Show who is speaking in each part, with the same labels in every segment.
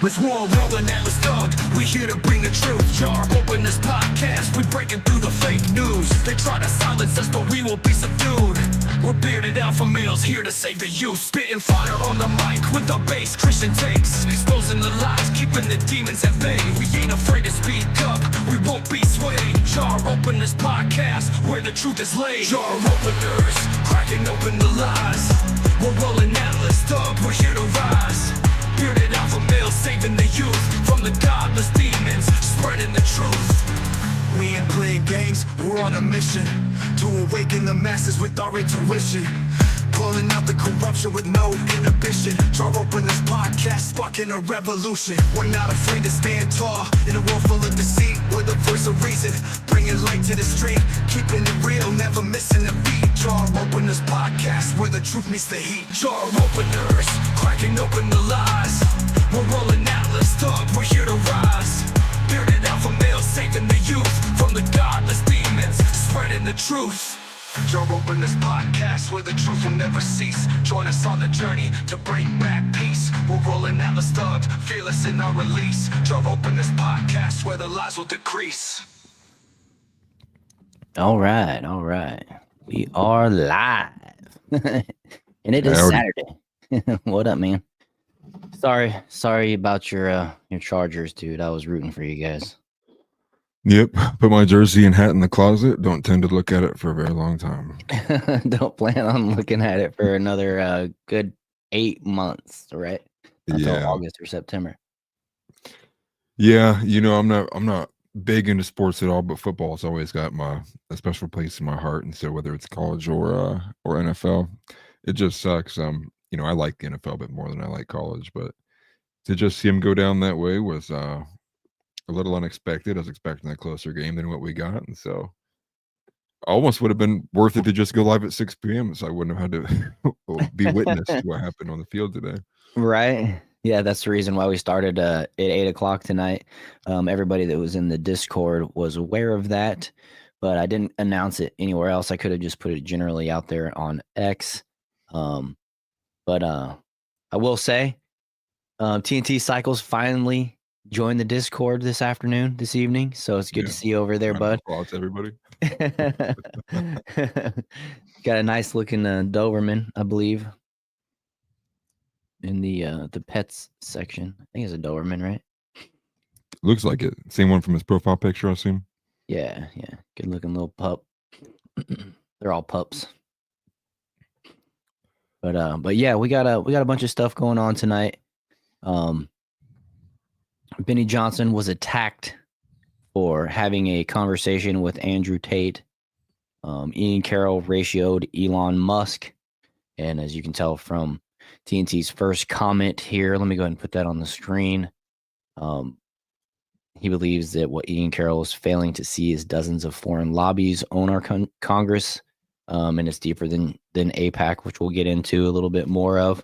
Speaker 1: Let's roll, rolling at the start. We here to bring the truth. Jar open this podcast. We breaking through the fake news. They try to silence us, but we will be subdued. We're bearded alpha males here to save the youth. Spitting fire on the mic with the bass Christian takes. Exposing the lies, keeping the demons at bay. We ain't afraid to speak up. We won't be swayed. Jar open this podcast where the truth is laid. Jar openers, cracking open the lies. We're rolling Atlas up, we're here to rise. Bearded alpha males saving the youth from the godless demons, spreading the truth. We ain't playing games, we're on a mission to awaken the masses with our intuition. Pulling out the corruption with no inhibition. Jar open this podcast, sparking a revolution. We're not afraid to stand tall in a world full of deceit. We're the voice of reason, bringing light to the street. Keeping it real, never missing a beat. Jar open this podcast where the truth meets the heat. Jar openers, cracking open the lies. We're rolling Atlas up, we're here to rise. Bearded alpha males saving the youth from the godless demons, spreading the truth. Jar open this podcast where the truth will never cease. Join us on the journey to bring back peace. We're rolling Atlas up, fearless in our release. Jar open this podcast where the lies will decrease.
Speaker 2: All right. We are live. And it is Saturday. What up, man? Sorry about your Chargers, dude. I was rooting for you guys.
Speaker 3: Yep, put my jersey and hat in the closet. Don't tend to look at it for a very long time.
Speaker 2: Don't plan on looking at it for another good 8 months, right? Until August or September.
Speaker 3: Yeah, I'm not big into sports at all, but football's always got a special place in my heart. And so whether it's college or NFL, it just sucks. I like the NFL a bit more than I like college, but to just see him go down that way was a little unexpected. I was expecting a closer game than what we got, and so almost would have been worth it to just go live at 6 p.m. so I wouldn't have had to be witness to what happened on the field today.
Speaker 2: Right. Yeah, that's the reason why we started at 8 o'clock tonight. Everybody that was in the Discord was aware of that, but I didn't announce it anywhere else. I could have just put it generally out there on X. But I will say, TNT Cycles finally joined the Discord this evening. So it's good to see you over there, bud.
Speaker 3: Applause, everybody.
Speaker 2: Got a nice looking Doberman, I believe, in the pets section. I think it's a Doberman, right?
Speaker 3: Looks like it. Same one from his profile picture, I assume.
Speaker 2: Yeah. Good looking little pup. They're all pups. But yeah, we got a bunch of stuff going on tonight. Benny Johnson was attacked for having a conversation with Andrew Tate. Ian Carroll ratioed Elon Musk. And as you can tell from TNT's first comment here, let me go ahead and put that on the screen. He believes that what Ian Carroll is failing to see is dozens of foreign lobbies own our Congress. And it's deeper than AIPAC, which we'll get into a little bit more of.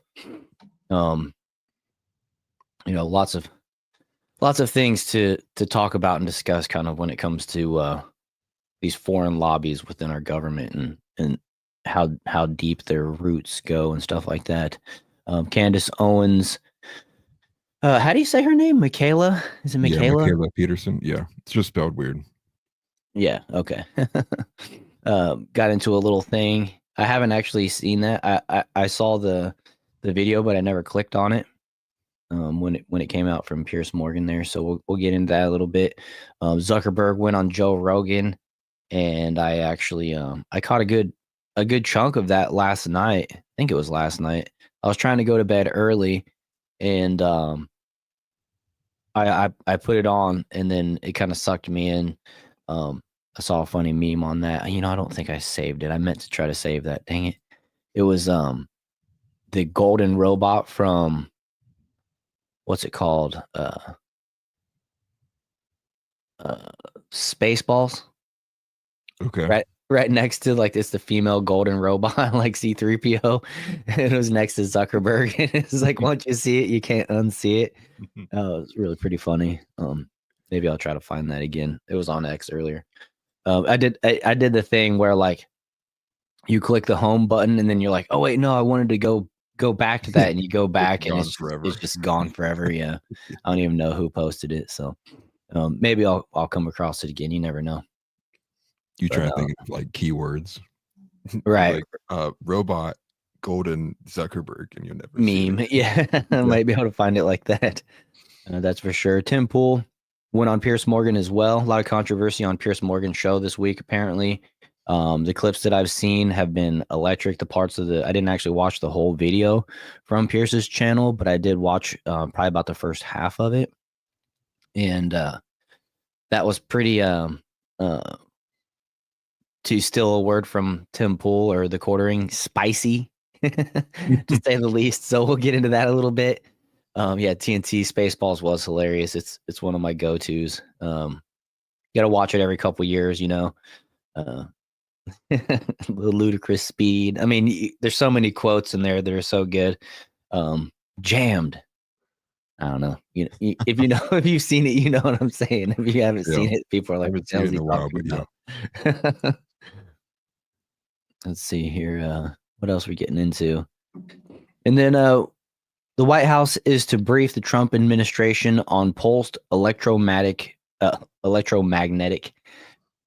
Speaker 2: Lots of things to talk about and discuss kind of when it comes to these foreign lobbies within our government and how deep their roots go and stuff like that. Candace Owens, how do you say her name? Mikhalia? Is it Mikhalia?
Speaker 3: Yeah, Mikhalia Peterson. Yeah, it's just spelled weird.
Speaker 2: Yeah, okay. Got into a little thing. I haven't actually seen that. I saw the video, but I never clicked on it. When it came out from Piers Morgan there, so we'll get into that a little bit. Zuckerberg went on Joe Rogan, and I actually I caught a good chunk of that last night. I think it was last night. I was trying to go to bed early, and I put it on, and then it kind of sucked me in. I saw a funny meme on that. I don't think I saved it. I meant to try to save that. Dang it! It was the golden robot from. What's it called? Spaceballs.
Speaker 3: Okay.
Speaker 2: Right next to it's the female golden robot, like C-3PO. It was next to Zuckerberg. And it's like once you see it, you can't unsee it. It was really pretty funny. Maybe I'll try to find that again. It was on X earlier. I did the thing where you click the home button and then you're like, oh wait, no, I wanted to go go back to that and you go back and
Speaker 3: gone
Speaker 2: it's
Speaker 3: forever.
Speaker 2: just gone forever. Yeah. I don't even know who posted it. So maybe I'll come across it again. You never know.
Speaker 3: You try
Speaker 2: But,
Speaker 3: to think of like keywords,
Speaker 2: right.
Speaker 3: like robot golden Zuckerberg, and you'll never see
Speaker 2: Meme.
Speaker 3: it.
Speaker 2: Yeah. I
Speaker 3: Yeah.
Speaker 2: might be able to find it like that. That's for sure. Tim Pool went on Piers Morgan as well. A lot of controversy on Piers Morgan's show this week, apparently. The clips that I've seen have been electric. The parts of I didn't actually watch the whole video from Pierce's channel, but I did watch probably about the first half of it. And that was pretty, to steal a word from Tim Pool or the quartering, spicy, to say the least. So we'll get into that a little bit. Yeah, TNT Spaceballs was hilarious. It's one of my go-tos. Got to watch it every couple years, you know. The ludicrous speed. I mean, there's so many quotes in there that are so good. Jammed. I don't know. If you know, if you've seen it, you know what I'm saying. If you haven't seen it, people are
Speaker 3: I
Speaker 2: like,
Speaker 3: haven't seen it in a while, but yeah.
Speaker 2: Let's see here. What else are we getting into? And then the White House is to brief the Trump administration on pulsed electromagnetic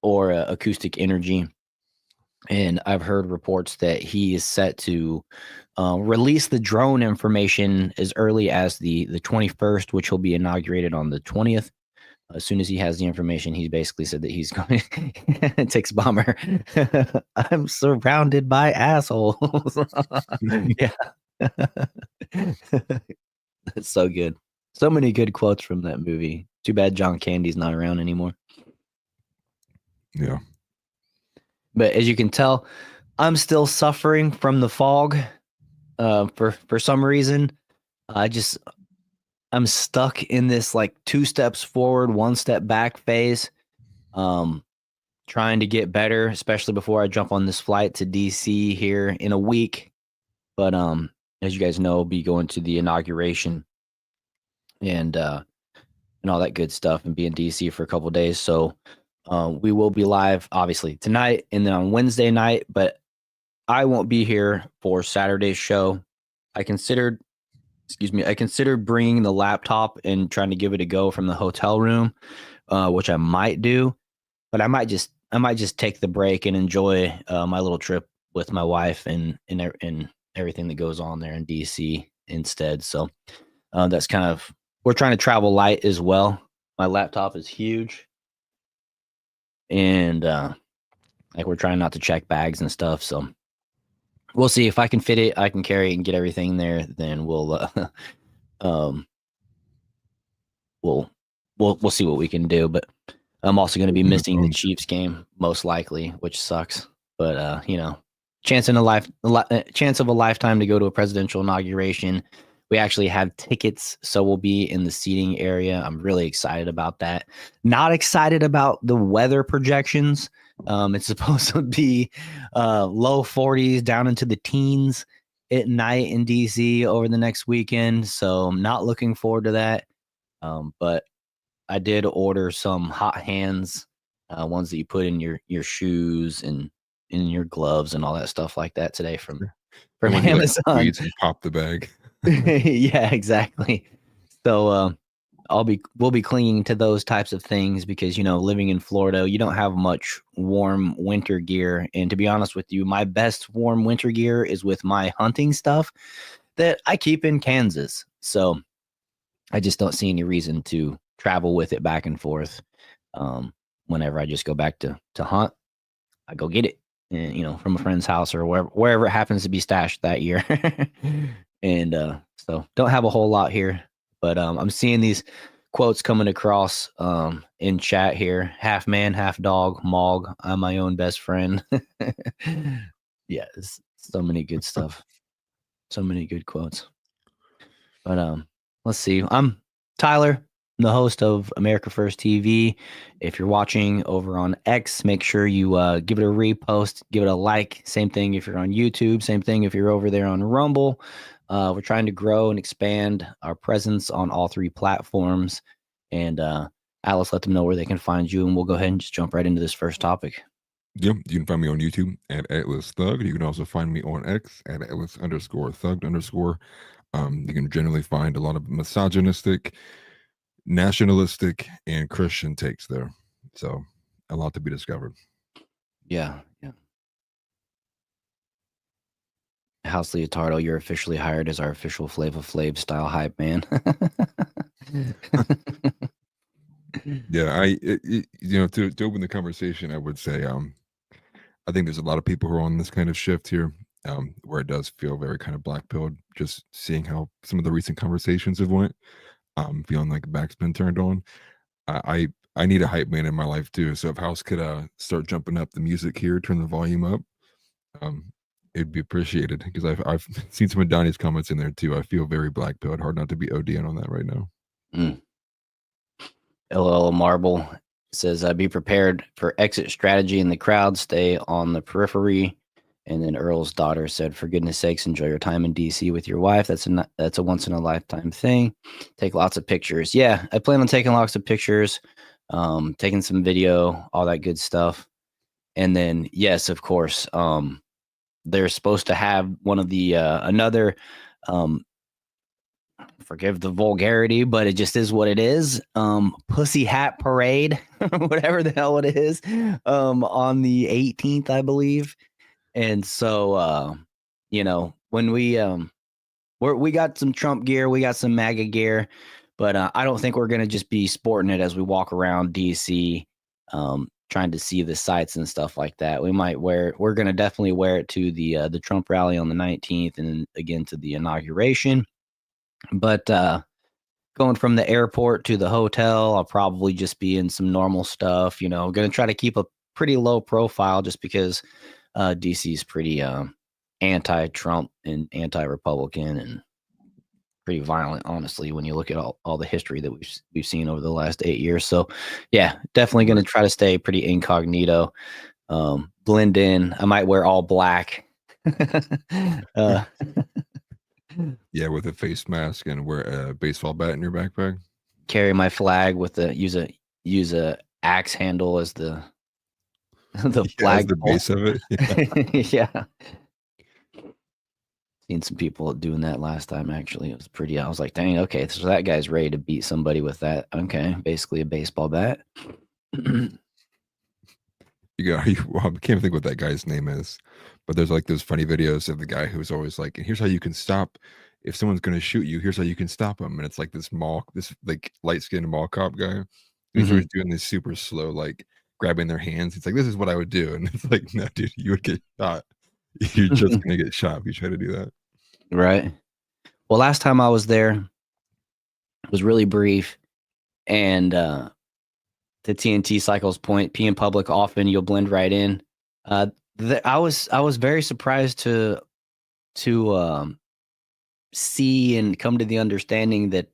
Speaker 2: or acoustic energy. And I've heard reports that he is set to release the drone information as early as the 21st, which will be inaugurated on the 20th. As soon as he has the information, he basically said that he's going to Tix Bomber. I'm surrounded by assholes. Yeah. That's so good. So many good quotes from that movie. Too bad John Candy's not around anymore.
Speaker 3: Yeah.
Speaker 2: But as you can tell, I'm still suffering from the fog. For some reason, I'm stuck in this like 2 steps forward, 1 step back phase. Trying to get better, especially before I jump on this flight to DC here in a week. But as you guys know, I'll be going to the inauguration and all that good stuff and be in DC for a couple of days. So we will be live obviously tonight and then on Wednesday night, but I won't be here for Saturday's show. I considered bringing the laptop and trying to give it a go from the hotel room, which I might do, but I might just take the break and enjoy my little trip with my wife and everything that goes on there in DC instead. So that's kind of, we're trying to travel light as well. My laptop is huge, and like we're trying not to check bags and stuff. So we'll see if I can fit it. I can carry it and get everything there. Then we'll see what we can do. But I'm also going to be missing the Chiefs game most likely, which sucks. But chance of a lifetime to go to a presidential inauguration. We actually have tickets, so we'll be in the seating area. I'm really excited about that. Not excited about the weather projections. It's supposed to be low 40s down into the teens at night in DC over the next weekend. So I'm not looking forward to that. But I did order some hot hands, ones that you put in your shoes and in your gloves and all that stuff like that today from Amazon.
Speaker 3: Like, and pop the bag.
Speaker 2: Yeah, exactly. So we'll be clinging to those types of things because living in Florida, you don't have much warm winter gear. And to be honest with you, my best warm winter gear is with my hunting stuff that I keep in Kansas. So I just don't see any reason to travel with it back and forth. Whenever I just go back to hunt, I go get it, and, from a friend's house or wherever it happens to be stashed that year. And so don't have a whole lot here, but I'm seeing these quotes coming across in chat here. Half man, half dog, Mog. I'm my own best friend. Yeah, so many good stuff. So many good quotes. But let's see. I'm Tyler, the host of America First TV. If you're watching over on X, make sure you give it a repost, give it a like. Same thing if you're on YouTube. Same thing if you're over there on Rumble. We're trying to grow and expand our presence on all 3 platforms. And Alice, let them know where they can find you, and we'll go ahead and just jump right into this first topic.
Speaker 3: Yep, you can find me on YouTube at Atlas Thug. You can also find me on X at Atlas_Thug_. You can generally find a lot of misogynistic, nationalistic, and Christian takes there. So a lot to be discovered.
Speaker 2: Yeah. House Leotardo, you're officially hired as our official Flava Flav style hype man.
Speaker 3: Yeah, to open the conversation, I would say I think there's a lot of people who are on this kind of shift here, where it does feel very kind of black pilled. Just seeing how some of the recent conversations have went, feeling like the back's been turned on. I need a hype man in my life too. So if House could start jumping up the music here, turn the volume up, um, it'd be appreciated because I've seen some of Donnie's comments in there too. I feel very black pilled. Hard not to be ODing on that right now.
Speaker 2: LL Marble says, be prepared for exit strategy in the crowd, stay on the periphery. And then Earl's daughter said, for goodness sakes, enjoy your time in DC with your wife. That's a once in a lifetime thing. Take lots of pictures. Yeah, I plan on taking lots of pictures, taking some video, all that good stuff. And then, yes, of course, they're supposed to have one of the another forgive the vulgarity, but it just is what it is. Pussy hat parade, whatever the hell it is, on the 18th, I believe. And so, when we got some Trump gear, we got some MAGA gear, but I don't think we're going to just be sporting it as we walk around DC, trying to see the sights and stuff like that. We're going to definitely wear it to the Trump rally on the 19th and again to the inauguration. But going from the airport to the hotel, I'll probably just be in some normal stuff, going to try to keep a pretty low profile just because DC is pretty anti-Trump and anti-Republican and pretty violent, honestly, when you look at all the history that we've seen over the last 8 years. So yeah, definitely going to try to stay pretty incognito, blend in. I might wear all black.
Speaker 3: Yeah, with a face mask and wear a baseball bat in your backpack.
Speaker 2: Carry my flag with use a axe handle as the flag,
Speaker 3: the base of it.
Speaker 2: Yeah. Seen some people doing that last time. Actually, it was pretty. I was like, dang, okay, so that guy's ready to beat somebody with that. Okay, basically a baseball bat.
Speaker 3: I can't think what that guy's name is, but there's like those funny videos of the guy who's always like, and here's how you can stop if someone's going to shoot you. Here's how you can stop them. And it's like this like light skinned mall cop guy. And he's always doing this super slow, like grabbing their hands. It's like, this is what I would do. And it's like, no, dude, you would get shot. You're just going to get shot if you try to do that.
Speaker 2: Right. Well, last time I was there, it was really brief. And to TNT Cycle's point, pee in public often, you'll blend right in. I was very surprised to see and come to the understanding that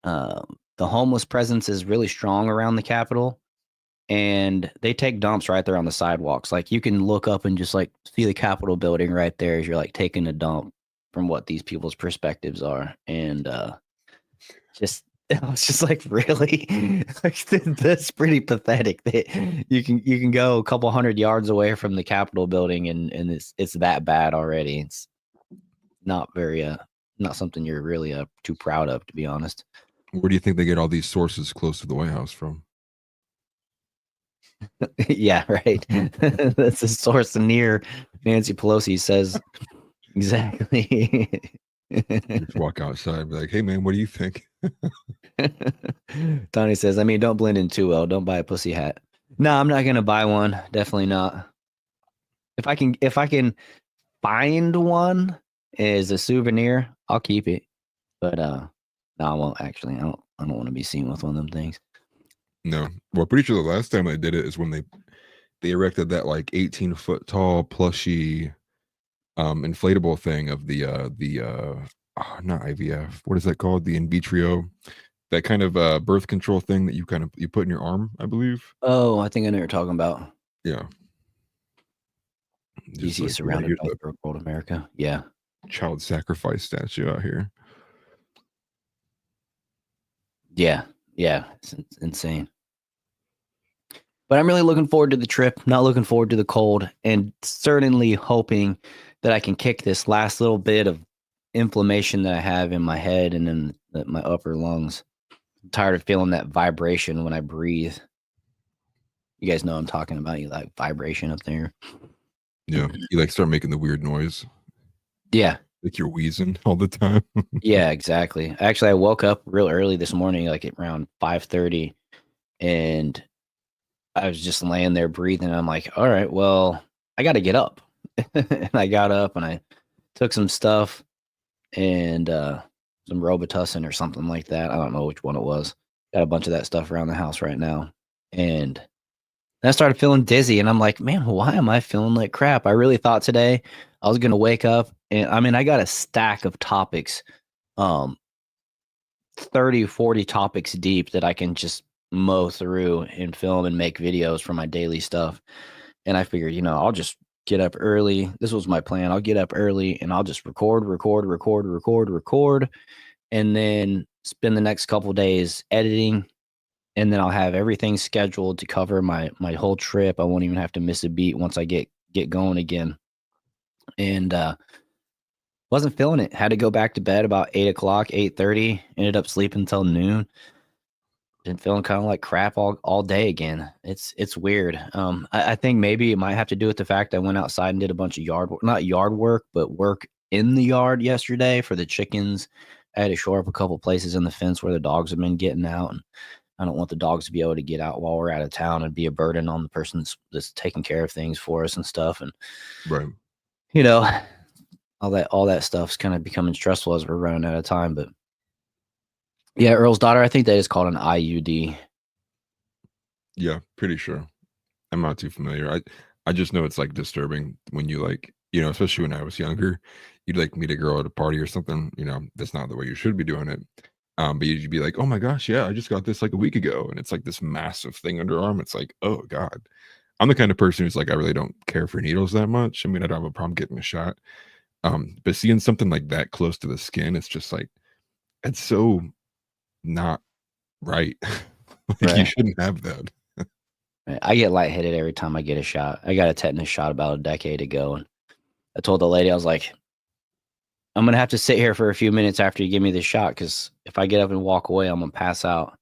Speaker 2: the homeless presence is really strong around the Capitol, and they take dumps right there on the sidewalks. Like you can look up and just like see the Capitol building right there as you're like taking a dump from what these people's perspectives are, and I was just like, really? Like, that's pretty pathetic that you can go a couple 100 yards away from the Capitol building and it's that bad already. It's not very not something you're really too proud of, to be honest.
Speaker 3: Where do you think they get all these sources close to the White House from?
Speaker 2: Yeah, right. That's a source near Nancy Pelosi says exactly.
Speaker 3: You just walk outside and be like, hey man, what do you think?
Speaker 2: Tony says, I mean, don't blend in too well. Don't buy a pussy hat. No, I'm not gonna buy one. Definitely not. If I can find one as a souvenir, I'll keep it. But no, I won't actually. I don't want to be seen with one of them things.
Speaker 3: No. Well, pretty sure the last time they did it is when they erected that like 18-foot tall plushy inflatable thing of the not IVF. What is that called? The in vitro, that kind of birth control thing that you put in your arm, I believe.
Speaker 2: Oh, I think I know what you're talking about.
Speaker 3: Yeah.
Speaker 2: DC like, surrounded by third world America. Yeah.
Speaker 3: Child sacrifice statue out here.
Speaker 2: Yeah. Yeah. It's insane. But I'm really looking forward to the trip, not looking forward to the cold, and certainly hoping that I can kick this last little bit of inflammation that I have in my head and in my upper lungs. I'm tired of feeling that vibration when I breathe. You guys know what I'm talking about. You like vibration up there.
Speaker 3: Yeah. You like start making the weird noise.
Speaker 2: Yeah.
Speaker 3: Like you're wheezing all the time.
Speaker 2: Yeah, exactly. Actually, I woke up real early this morning, like at around 5:30, and I was just laying there breathing. And I'm like, all right, well, I got to get up. And I got up and I took some stuff and some Robitussin or something like that. I don't know which one it was. Got a bunch of that stuff around the house right now. And then I started feeling dizzy. And I'm like, man, why am I feeling like crap? I really thought today I was going to wake up. And I mean, I got a stack of topics, 30, 40 topics deep that I can just mow through and film and make videos for my daily stuff. And I figured, I'll just get up early. This was my plan. I'll get up early and I'll just record, and then spend the next couple days editing. And then I'll have everything scheduled to cover my whole trip. I won't even have to miss a beat once I get going again. And wasn't feeling it. Had to go back to bed about 8:00, 8:30. Ended up sleeping until noon. Been feeling kind of like crap all day again. It's weird. I think maybe it might have to do with the fact I went outside and did a bunch of not yard work, but work in the yard yesterday for the chickens. I had to shore up a couple places in the fence where the dogs have been getting out, and I don't want the dogs to be able to get out while we're out of town and be a burden on the person that's taking care of things for us and stuff. And
Speaker 3: Right.
Speaker 2: all that stuff's kind of becoming stressful as we're running out of time. But yeah, Earl's daughter, I think that is called an IUD.
Speaker 3: Yeah, pretty sure. I'm not too familiar. I just know it's like disturbing when you like, especially when I was younger, you'd like meet a girl at a party or something, that's not the way you should be doing it. But you'd be like, oh my gosh, yeah, I just got this like a week ago. And it's like this massive thing under arm. It's like, oh God. I'm the kind of person who's like, I really don't care for needles that much. I mean, I don't have a problem getting a shot. But seeing something like that close to the skin, it's just like, it's so not right. Like you
Speaker 2: Right.
Speaker 3: shouldn't have that.
Speaker 2: I get lightheaded every time I get a shot. I got a tetanus shot about a decade ago, and I told the lady, I was like, I'm gonna have to sit here for a few minutes after you give me this shot, because if I get up and walk away, I'm gonna pass out.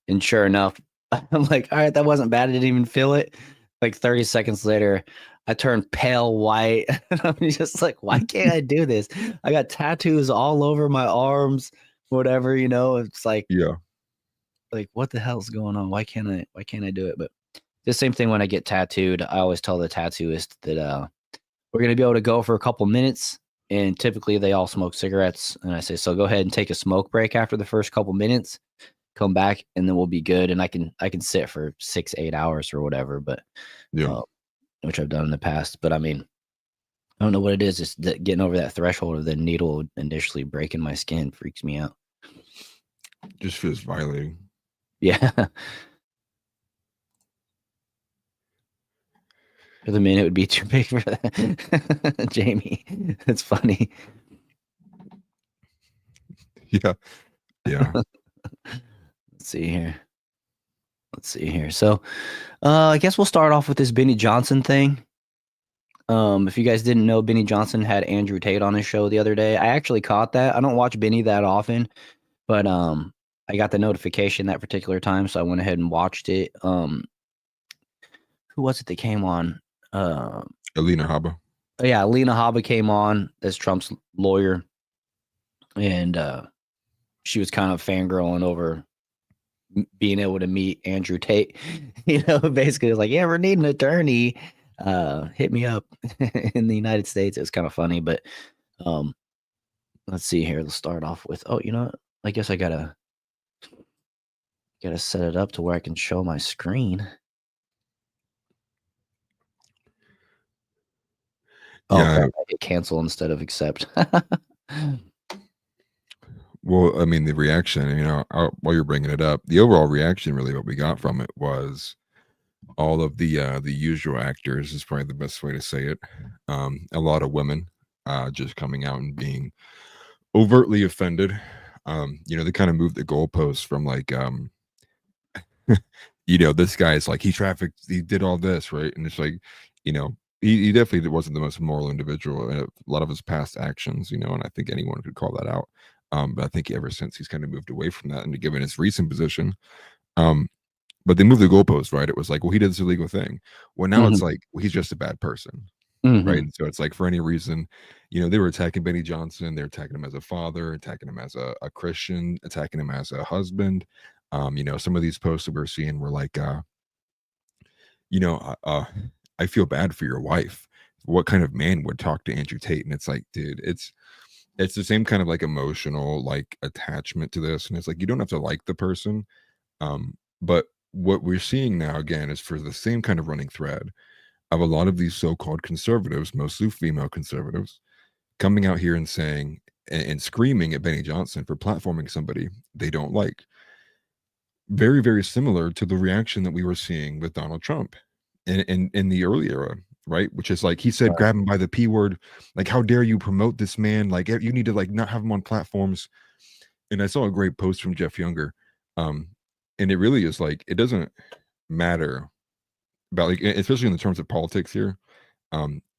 Speaker 2: And sure enough, I'm like, all right, that wasn't bad. I didn't even feel it. Like 30 seconds later, I turned pale white. And I'm just like, why can't I do this? I got tattoos all over my arms, whatever, it's like
Speaker 3: Yeah.
Speaker 2: what the hell's going on? Why can't I do it? But the same thing when I get tattooed, I always tell the tattooist that we're going to be able to go for a couple minutes. And typically they all smoke cigarettes. And I say, so go ahead and take a smoke break after the first couple minutes, come back, and then we'll be good. And I can sit for 6-8 hours or whatever, but
Speaker 3: Yeah.
Speaker 2: which I've done in the past. But I mean, I don't know what it is. Just getting over that threshold of the needle initially breaking my skin freaks me out.
Speaker 3: Just feels violating.
Speaker 2: Yeah. For the minute would be too big for that. Jamie, it's funny.
Speaker 3: Yeah. Yeah.
Speaker 2: Let's see here. So, I guess we'll start off with this Benny Johnson thing. If you guys didn't know, Benny Johnson had Andrew Tate on his show the other day. I actually caught that. I don't watch Benny that often, but I got the notification that particular time, so I went ahead and watched it. Who was it that came on?
Speaker 3: Alina Habba.
Speaker 2: Yeah, Lena Habba came on as Trump's lawyer, and she was kind of fangirling over being able to meet Andrew Tate. Basically, it was like, yeah, we're needing an attorney. Hit me up in the United States. It was kind of funny, but let's see here. Let's start off with, I guess I gotta set it up to where I can show my screen.
Speaker 3: Yeah.
Speaker 2: Oh, I hit cancel instead of accept.
Speaker 3: Well, I mean, the reaction, while you're bringing it up, the overall reaction, really, what we got from it was all of the usual actors is probably the best way to say it. A lot of women just coming out and being overtly offended. They kind of moved the goalposts from like this guy's like, he trafficked, he did all this, right? And it's like, he definitely wasn't the most moral individual in a lot of his past actions, and I think anyone could call that out. But I think ever since he's kind of moved away from that and given his recent position, um, but they moved the goalpost, right? It was like, well, he did this illegal thing. Well, now it's
Speaker 2: Mhm.
Speaker 3: like, well, he's just a bad person, right?
Speaker 2: Mhm.
Speaker 3: So it's like, for any reason, they were attacking Benny Johnson. They're attacking him as a father, attacking him as a Christian, attacking him as a husband. Some of these posts that we're seeing were like, you know, I feel bad for your wife. What kind of man would talk to Andrew Tate? And it's like, dude, it's the same kind of like emotional like attachment to this. And it's like, you don't have to like the person. But what we're seeing now again is for the same kind of running thread of a lot of these so-called conservatives, mostly female conservatives, coming out here and saying and screaming at Benny Johnson for platforming somebody they don't like. Very, very similar to the reaction that we were seeing with Donald Trump in the early era, right? Which is like, he said,
Speaker 2: Right.
Speaker 3: grab him by the P word. Like, how dare you promote this man? Like, you need to like not have him on platforms. And I saw a great post from Jeff Younger. Um, and it really is like, it doesn't matter about like, especially in the terms of politics here.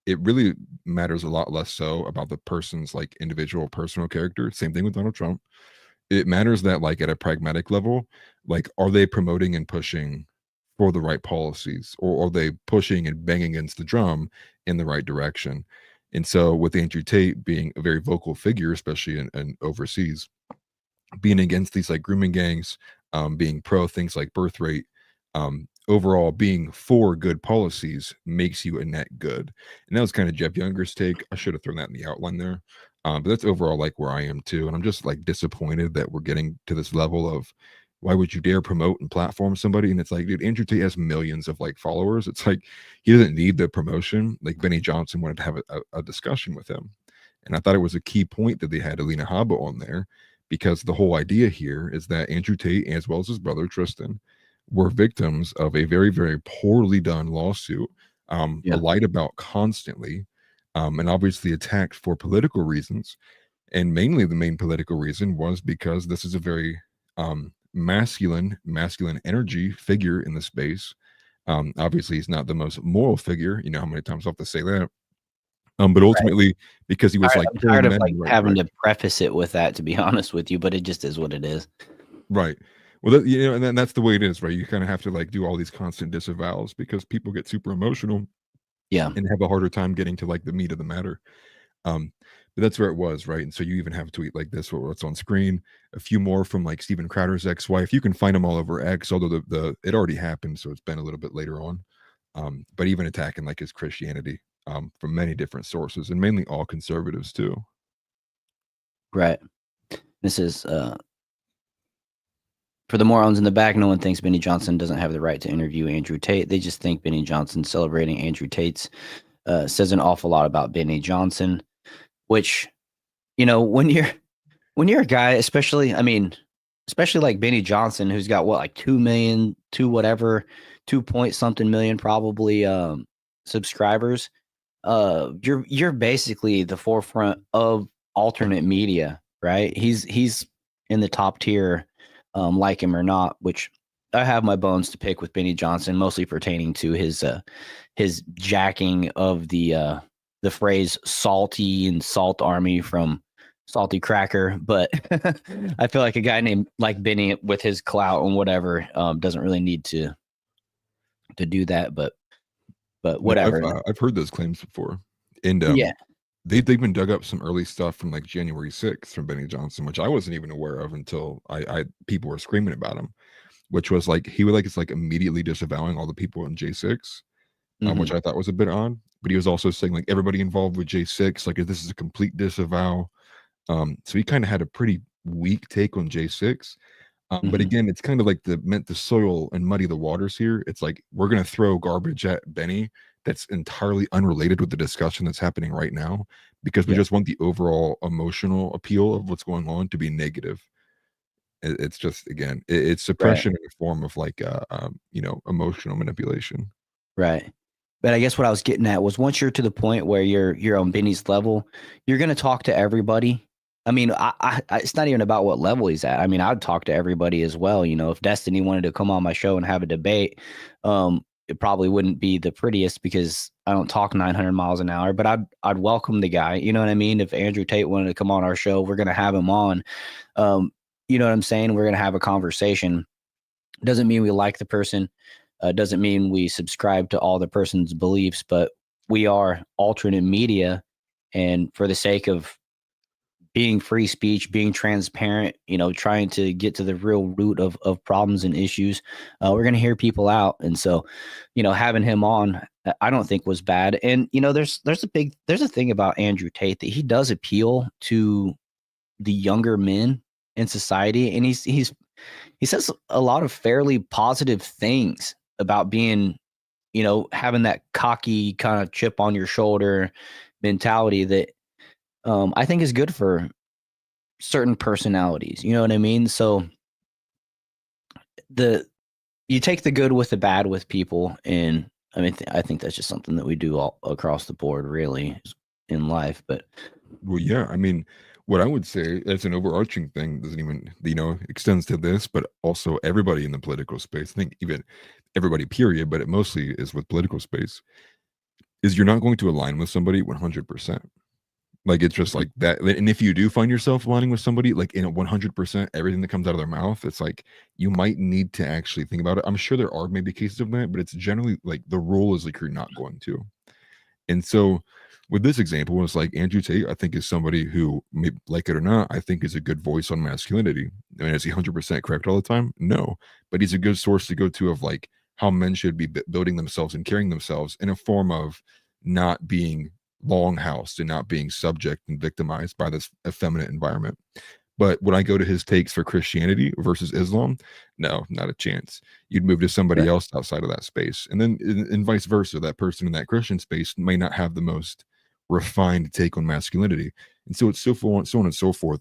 Speaker 3: It really matters a lot less so about the person's like individual personal character. Same thing with Donald Trump. It matters that like at a pragmatic level, like, are they promoting and pushing for the right policies, or are they pushing and banging against the drum in the right direction? And so with Andrew Tate being a very vocal figure, especially in overseas, being against these like grooming gangs, being pro things like birth rate, overall being for good policies makes you a net good. And that was kind of Jeff Younger's take. I should have thrown that in the outline there. But that's overall like where I am too. And I'm just like disappointed that we're getting to this level of, why would you dare promote and platform somebody? And it's like, dude, Andrew Tate has millions of like followers. It's like, he doesn't need the promotion. Like, Benny Johnson wanted to have a discussion with him. And I thought it was a key point that they had Alina Habba on there, because the whole idea here is that Andrew Tate, as well as his brother Tristan, were victims of a very, very poorly done lawsuit,
Speaker 2: Yeah.
Speaker 3: lied about constantly, and obviously attacked for political reasons. And mainly the main political reason was because this is a very masculine energy figure in the space. Obviously, he's not the most moral figure. You know how many times I have to say that. But
Speaker 2: Right.
Speaker 3: ultimately, because he was like
Speaker 2: I'm tired
Speaker 3: pulling
Speaker 2: of
Speaker 3: men in
Speaker 2: like
Speaker 3: the right
Speaker 2: having
Speaker 3: direction.
Speaker 2: to preface it with that, to be honest with you, but it just is what it is.
Speaker 3: Right. Well, and then that's the way it is, right? You kind of have to like do all these constant disavows because people get super emotional
Speaker 2: Yeah.
Speaker 3: and have a harder time getting to like the meat of the matter. Um, but that's where it was, right? And so you even have a tweet like this, what's on screen, a few more from like Steven Crowder's ex-wife. You can find them all over X, although the it already happened, so it's been a little bit later on. But even attacking like his Christianity from many different sources, and mainly all conservatives too.
Speaker 2: Right. This is for the morons in the back. No one thinks Benny Johnson doesn't have the right to interview Andrew Tate. They just think Benny Johnson celebrating Andrew Tate's says an awful lot about Benny Johnson, which, when you're a guy, especially, I mean, especially like Benny Johnson, who's got what, like 2 million, 2 point something million probably subscribers. You're basically the forefront of alternate media, right? He's in the top tier, like him or not, which I have my bones to pick with Benny Johnson, mostly pertaining to his jacking of the phrase salty and salt army from salty cracker. But I feel like a guy named like Benny with his clout and whatever doesn't really need to do that, but
Speaker 3: No,
Speaker 2: whatever.
Speaker 3: I've heard those claims before, and
Speaker 2: Yeah.
Speaker 3: they've been dug up some early stuff from like January 6th from Benny Johnson, which I wasn't even aware of until I people were screaming about him, which was like, he would like, it's like immediately disavowing all the people in J6, which
Speaker 2: Hmm.
Speaker 3: I thought was a bit odd. But he was also saying like everybody involved with J6, like, this is a complete disavow. So he kind of had a pretty weak take on J6. But
Speaker 2: Hmm.
Speaker 3: again, it's kind of like the meant to soil and muddy the waters here. It's like, we're gonna throw garbage at Benny that's entirely unrelated with the discussion that's happening right now, because we
Speaker 2: Yeah.
Speaker 3: just want the overall emotional appeal of what's going on to be negative. It's just, again, it's
Speaker 2: Right.
Speaker 3: suppression in a form of like emotional manipulation.
Speaker 2: Right. But I guess what I was getting at was, once you're to the point where you're on Benny's level, you're going to talk to everybody. I mean, it's not even about what level he's at. I mean, I'd talk to everybody as well. You know, if Destiny wanted to come on my show and have a debate, it probably wouldn't be the prettiest because I don't talk 900 miles an hour, but I'd welcome the guy. You know what I mean? If Andrew Tate wanted to come on our show, we're going to have him on. You know what I'm saying? We're going to have a conversation. Doesn't mean we like the person. Doesn't mean we subscribe to all the person's beliefs, but we are alternate media. And for the sake of being free speech, being transparent, you know, trying to get to the real root of problems and issues, we're going to hear people out. And so, you know, having him on, I don't think was bad. And, you know, there's a thing about Andrew Tate that he does appeal to the younger men in society. And he says a lot of fairly positive things about being, you know, having that cocky kind of chip on your shoulder mentality that I think is good for certain personalities. You know what I mean? So you take the good with the bad with people, and I mean, I think that's just something that we do all across the board, really, in life. But
Speaker 3: Well, yeah, I mean, what I would say as an overarching thing doesn't even, extends to this, but also everybody in the political space. I think even everybody, period, but it mostly is with political space, is you're not going to align with somebody 100%. Like, it's just like that. And if you do find yourself aligning with somebody, like in a 100%, everything that comes out of their mouth, it's like you might need to actually think about it. I'm sure there are maybe cases of that, but it's generally like the rule is like you're not going to. And so with this example, it's like Andrew Tate, I think, is somebody who, like it or not, I think is a good voice on masculinity. I mean, is he 100% correct all the time? No, but he's a good source to go to of like how men should be building themselves and carrying themselves in a form of not being longhoused and not being subject and victimized by this effeminate environment. But would I go to his takes for Christianity versus Islam? No, not a chance. You'd move to somebody
Speaker 2: Right.
Speaker 3: else outside of that space. And then and vice versa, that person in that Christian space may not have the most refined take on masculinity. And so it's so on and so forth.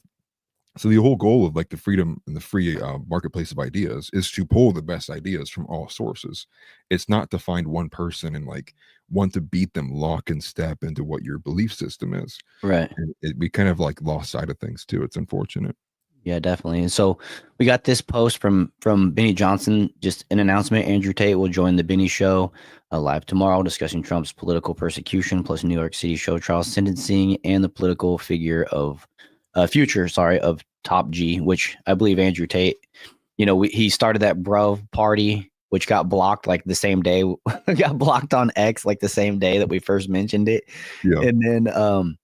Speaker 3: So the whole goal of like the freedom and the free marketplace of ideas is to pull the best ideas from all sources. It's not to find one person and like want to beat them lock and step into what your belief system is.
Speaker 2: right.
Speaker 3: And we kind of like lost sight of things too. It's unfortunate.
Speaker 2: Yeah, definitely. And so we got this post from Benny Johnson, just an announcement. Andrew Tate will join the Benny Show live tomorrow, discussing Trump's political persecution, plus New York City show trial sentencing, and the political future of Top G, which I believe Andrew Tate, you know, he started that Bruv party, which got blocked like the same day, got blocked on X like the same day that we first mentioned it.
Speaker 3: Yeah.
Speaker 2: And then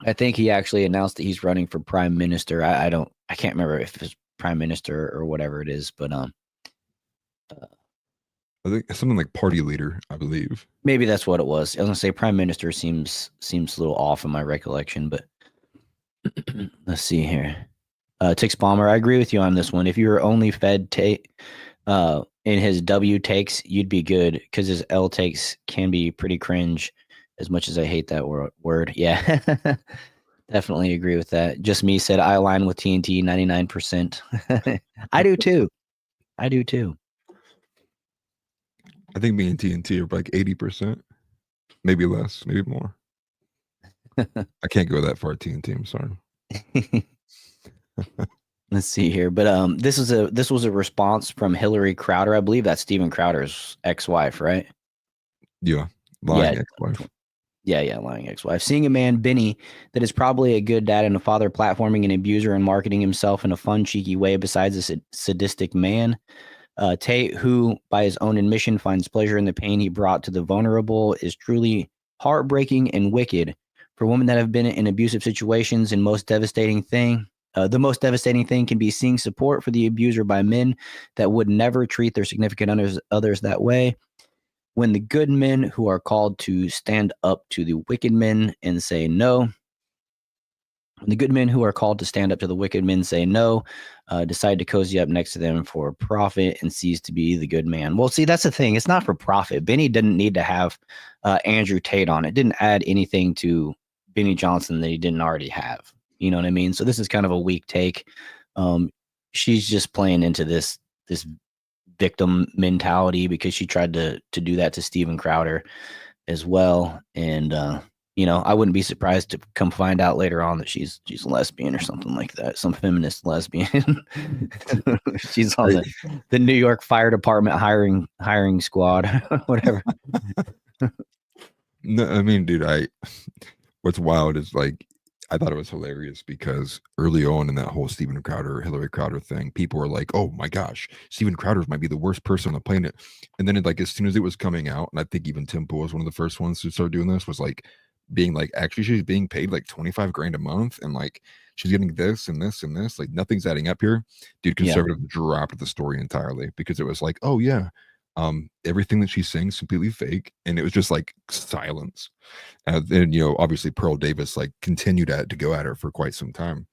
Speaker 2: I think he actually announced that he's running for prime minister. I can't remember if it's prime minister or whatever it is, but
Speaker 3: I think something like party leader, I believe.
Speaker 2: maybe that's what it was. I was gonna say prime minister seems a little off in my recollection, but let's see here. Tix Bomber, I agree with you on this one. If you were only fed Tate in his W takes, you'd be good because his L takes can be pretty cringe. As much as I hate that word, yeah, definitely agree with that. Just me said I align with TNT 99%. I do too. I
Speaker 3: think me and TNT are like 80%, maybe less, maybe more. I can't go that far at TNT. I'm sorry.
Speaker 2: Let's see here, but this was a response from Hillary Crowder. I believe that's Steven Crowder's ex-wife, right?
Speaker 3: Yeah, lying
Speaker 2: Yeah.
Speaker 3: ex-wife.
Speaker 2: Yeah, lying ex-wife. Seeing a man, Benny, that is probably a good dad and a father, platforming an abuser and marketing himself in a fun, cheeky way besides a sadistic man. Tate, who, by his own admission, finds pleasure in the pain he brought to the vulnerable, is truly heartbreaking and wicked. For women that have been in abusive situations, the most devastating thing can be seeing support for the abuser by men that would never treat their significant others that way. When the good men who are called to stand up to the wicked men and say no, when the good men who are called to stand up to the wicked men say no, decide to cozy up next to them for profit and cease to be the good man. Well, see, that's the thing. It's not for profit. Benny didn't need to have Andrew Tate on. It didn't add anything to Benny Johnson that he didn't already have. You know what I mean? So this is kind of a weak take. She's just playing into this victim mentality because she tried to do that to Steven Crowder as well. And I wouldn't be surprised to come find out later on that she's a lesbian or something like that, some feminist lesbian. She's on the New York Fire Department hiring squad, whatever.
Speaker 3: No, I mean, dude, what's wild is like I thought it was hilarious because early on in that whole Steven Crowder, Hillary Crowder thing, people were like, "Oh my gosh, Steven Crowder might be the worst person on the planet." And then, like as soon as it was coming out, and I think even Tim Pool was one of the first ones to start doing this, was like being like, actually, she's being paid like 25 grand a month, and like she's getting this and this and this. Like nothing's adding up here, dude. Conservative dropped the story entirely because it was like, oh yeah, everything that she's saying is completely fake, and it was just like silence. And obviously Pearl Davis like continued to go at her for quite some time.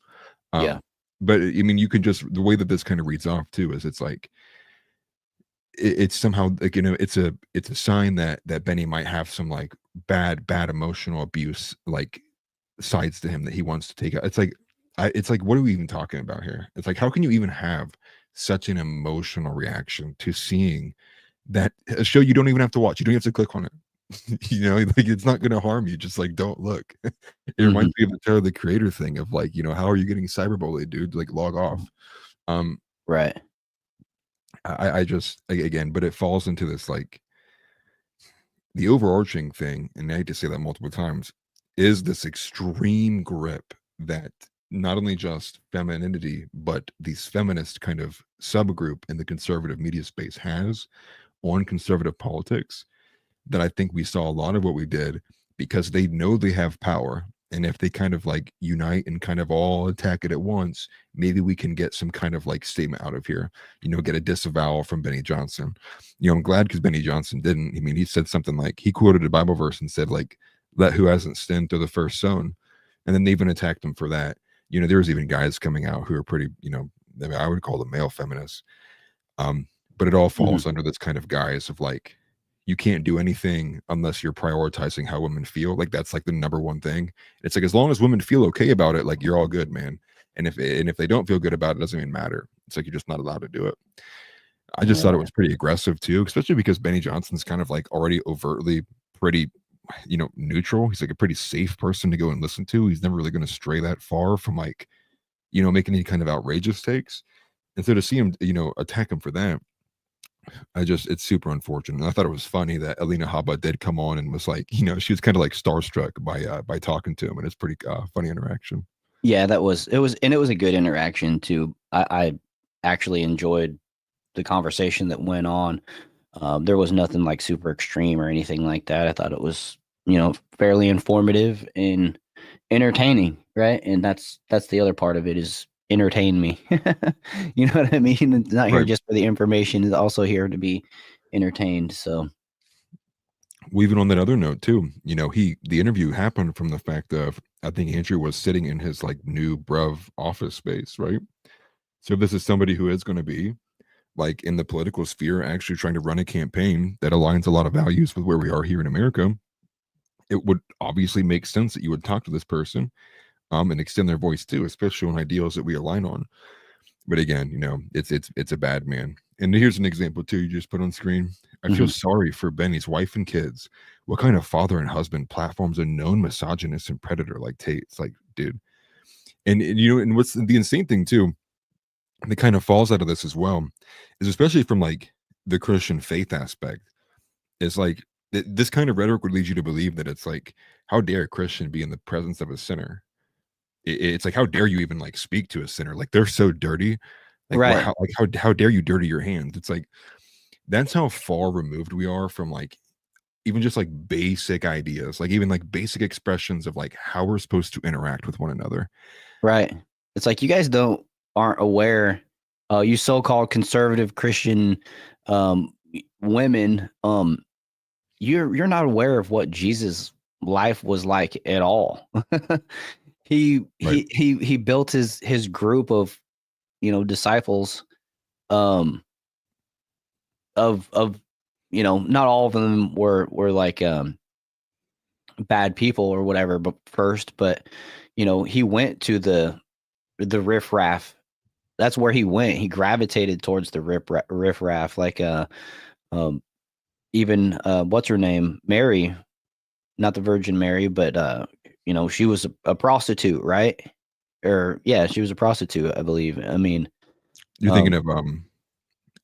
Speaker 2: Yeah.
Speaker 3: But I mean, you can just the way that this kind of reads off too is it's like it's somehow like it's a sign that Benny might have some like bad emotional abuse like sides to him that he wants to take out. It's like what are we even talking about here? It's like how can you even have such an emotional reaction to seeing that a show you don't even have to watch? You don't have to click on it. Like it's not going to harm you. Just like don't look. It reminds me of the Tyler the Creator thing of like, how are you getting cyberbullied, dude? Like log off.
Speaker 2: Right.
Speaker 3: I just again, but it falls into this like the overarching thing, and I hate to say that multiple times, is this extreme grip that not only just femininity, but these feminist kind of subgroup in the conservative media space has on conservative politics, that I think we saw a lot of what we did because they know they have power. And if they kind of like unite and kind of all attack it at once, maybe we can get some kind of like statement out of here, get a disavowal from Benny Johnson. I'm glad because Benny Johnson didn't. I mean, he said something like he quoted a Bible verse and said, like, let who hasn't sinned throw the first stone. And then they even attacked him for that. There was even guys coming out who are pretty, I would call them male feminists. But it all falls under this kind of guise of like, you can't do anything unless you're prioritizing how women feel. Like that's like the number one thing. It's like as long as women feel okay about it, like you're all good, man. And if they don't feel good about it, it doesn't even matter. It's like you're just not allowed to do it. I just thought it was pretty aggressive too, especially because Benny Johnson's kind of like already overtly pretty, neutral. He's like a pretty safe person to go and listen to. He's never really going to stray that far from like, making any kind of outrageous takes. And so to see him, attack him for that, it's super unfortunate. And I thought it was funny that Alina Habba did come on and was like, she was kind of like starstruck by talking to him, and it's pretty funny interaction.
Speaker 2: Yeah, it was a good interaction too. I actually enjoyed the conversation that went on. There was nothing like super extreme or anything like that. I thought it was, fairly informative and entertaining, right? And that's the other part of it is entertain me. You know what I mean? It's not here just for the information. It's also here to be entertained. So
Speaker 3: even on that other note too, the interview happened from the fact of I think Andrew was sitting in his like new bruv office space, right? So this is somebody who is going to be like in the political sphere actually trying to run a campaign that aligns a lot of values with where we are here in America. It would obviously make sense that you would talk to this person and extend their voice too, especially on ideals that we align on. But again, it's a bad man. And here's an example too. You just put on screen. I feel sorry for Benny's wife and kids. What kind of father and husband platforms a known misogynist and predator like Tate? It's like, dude. And and what's the insane thing too, that kind of falls out of this as well, is especially from like the Christian faith aspect, is like this kind of rhetoric would lead you to believe that it's like, how dare a Christian be in the presence of a sinner? It's like, how dare you even like speak to a sinner? Like they're so dirty. Like,
Speaker 2: right.
Speaker 3: how dare you dirty your hands? It's like, that's how far removed we are from like even just like basic ideas, like even like basic expressions of like how we're supposed to interact with one another.
Speaker 2: Right. It's like you guys aren't aware. You so-called conservative Christian women, you're not aware of what Jesus' life was like at all. He built his group of disciples, of not all of them were like bad people or whatever, but he went to the riffraff. That's where he went. He gravitated towards the riffraff, like even what's her name, Mary. not the Virgin Mary, but she was a prostitute, right? Or yeah, she was a prostitute, I believe. I mean,
Speaker 3: You're thinking
Speaker 2: um,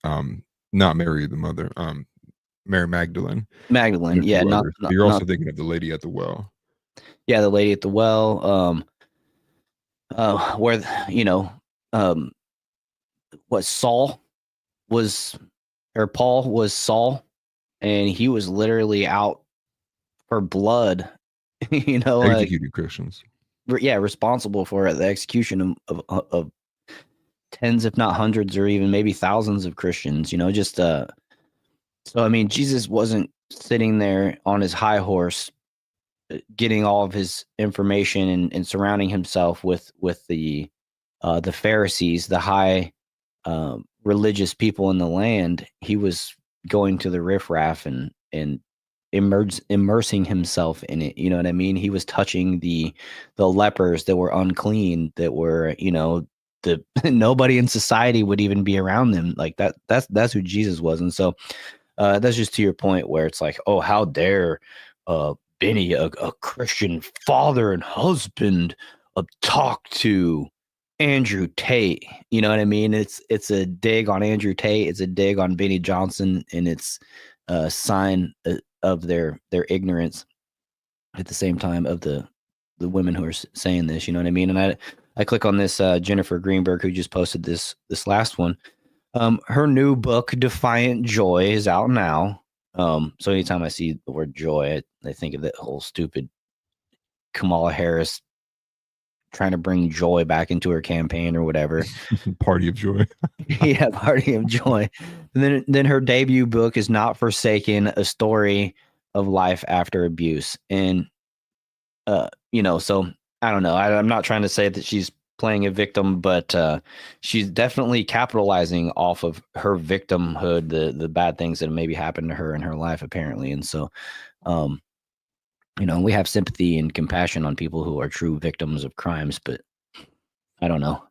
Speaker 3: of not Mary the mother, Mary Magdalene and
Speaker 2: Magdalene,
Speaker 3: a
Speaker 2: yeah,
Speaker 3: few
Speaker 2: not
Speaker 3: others.
Speaker 2: not
Speaker 3: You're
Speaker 2: not
Speaker 3: also thinking of the lady at the well.
Speaker 2: yeah, the lady at the well, where um, what Saul was, or Paul was Saul, and he was literally out for blood, like
Speaker 3: Executed Christians.
Speaker 2: yeah, responsible for the execution of tens, if not hundreds, or even maybe thousands of Christians. Just so I mean, Jesus wasn't sitting there on his high horse, getting all of his information and surrounding himself with the Pharisees, the high religious people in the land. He was going to the riffraff and immersing himself in it. You know what I mean? He was touching the lepers that were unclean, that were the nobody in society would even be around them. Like that. That's who Jesus was. And so that's just to your point where it's like, oh, how dare Benny, a Christian father and husband, talk to Andrew Tate. You know what I mean? It's a dig on Andrew Tate. It's a dig on Benny Johnson, and it's a sign of their ignorance at the same time of the women who are saying this. You know what I mean? And I click on this Jennifer Greenberg, who just posted this last one. Her new book, Defiant Joy, is out now. So anytime I see the word joy, I think of that whole stupid Kamala Harris trying to bring joy back into her campaign or whatever.
Speaker 3: Party of Joy.
Speaker 2: Yeah, Party of Joy. And then her debut book is Not Forsaken, a story of life after abuse. And so I don't know. I'm not trying to say that she's playing a victim, but she's definitely capitalizing off of her victimhood, the bad things that maybe happened to her in her life, apparently. And so we have sympathy and compassion on people who are true victims of crimes, but I don't know.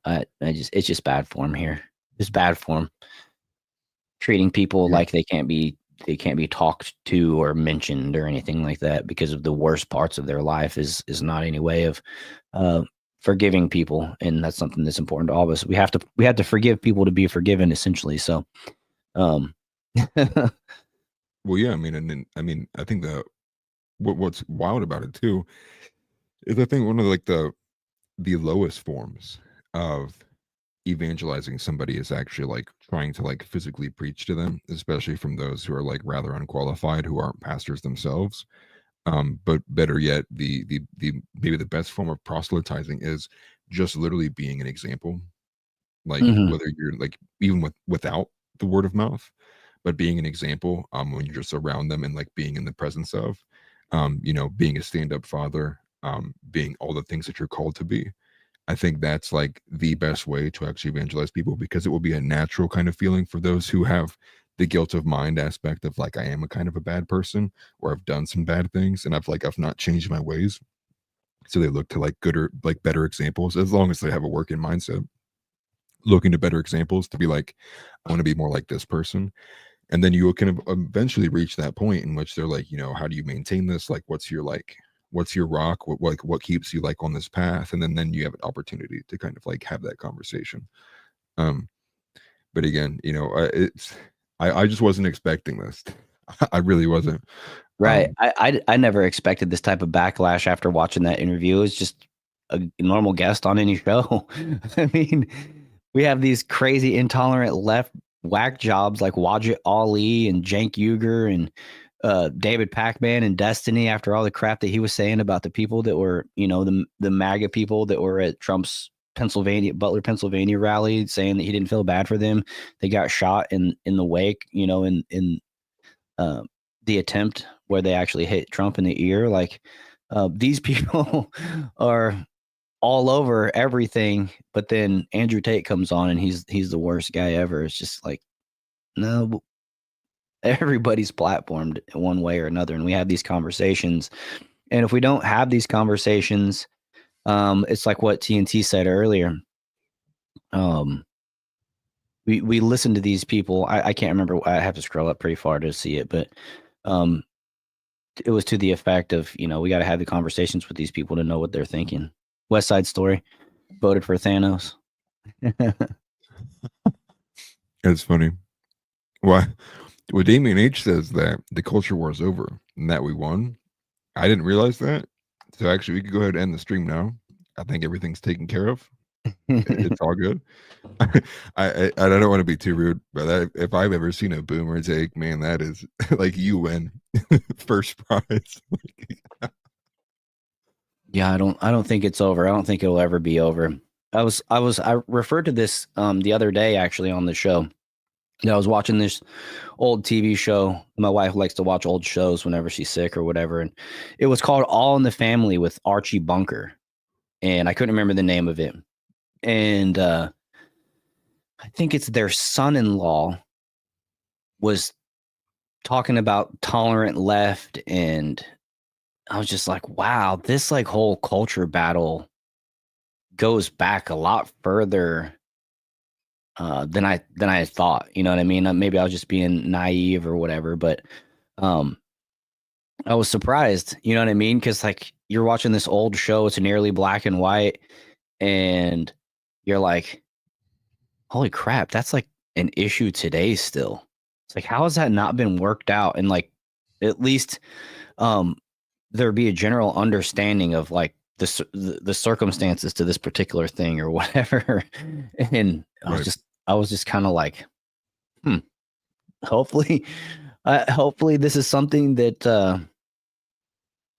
Speaker 2: It's just bad form here. It's bad form. Treating people
Speaker 3: Yeah.
Speaker 2: like they can't be talked to or mentioned or anything like that because of the worst parts of their life is not any way of forgiving people. And that's something that's important to all of us. We have to forgive people to be forgiven, essentially. So
Speaker 3: Well, yeah, I mean, and then I think what's wild about it too is I think one of the lowest forms of evangelizing somebody is actually like trying to like physically preach to them, especially from those who are like rather unqualified, who aren't pastors themselves. But better yet, the maybe the best form of proselytizing is just literally being an example. Like
Speaker 2: Mhm.
Speaker 3: whether you're like even without the word of mouth, but being an example when you're just around them and like being in the presence of being a stand-up father, being all the things that you're called to be. I think that's like the best way to actually evangelize people, because it will be a natural kind of feeling for those who have the guilt of mind aspect of like, I am a kind of a bad person, or I've done some bad things and I've not changed my ways. So they look to like gooder, like better examples, as long as they have a working mindset, looking to better examples to be like, I want to be more like this person. And then you can eventually reach that point in which they're like, how do you maintain this? Like, what's your rock? What keeps you like on this path? And then you have an opportunity to kind of like have that conversation. Um, but again, I just wasn't expecting this. I really wasn't.
Speaker 2: Right. I never expected this type of backlash after watching that interview. It's just a normal guest on any show. I mean, we have these crazy intolerant left whack jobs like Wajid Ali and Cenk Uygur and David Pacman and Destiny, after all the crap that he was saying about the people that were, the MAGA people that were at Trump's Butler, Pennsylvania rally, saying that he didn't feel bad for them. They got shot in the wake, in uh, the attempt where they actually hit Trump in the ear. Like these people are all over everything, but then Andrew Tate comes on and he's the worst guy ever. It's just like, no, everybody's platformed in one way or another, and we have these conversations. And if we don't have these conversations, it's like what TNT said earlier. We listen to these people. I can't remember. I have to scroll up pretty far to see it, but it was to the effect of, we got to have the conversations with these people to know what they're thinking. West Side Story voted for Thanos.
Speaker 3: It's funny. Why? Well, Damien H says that the culture war is over and that we won. I didn't realize that. So actually, we could go ahead and end the stream now. I think everything's taken care of. It's all good. I don't want to be too rude, but if I've ever seen a boomer take, man, that is like you win first prize.
Speaker 2: Yeah, I don't think it's over. I don't think it'll ever be over. I referred to this the other day actually on the show. I was watching this old TV show. My wife likes to watch old shows whenever she's sick or whatever, and it was called All in the Family with Archie Bunker, and I couldn't remember the name of it. And I think it's their son-in-law was talking about tolerant left, and I was just like, wow, this like whole culture battle goes back a lot further than I thought. You know what I mean? Maybe I was just being naive or whatever, but I was surprised. You know what I mean? Because like you're watching this old show, it's nearly black and white, and you're like, holy crap, that's like an issue today still. It's like, how has that not been worked out? And like, at least there be a general understanding of like the circumstances to this particular thing or whatever. And I was just kind of like, hopefully this is something that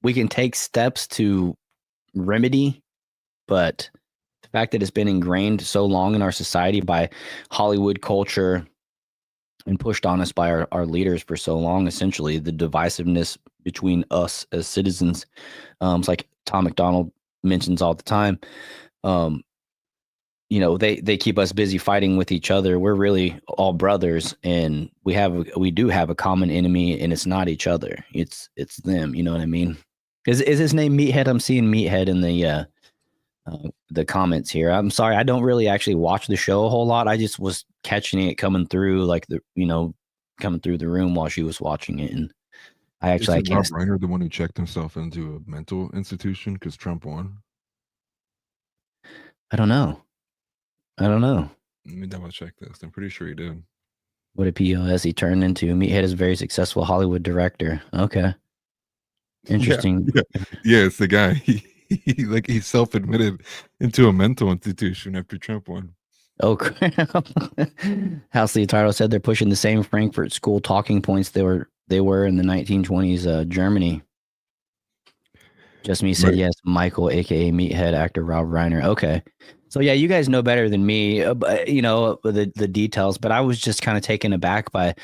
Speaker 2: we can take steps to remedy. But the fact that it's been ingrained so long in our society by Hollywood culture and pushed on us by our leaders for so long, essentially the divisiveness between us as citizens, it's like Tom McDonald mentions all the time. They keep us busy fighting with each other. We're really all brothers, and we do have a common enemy, and it's not each other. It's them. You know what I mean? Is his name Meathead? I'm seeing Meathead in the comments here. I'm sorry, I don't really actually watch the show a whole lot. I just was catching it coming through, like coming through the room while she was watching it, and I can't.
Speaker 3: Rob Reiner the one who checked himself into a mental institution because Trump won?
Speaker 2: I don't know.
Speaker 3: Let me double check this. I'm pretty sure he did.
Speaker 2: What did POS he turned into? Meathead is a very successful Hollywood director. Okay, interesting.
Speaker 3: Yeah, it's the guy. He self-admitted into a mental institution after Trump won.
Speaker 2: Oh crap! House Leotardo said they're pushing the same Frankfurt School talking points they were in the 1920s Germany. Just me said yes. Michael, aka Meathead actor Rob Reiner. Okay, so yeah, you guys know better than me. The details, but I was just kind of taken aback by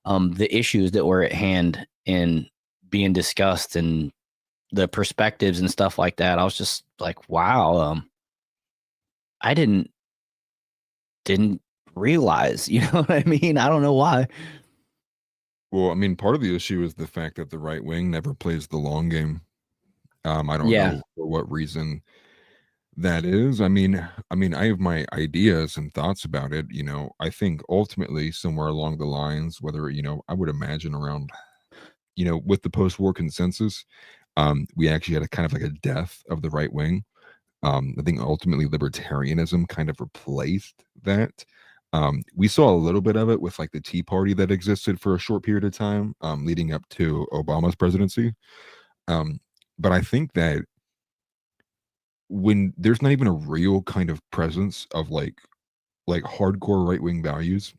Speaker 2: the issues that were at hand and being discussed and the perspectives and stuff like that. I was just like, wow, I didn't realize, you know what I mean? I don't know why.
Speaker 3: Well, I mean, part of the issue is the fact that the right wing never plays the long game. I don't know for what reason that is. I mean, I have my ideas and thoughts about it. I think ultimately somewhere along the lines, whether, I would imagine around, with the post-war consensus, we actually had a kind of like a death of the right wing. I think ultimately libertarianism kind of replaced that. We saw a little bit of it with like the Tea Party that existed for a short period of time, leading up to Obama's presidency. But I think that when there's not even a real kind of presence of like hardcore right wing values,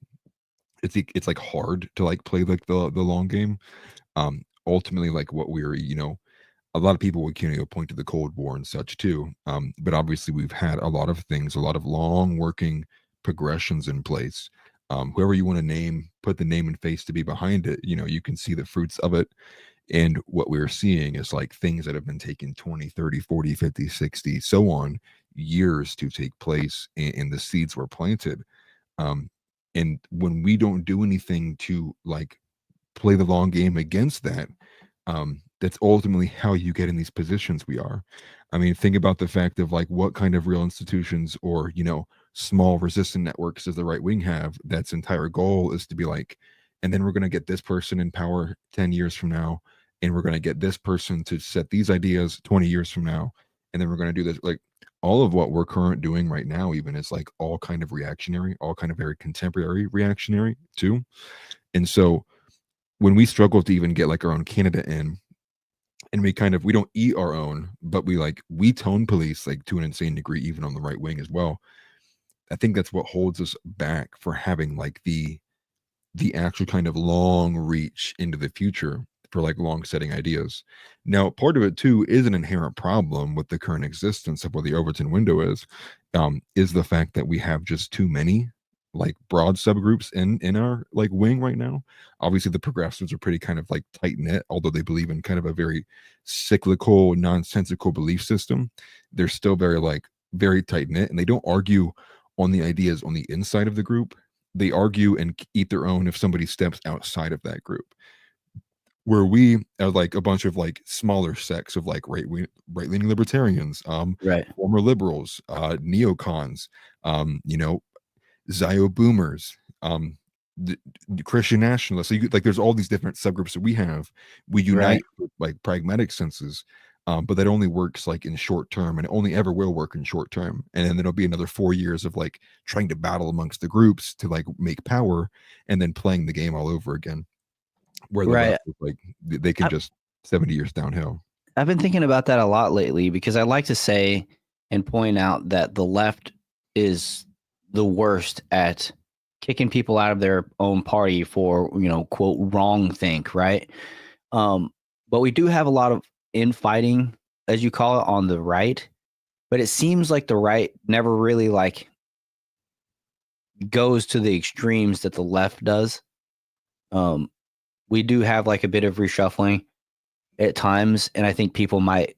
Speaker 3: it's like hard to like play like the long game. Ultimately, like what we're a lot of people would point to the Cold War and such too. But obviously we've had a lot of things, a lot of long working progressions in place. Whoever you want to name, put the name and face to be behind it, you can see the fruits of it. And what we're seeing is like things that have been taking 20, 30, 40, 50, 60, so on years to take place, and the seeds were planted. And when we don't do anything to like play the long game against that, that's ultimately how you get in these positions we are. I mean, think about the fact of like what kind of real institutions or, small resistant networks does the right wing have? That's entire goal is to be like, and then we're going to get this person in power 10 years from now. and we're going to get this person to set these ideas 20 years from now, and then we're going to do this. Like all of what we're current doing right now, even is like all kind of reactionary, all kind of very contemporary reactionary too. And so when we struggle to even get like our own candidate in, and we don't eat our own, but we tone police like to an insane degree, even on the right wing as well. I think that's what holds us back for having like the actual kind of long reach into the future for like long setting ideas. Now, part of it too is an inherent problem with the current existence of what the Overton window is the fact that we have just too many like broad subgroups in our like wing right now. Obviously, the progressives are pretty kind of like tight knit, although they believe in kind of a very cyclical, nonsensical belief system. They're still very tight knit, and they don't argue on the ideas on the inside of the group. They argue and eat their own if somebody steps outside of that group. Where we are like a bunch of like smaller sects of like right-leaning libertarians,
Speaker 2: Right.
Speaker 3: former liberals, neocons, Zio boomers, the Christian nationalists. So there's all these different subgroups that we have. We unite with like pragmatic senses, but that only works like in short term, and it only ever will work in short term. And then there'll be another 4 years of like trying to battle amongst the groups to like make power, and then playing the game all over again. Where the
Speaker 2: Right.
Speaker 3: left is like they can just 70 years downhill.
Speaker 2: I've been thinking about that a lot lately because I like to say and point out that the left is the worst at kicking people out of their own party for, quote, wrong think, right? But we do have a lot of infighting, as you call it, on the right. But it seems like the right never really like goes to the extremes that the left does. We do have like a bit of reshuffling at times, and I think people might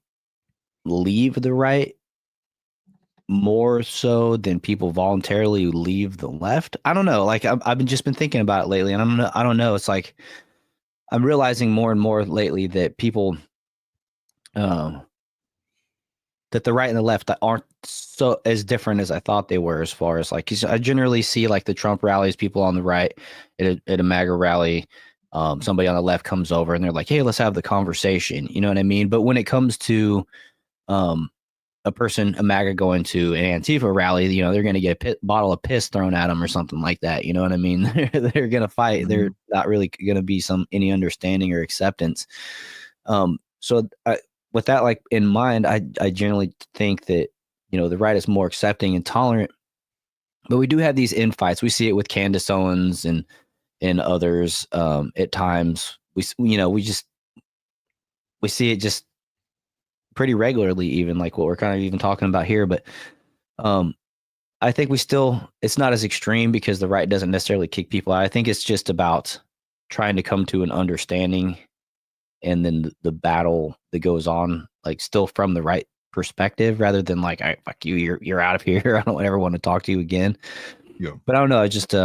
Speaker 2: leave the right more so than people voluntarily leave the left. I don't know. Like I've just been thinking about it lately, and I don't know. It's like I'm realizing more and more lately that people, that the right and the left aren't so as different as I thought they were. As far as like, 'cause I generally see like the Trump rallies, people on the right at a MAGA rally. Somebody on the left comes over and they're like, "Hey, let's have the conversation." You know what I mean? But when it comes to a MAGA going to an Antifa rally, they're going to get a bottle of piss thrown at them or something like that. You know what I mean? They're going to fight.
Speaker 3: Mm-hmm.
Speaker 2: They're not really going to be any understanding or acceptance. With that like in mind, I generally think that the right is more accepting and tolerant. But we do have these infights. We see it with Candace Owens and others at times. We see it just pretty regularly, even like what we're kind of even talking about here. But I think it's not as extreme because the right doesn't necessarily kick people out. I think it's just about trying to come to an understanding, and then the battle that goes on, like still from the right perspective, rather than like, "All right, fuck you, you're out of here. I don't ever want to talk to you again."
Speaker 3: Yeah.
Speaker 2: But I don't know. I just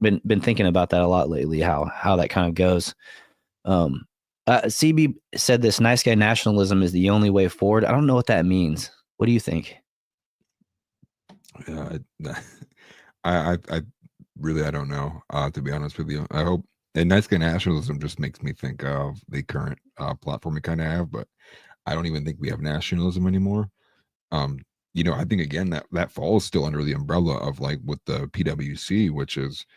Speaker 2: been thinking about that a lot lately, how that kind of goes. CB said this nice guy nationalism is the only way forward. I don't know what that means. What do you think?
Speaker 3: Yeah, I really I don't know. To be honest with you, I hope. And nice guy nationalism just makes me think of the current platform we kind of have, but I don't even think we have nationalism anymore. I think again that falls still under the umbrella of like with the PWC, which is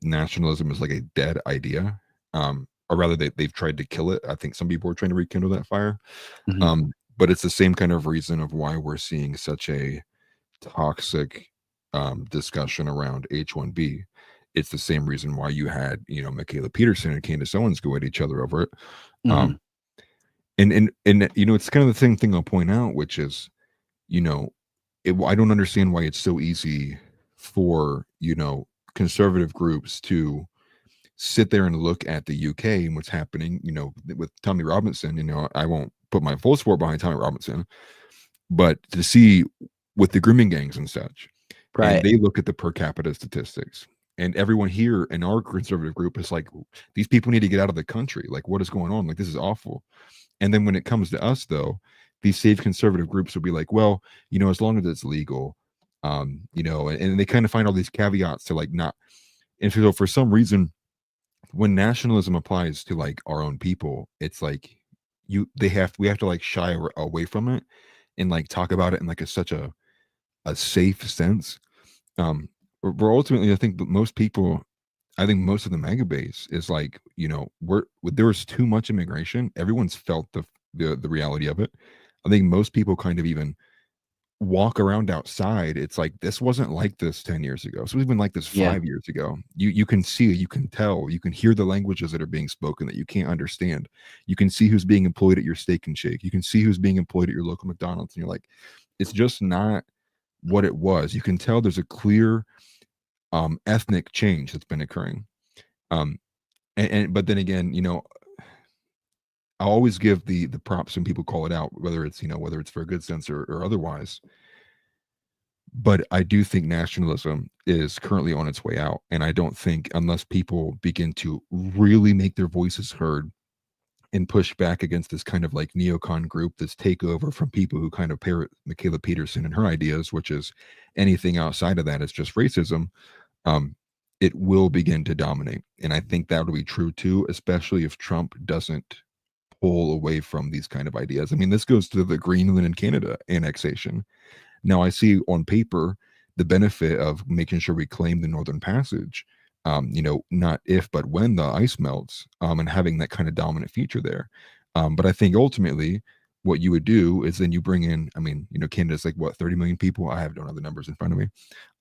Speaker 3: nationalism is like a dead idea. Or rather they've tried to kill it. I think some people are trying to rekindle that fire.
Speaker 2: Mm-hmm.
Speaker 3: But it's the same kind of reason of why we're seeing such a toxic discussion around H1B. It's the same reason why you had, Mikhalia Peterson and Candace Owens go at each other over it.
Speaker 2: Mm-hmm.
Speaker 3: And it's kind of the same thing I'll point out, which is, I don't understand why it's so easy for, conservative groups to sit there and look at the UK and what's happening, with Tommy Robinson. I won't put my full support behind Tommy Robinson, but to see with the grooming gangs and such,
Speaker 2: Right.
Speaker 3: and they look at the per capita statistics, and everyone here in our conservative group is like, these people need to get out of the country. Like, what is going on? Like, this is awful. And then when it comes to us, though, these safe conservative groups will be like, well, as long as it's legal, and they kind of find all these caveats to like not. And so for some reason, when nationalism applies to like our own people, it's like we have to like shy away from it and like talk about it in like such a safe sense. We're ultimately, I think that most people, I think most of the mega base is like, there was too much immigration. Everyone's felt the reality of it. I think most people kind of even walk around outside. It's like this wasn't like this 10 years ago. So it's been like this
Speaker 2: Yeah.
Speaker 3: 5 years ago. You can see it, you can tell, you can hear the languages that are being spoken that you can't understand. You can see who's being employed at your Steak and Shake. You can see who's being employed at your local McDonald's. And you're like, it's just not what it was. You can tell there's a clear ethnic change that's been occurring. But then again, I always give the props when people call it out, whether it's whether it's for a good sense or otherwise. But I do think nationalism is currently on its way out, and I don't think unless people begin to really make their voices heard and push back against this kind of like neocon group, this takeover from people who kind of parrot Mikhalia Peterson and her ideas, which is anything outside of that is just racism. Um, it will begin to dominate, and I think that will be true too, especially if Trump doesn't pull away from these kind of ideas. I mean, this goes to the Greenland and Canada annexation. Now, I see on paper the benefit of making sure we claim the Northern Passage, not if, but when the ice melts, and having that kind of dominant feature there. But I think ultimately what you would do is then you bring in, I mean, Canada's like what, 30 million people? Don't have the numbers in front of me.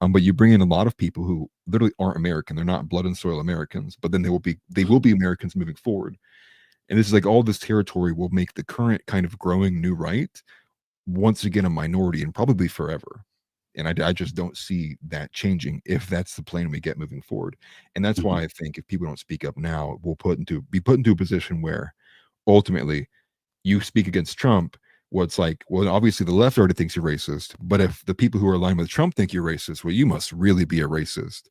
Speaker 3: But you bring in a lot of people who literally aren't American. They're not blood and soil Americans, but then they will be Americans moving forward. And this is like all this territory will make the current kind of growing new right once again a minority and probably forever. And I just don't see that changing if that's the plan we get moving forward. And that's why I think if people don't speak up now, we'll be put into a position where ultimately you speak against Trump. Well, it's like, well, obviously the left already thinks you're racist, but if the people who are aligned with Trump think you're racist, well, you must really be a racist.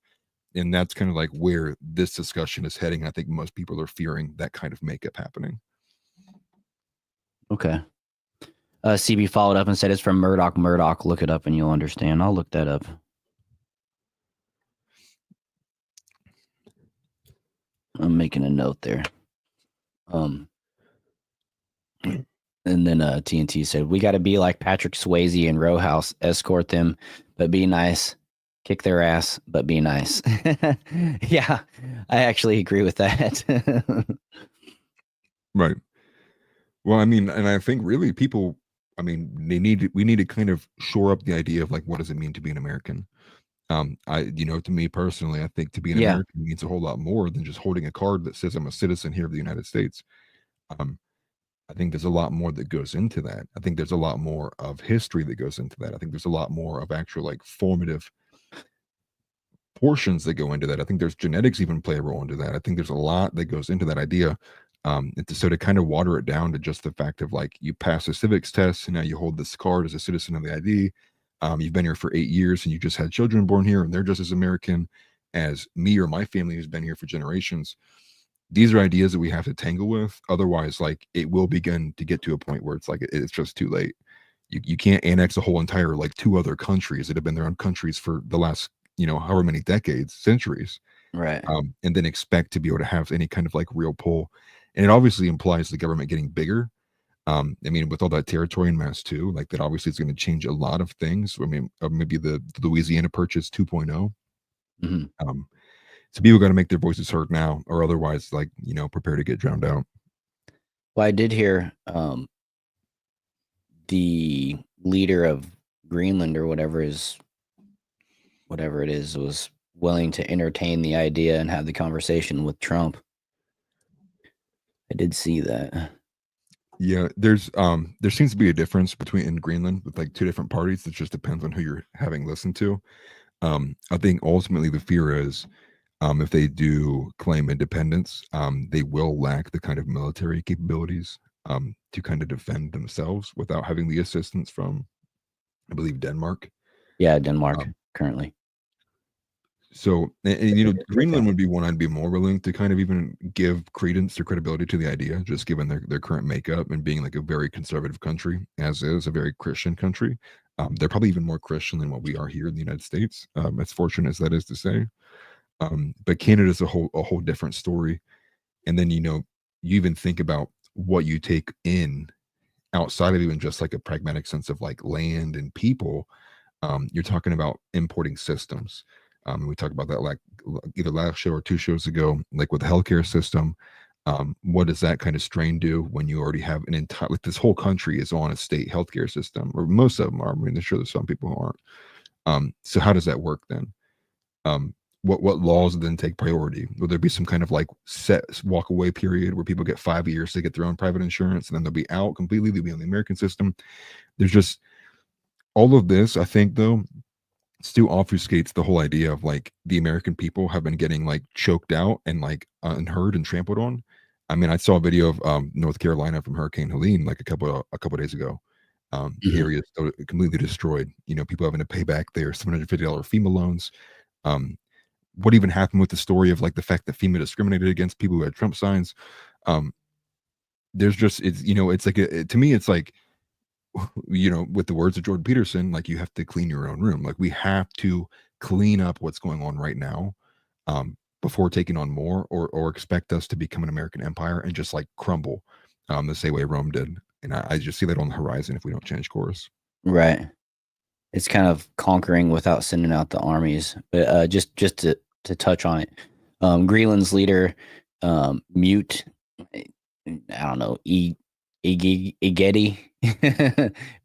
Speaker 3: And that's kind of like where this discussion is heading. I think most people are fearing that kind of makeup happening.
Speaker 2: Okay. CB followed up and said it's from Murdoch. Murdoch, look it up and you'll understand. I'll look that up. I'm making a note there. And then TNT said, we got to be like Patrick Swayze and Row House, escort them, but be nice. Kick their ass, but be nice. Yeah, I actually agree with that.
Speaker 3: Right. Well, I mean, and I think really people, I mean, we need to kind of shore up the idea of like, what does it mean to be an American? To me personally, I think to be an American means a whole lot more than just holding a card that says I'm a citizen here of the United States. I think there's a lot more that goes into that. I think there's a lot more of history that goes into that. I think there's a lot more of actual like formative portions that go into that. I think there's genetics even play a role into that. I think there's a lot that goes into that idea. So to kind of water it down to just the fact of like you pass a civics test and now you hold this card as a citizen of the ID. You've been here for 8 years and you just had children born here and they're just as American as me or my family who's been here for generations. These are ideas that we have to tangle with. Otherwise, like it will begin to get to a point where it's like it's just too late. You can't annex a whole entire like 2 other countries that have been their own countries for the last however many decades, centuries,
Speaker 2: right?
Speaker 3: And then expect to be able to have any kind of like real pull. And it obviously implies the government getting bigger. I mean, with all that territory in mass too, like that obviously is going to change a lot of things. I mean, maybe the Louisiana Purchase 2.0. So people got to make their voices heard now, or otherwise, like prepare to get drowned out.
Speaker 2: Well, I did hear the leader of Greenland or whatever it is was willing to entertain the idea and have the conversation with Trump. I did see that.
Speaker 3: Yeah, there seems to be a difference in Greenland with like 2 different parties. It just depends on who you're having listened to. I think ultimately the fear is if they do claim independence, they will lack the kind of military capabilities to kind of defend themselves without having the assistance from, I believe, Denmark.
Speaker 2: Yeah, Denmark currently.
Speaker 3: So, and Greenland would be one I'd be more willing to kind of even give credence or credibility to the idea, just given their current makeup and being like a very conservative country, as is a very Christian country. They're probably even more Christian than what we are here in the United States, as fortunate as that is to say. But Canada's a whole different story. And then, you even think about what you take in outside of even just like a pragmatic sense of like land and people. You're talking about importing systems. And we talked about that like either last show or 2 shows ago, like with the healthcare system. What does that kind of strain do when you already have an entire, like this whole country is on a state healthcare system, or most of them are. I mean, I'm sure there's some people who aren't. So how does that work then? Um, what laws then take priority? Will there be some kind of like set walk away period where people get 5 years to get their own private insurance and then they'll be out completely? They'll be on the American system. There's just all of this, I think, though, still obfuscates the whole idea of like the American people have been getting like choked out and like unheard and trampled on. I mean, I saw a video of North Carolina from Hurricane Helene like a couple days ago. The area is completely destroyed. People having to pay back their $750 FEMA loans. What even happened with the story of like the fact that FEMA discriminated against people who had Trump signs? There's just it's like to me it's like with the words of Jordan Peterson, like you have to clean your own room. Like we have to clean up what's going on right now before taking on more or expect us to become an American empire and just like crumble the same way Rome did. And I just see that on the horizon if we don't change course.
Speaker 2: Right. It's kind of conquering without sending out the armies. But just to touch on it, Greenland's leader, Mute, I don't know, Igeti,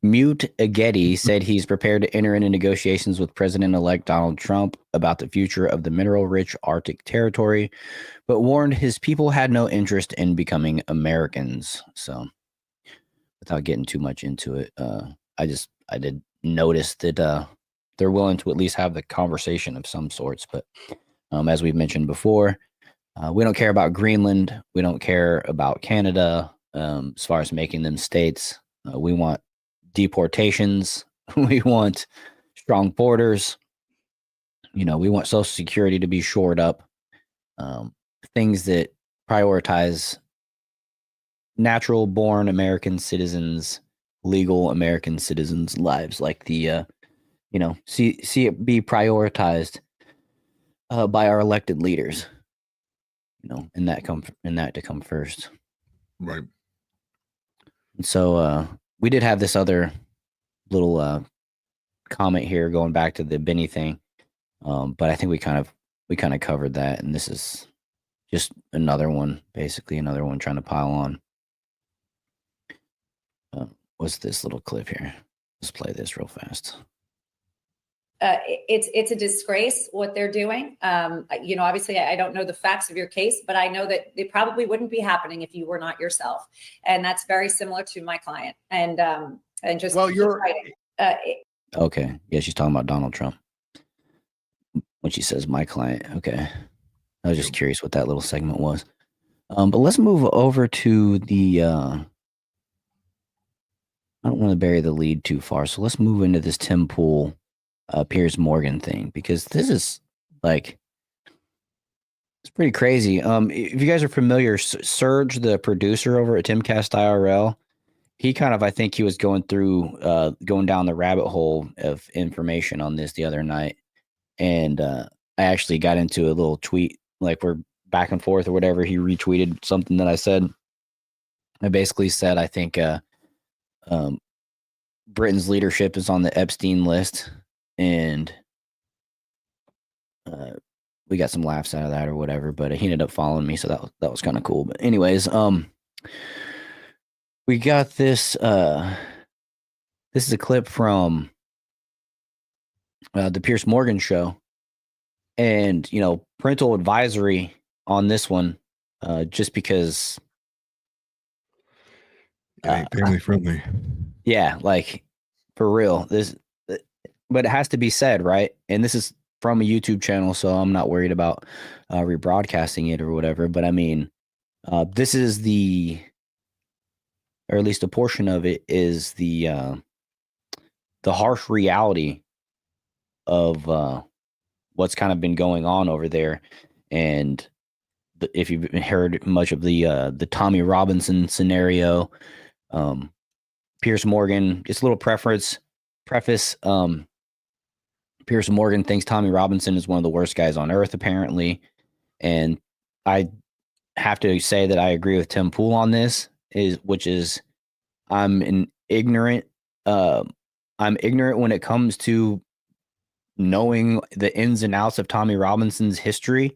Speaker 2: Mute Igeti said he's prepared to enter into negotiations with President-elect Donald Trump about the future of the mineral-rich Arctic territory, but warned his people had no interest in becoming Americans. So, without getting too much into it, I did notice that they're willing to at least have the conversation of some sorts. But as we've mentioned before, we don't care about Greenland. We don't care about Canada as far as making them states. We want deportations. We want strong borders. We want Social Security to be shored up. Things that prioritize natural born American citizens, legal American citizens' lives, like the see it be prioritized by our elected leaders. And that to come first.
Speaker 3: Right.
Speaker 2: And so we did have this other little comment here going back to the Benny thing, but I think we kind of covered that, and this is just another one trying to pile on. What's this little clip here? Let's play this real fast.
Speaker 4: It's a disgrace what they're doing. Obviously I don't know the facts of your case, but I know that it probably wouldn't be happening if you were not yourself. And that's very similar to my client. And just
Speaker 2: okay. Yeah, she's talking about Donald Trump when she says my client. Okay. I was just curious what that little segment was. But let's move over to the I don't want to bury the lead too far. So let's move into this Tim Pool Piers Morgan thing, because this is like, it's pretty crazy. If you guys are familiar, Serge, the producer over at Timcast IRL, he kind of, I think he was going down the rabbit hole of information on this the other night. And I actually got into a little tweet, like we're back and forth or whatever. He retweeted something that I said. I basically said, I think Britain's leadership is on the Epstein list. And we got some laughs out of that or whatever, but he ended up following me, so that was kind of cool. But anyways, we got this. This is a clip from the Piers Morgan show, and parental advisory on this one, just because
Speaker 3: it ain't family friendly.
Speaker 2: Yeah, like for real. But it has to be said, right? And this is from a YouTube channel, so I'm not worried about rebroadcasting it or whatever. But I mean, this is or at least a portion of it is the harsh reality of what's kind of been going on over there. And if you've heard much of the Tommy Robinson scenario, Piers Morgan, just a little preface. Piers Piers Morgan thinks Tommy Robinson is one of the worst guys on earth, apparently. And I have to say that I agree with Tim Pool on this, which is I'm ignorant when it comes to knowing the ins and outs of Tommy Robinson's history,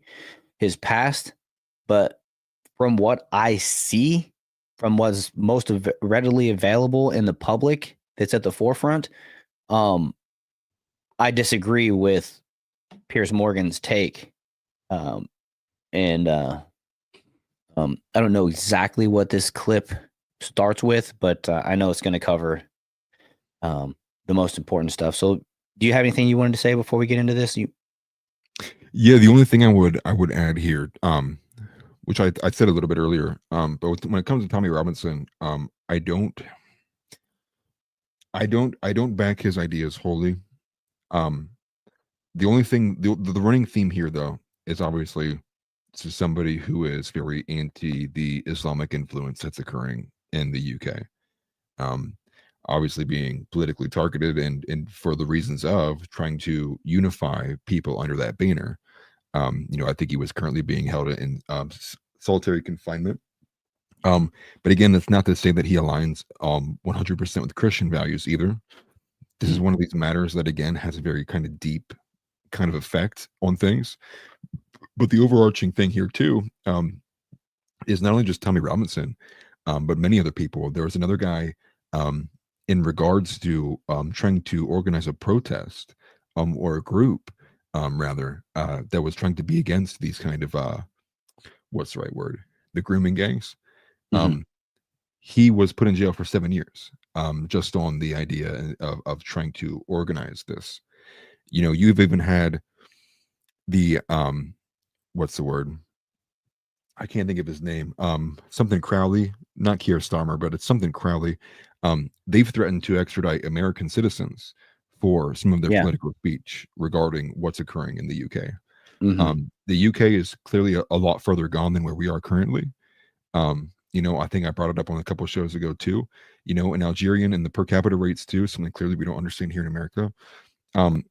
Speaker 2: his past. But from what I see, from what's most readily available in the public that's at the forefront, I disagree with Piers Morgan's take. I don't know exactly what this clip starts with, but I know it's going to cover the most important stuff. So do you have anything you wanted to say before we get into this?
Speaker 3: Yeah, the only thing I would add here, which I said a little bit earlier, but when it comes to Tommy Robinson, I don't back his ideas wholly. The only thing, the running theme here, though, is obviously to somebody who is very anti the Islamic influence that's occurring in the UK. Obviously being politically targeted and for the reasons of trying to unify people under that banner. I think he was currently being held in solitary confinement. But again, that's not to say that he aligns 100% with Christian values either. This is one of these matters that, again, has a very kind of deep kind of effect on things. But the overarching thing here, too, is not only just Tommy Robinson, but many other people. There was another guy in regards to trying to organize a protest or a group, rather, that was trying to be against these kind of, what's the right word? The grooming gangs. He was put in jail for 7 years just on the idea of trying to organize this. You've even had the, what's the word? I can't think of his name. Something Crowley, not Keir Starmer, but it's something Crowley. They've threatened to extradite American citizens for some of their political speech regarding what's occurring in the UK. The UK is clearly a lot further gone than where we are currently. I think I brought it up on a couple of shows ago too. In Algerian and the per capita rates too, something clearly we don't understand here in America. An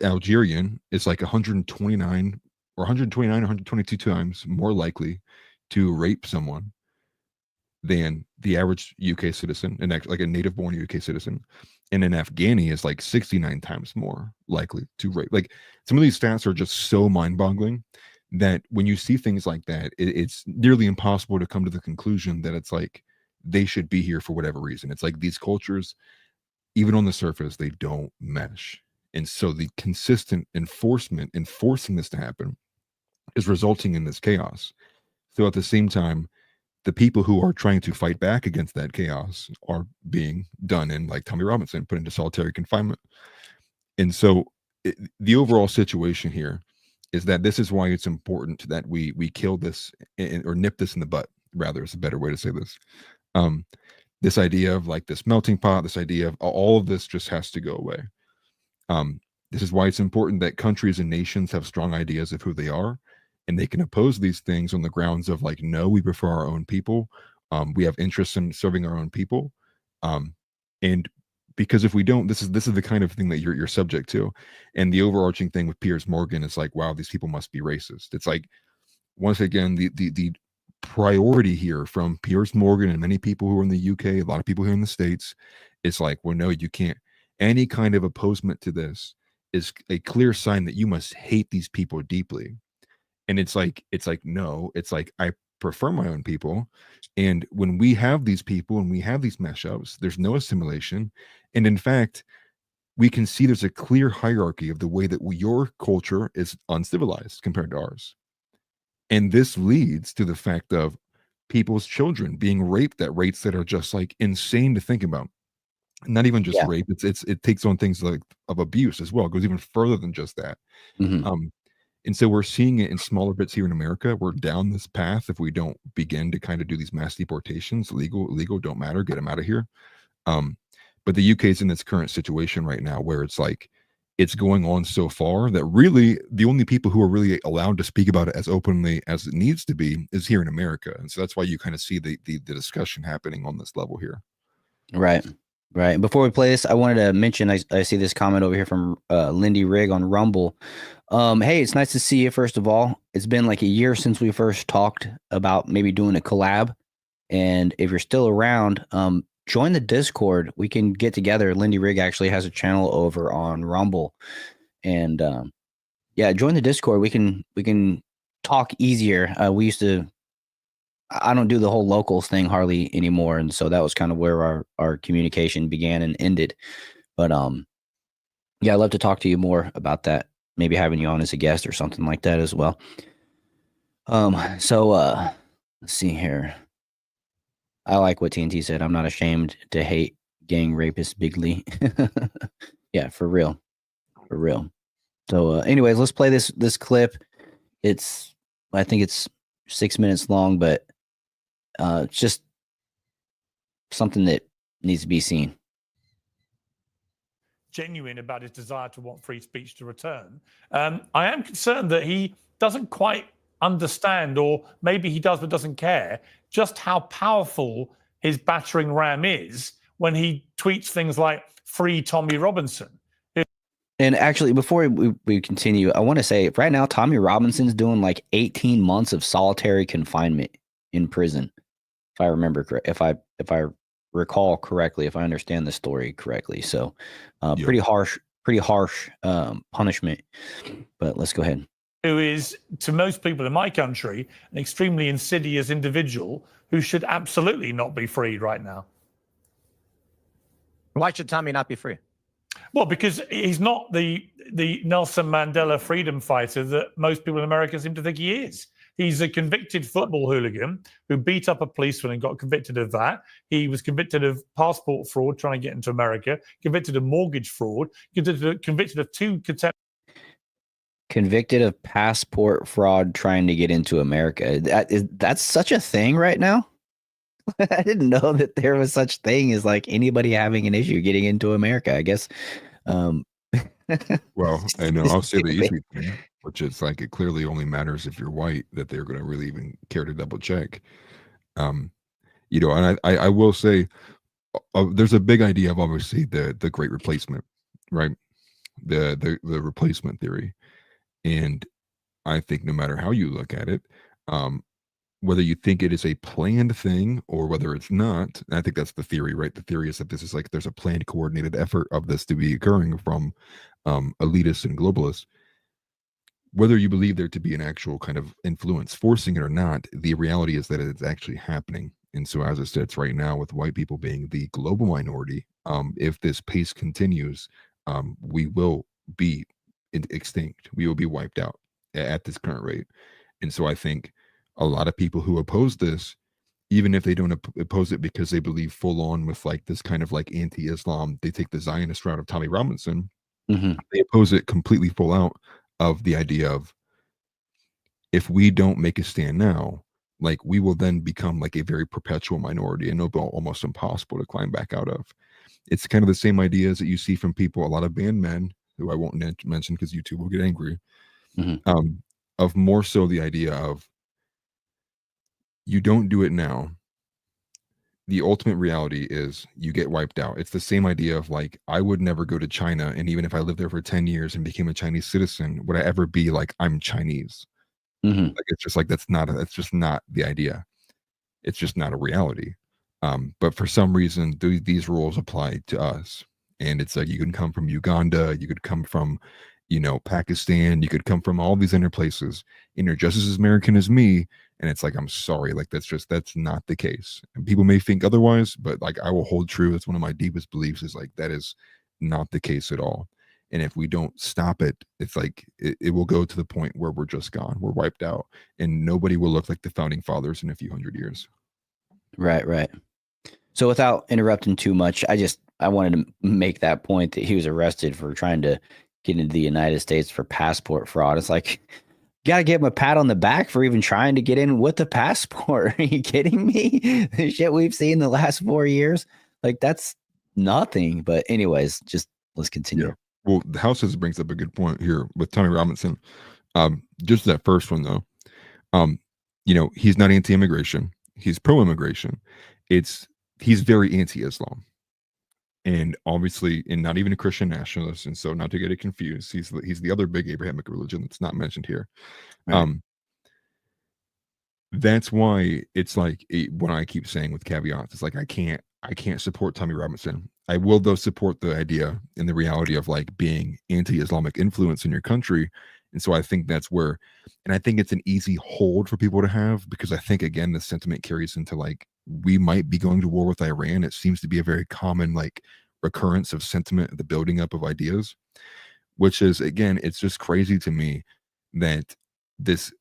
Speaker 3: Algerian is like 129 or 122 times more likely to rape someone than the average UK citizen, and like a native born UK citizen. And an Afghani is like 69 times more likely to rape. Like, some of these stats are just so mind-boggling that when you see things like that, it's nearly impossible to come to the conclusion that it's like they should be here for whatever reason. It's like these cultures, even on the surface, they don't mesh. And so the consistent enforcing this to happen is resulting in this chaos. So at the same time, the people who are trying to fight back against that chaos are being done in, like Tommy Robinson, put into solitary confinement. And so the overall situation here is that this is why it's important that we kill this or nip this in the butt, rather, is a better way to say this. This idea of like this melting pot, this idea of all of this just has to go away. This is why it's important that countries and nations have strong ideas of who they are, and they can oppose these things on the grounds of like, no, we prefer our own people. We have interest in serving our own people. And because if we don't, this is the kind of thing that you're subject to. And the overarching thing with Piers Morgan is like, wow, these people must be racist. It's like, once again, the priority here from Piers Morgan and many people who are in the UK, a lot of people here in the States, it's like, well, no, you can't. Any kind of opposement to this is a clear sign that you must hate these people deeply. And it's like, no, it's like, I prefer my own people. And when we have these people and we have these mashups, there's no assimilation. And in fact, we can see there's a clear hierarchy of the way that your culture is uncivilized compared to ours. And this leads to the fact of people's children being raped at rates that are just like insane to think about. Not even just rape, it takes on things like of abuse as well. It goes even further than just that. And so we're seeing it in smaller bits here in America. We're down this path if we don't begin to kind of do these mass deportations. Legal don't matter, get them out of here. But the UK is in its current situation right now where it's like it's going on so far that really the only people who are really allowed to speak about it as openly as it needs to be is here in America. And so that's why you kind of see the discussion happening on this level here.
Speaker 2: Right. Right. Before we play this, I wanted to mention I see this comment over here from Lindy Rigg on Rumble. Hey, it's nice to see you. First of all, it's been like a year since we first talked about maybe doing a collab. And if you're still around, join the Discord. We can get together. Lindy Rigg actually has a channel over on Rumble, and yeah, join the Discord. We can talk easier. We used to. I don't do the whole locals thing hardly anymore, and so that was kind of where our communication began and ended. But yeah, I'd love to talk to you more about that. Maybe having you on as a guest or something like that as well. So let's see here. I like what TNT said. I'm not ashamed to hate gang rapist bigly. Yeah, for real. For real. So anyways, let's play this clip. I think it's 6 minutes long, but it's just something that needs to be seen.
Speaker 5: Genuine about his desire to want free speech to return. I am concerned that he doesn't quite understand, or maybe he does but doesn't care, just how powerful his battering ram is when he tweets things like "Free Tommy Robinson."
Speaker 2: And actually, before we continue, I want to say right now, Tommy Robinson's doing like 18 months of solitary confinement in prison. If I remember correct, if I recall correctly, if I understand the story correctly. So pretty harsh punishment. But let's go ahead.
Speaker 5: Who is, to most people in my country, an extremely insidious individual who should absolutely not be freed right now.
Speaker 6: Why should Tommy not be free?
Speaker 5: Well, because he's not the Nelson Mandela freedom fighter that most people in America seem to think he is. He's a convicted football hooligan who beat up a policeman and got convicted of that. He was convicted of passport fraud, trying to get into America, convicted of mortgage fraud, convicted of 2 contempt.
Speaker 2: Convicted of passport fraud trying to get into America. That's such a thing right now? I didn't know that there was such thing as like anybody having an issue getting into America, I guess.
Speaker 3: Well, I know I'll say the easy thing, which is like it clearly only matters if you're white that they're going to really even care to double check. And I will say there's a big idea of obviously the great replacement, right? The replacement theory. And I think no matter how you look at it, whether you think it is a planned thing or whether it's not, I think that's the theory, right? The theory is that this is like there's a planned, coordinated effort of this to be occurring from elitists and globalists. Whether you believe there to be an actual kind of influence forcing it or not, the reality is that it's actually happening. And so as it sits right now with white people being the global minority, if this pace continues, we will be extinct. We will be wiped out at this current rate. And so I think a lot of people who oppose this, even if they don't oppose it because they believe full on with like this kind of like anti-Islam, they take the Zionist route of Tommy Robinson.
Speaker 2: Mm-hmm.
Speaker 3: They oppose it completely full out of the idea of if we don't make a stand now, like we will then become like a very perpetual minority and it'll be almost impossible to climb back out of. It's kind of the same ideas that you see from people, a lot of band men who I won't mention because YouTube will get angry, of more so the idea of you don't do it now. The ultimate reality is you get wiped out. It's the same idea of like, I would never go to China. And even if I lived there for 10 years and became a Chinese citizen, would I ever be like, I'm Chinese? Like, it's just like, that's just not the idea. It's just not a reality. But for some reason, these rules apply to us. And it's like, you can come from Uganda, you could come from, Pakistan, you could come from all these other places, and you're just as American as me. And it's like, I'm sorry, like that's not the case. And people may think otherwise, but like I will hold true. It's one of my deepest beliefs is like, that is not the case at all. And if we don't stop it, it's like, it will go to the point where we're just gone. We're wiped out and nobody will look like the founding fathers in a few hundred years.
Speaker 2: Right. So without interrupting too much, I wanted to make that point that he was arrested for trying to get into the United States for passport fraud. It's like, got to give him a pat on the back for even trying to get in with the passport. Are you kidding me? The shit we've seen the last 4 years, like that's nothing. But anyways, just let's continue.
Speaker 3: Yeah. Well, the House brings up a good point here with Tommy Robinson. Just that first one though, he's not anti-immigration. He's pro-immigration. He's very anti-Islam. and obviously, and not even a Christian nationalist. And so, not to get it confused, he's the other big Abrahamic religion that's not mentioned here.
Speaker 2: Right.
Speaker 3: That's why it's like when I keep saying with caveats, it's like I can't support Tommy Robinson. I will though support the idea and the reality of like being anti-Islamic influence in your country. And so I think that's where, and I think it's an easy hold for people to have, because I think again the sentiment carries into like we might be going to war with Iran. It seems to be a very common like recurrence of sentiment, the building up of ideas, which is again, it's just crazy to me that this,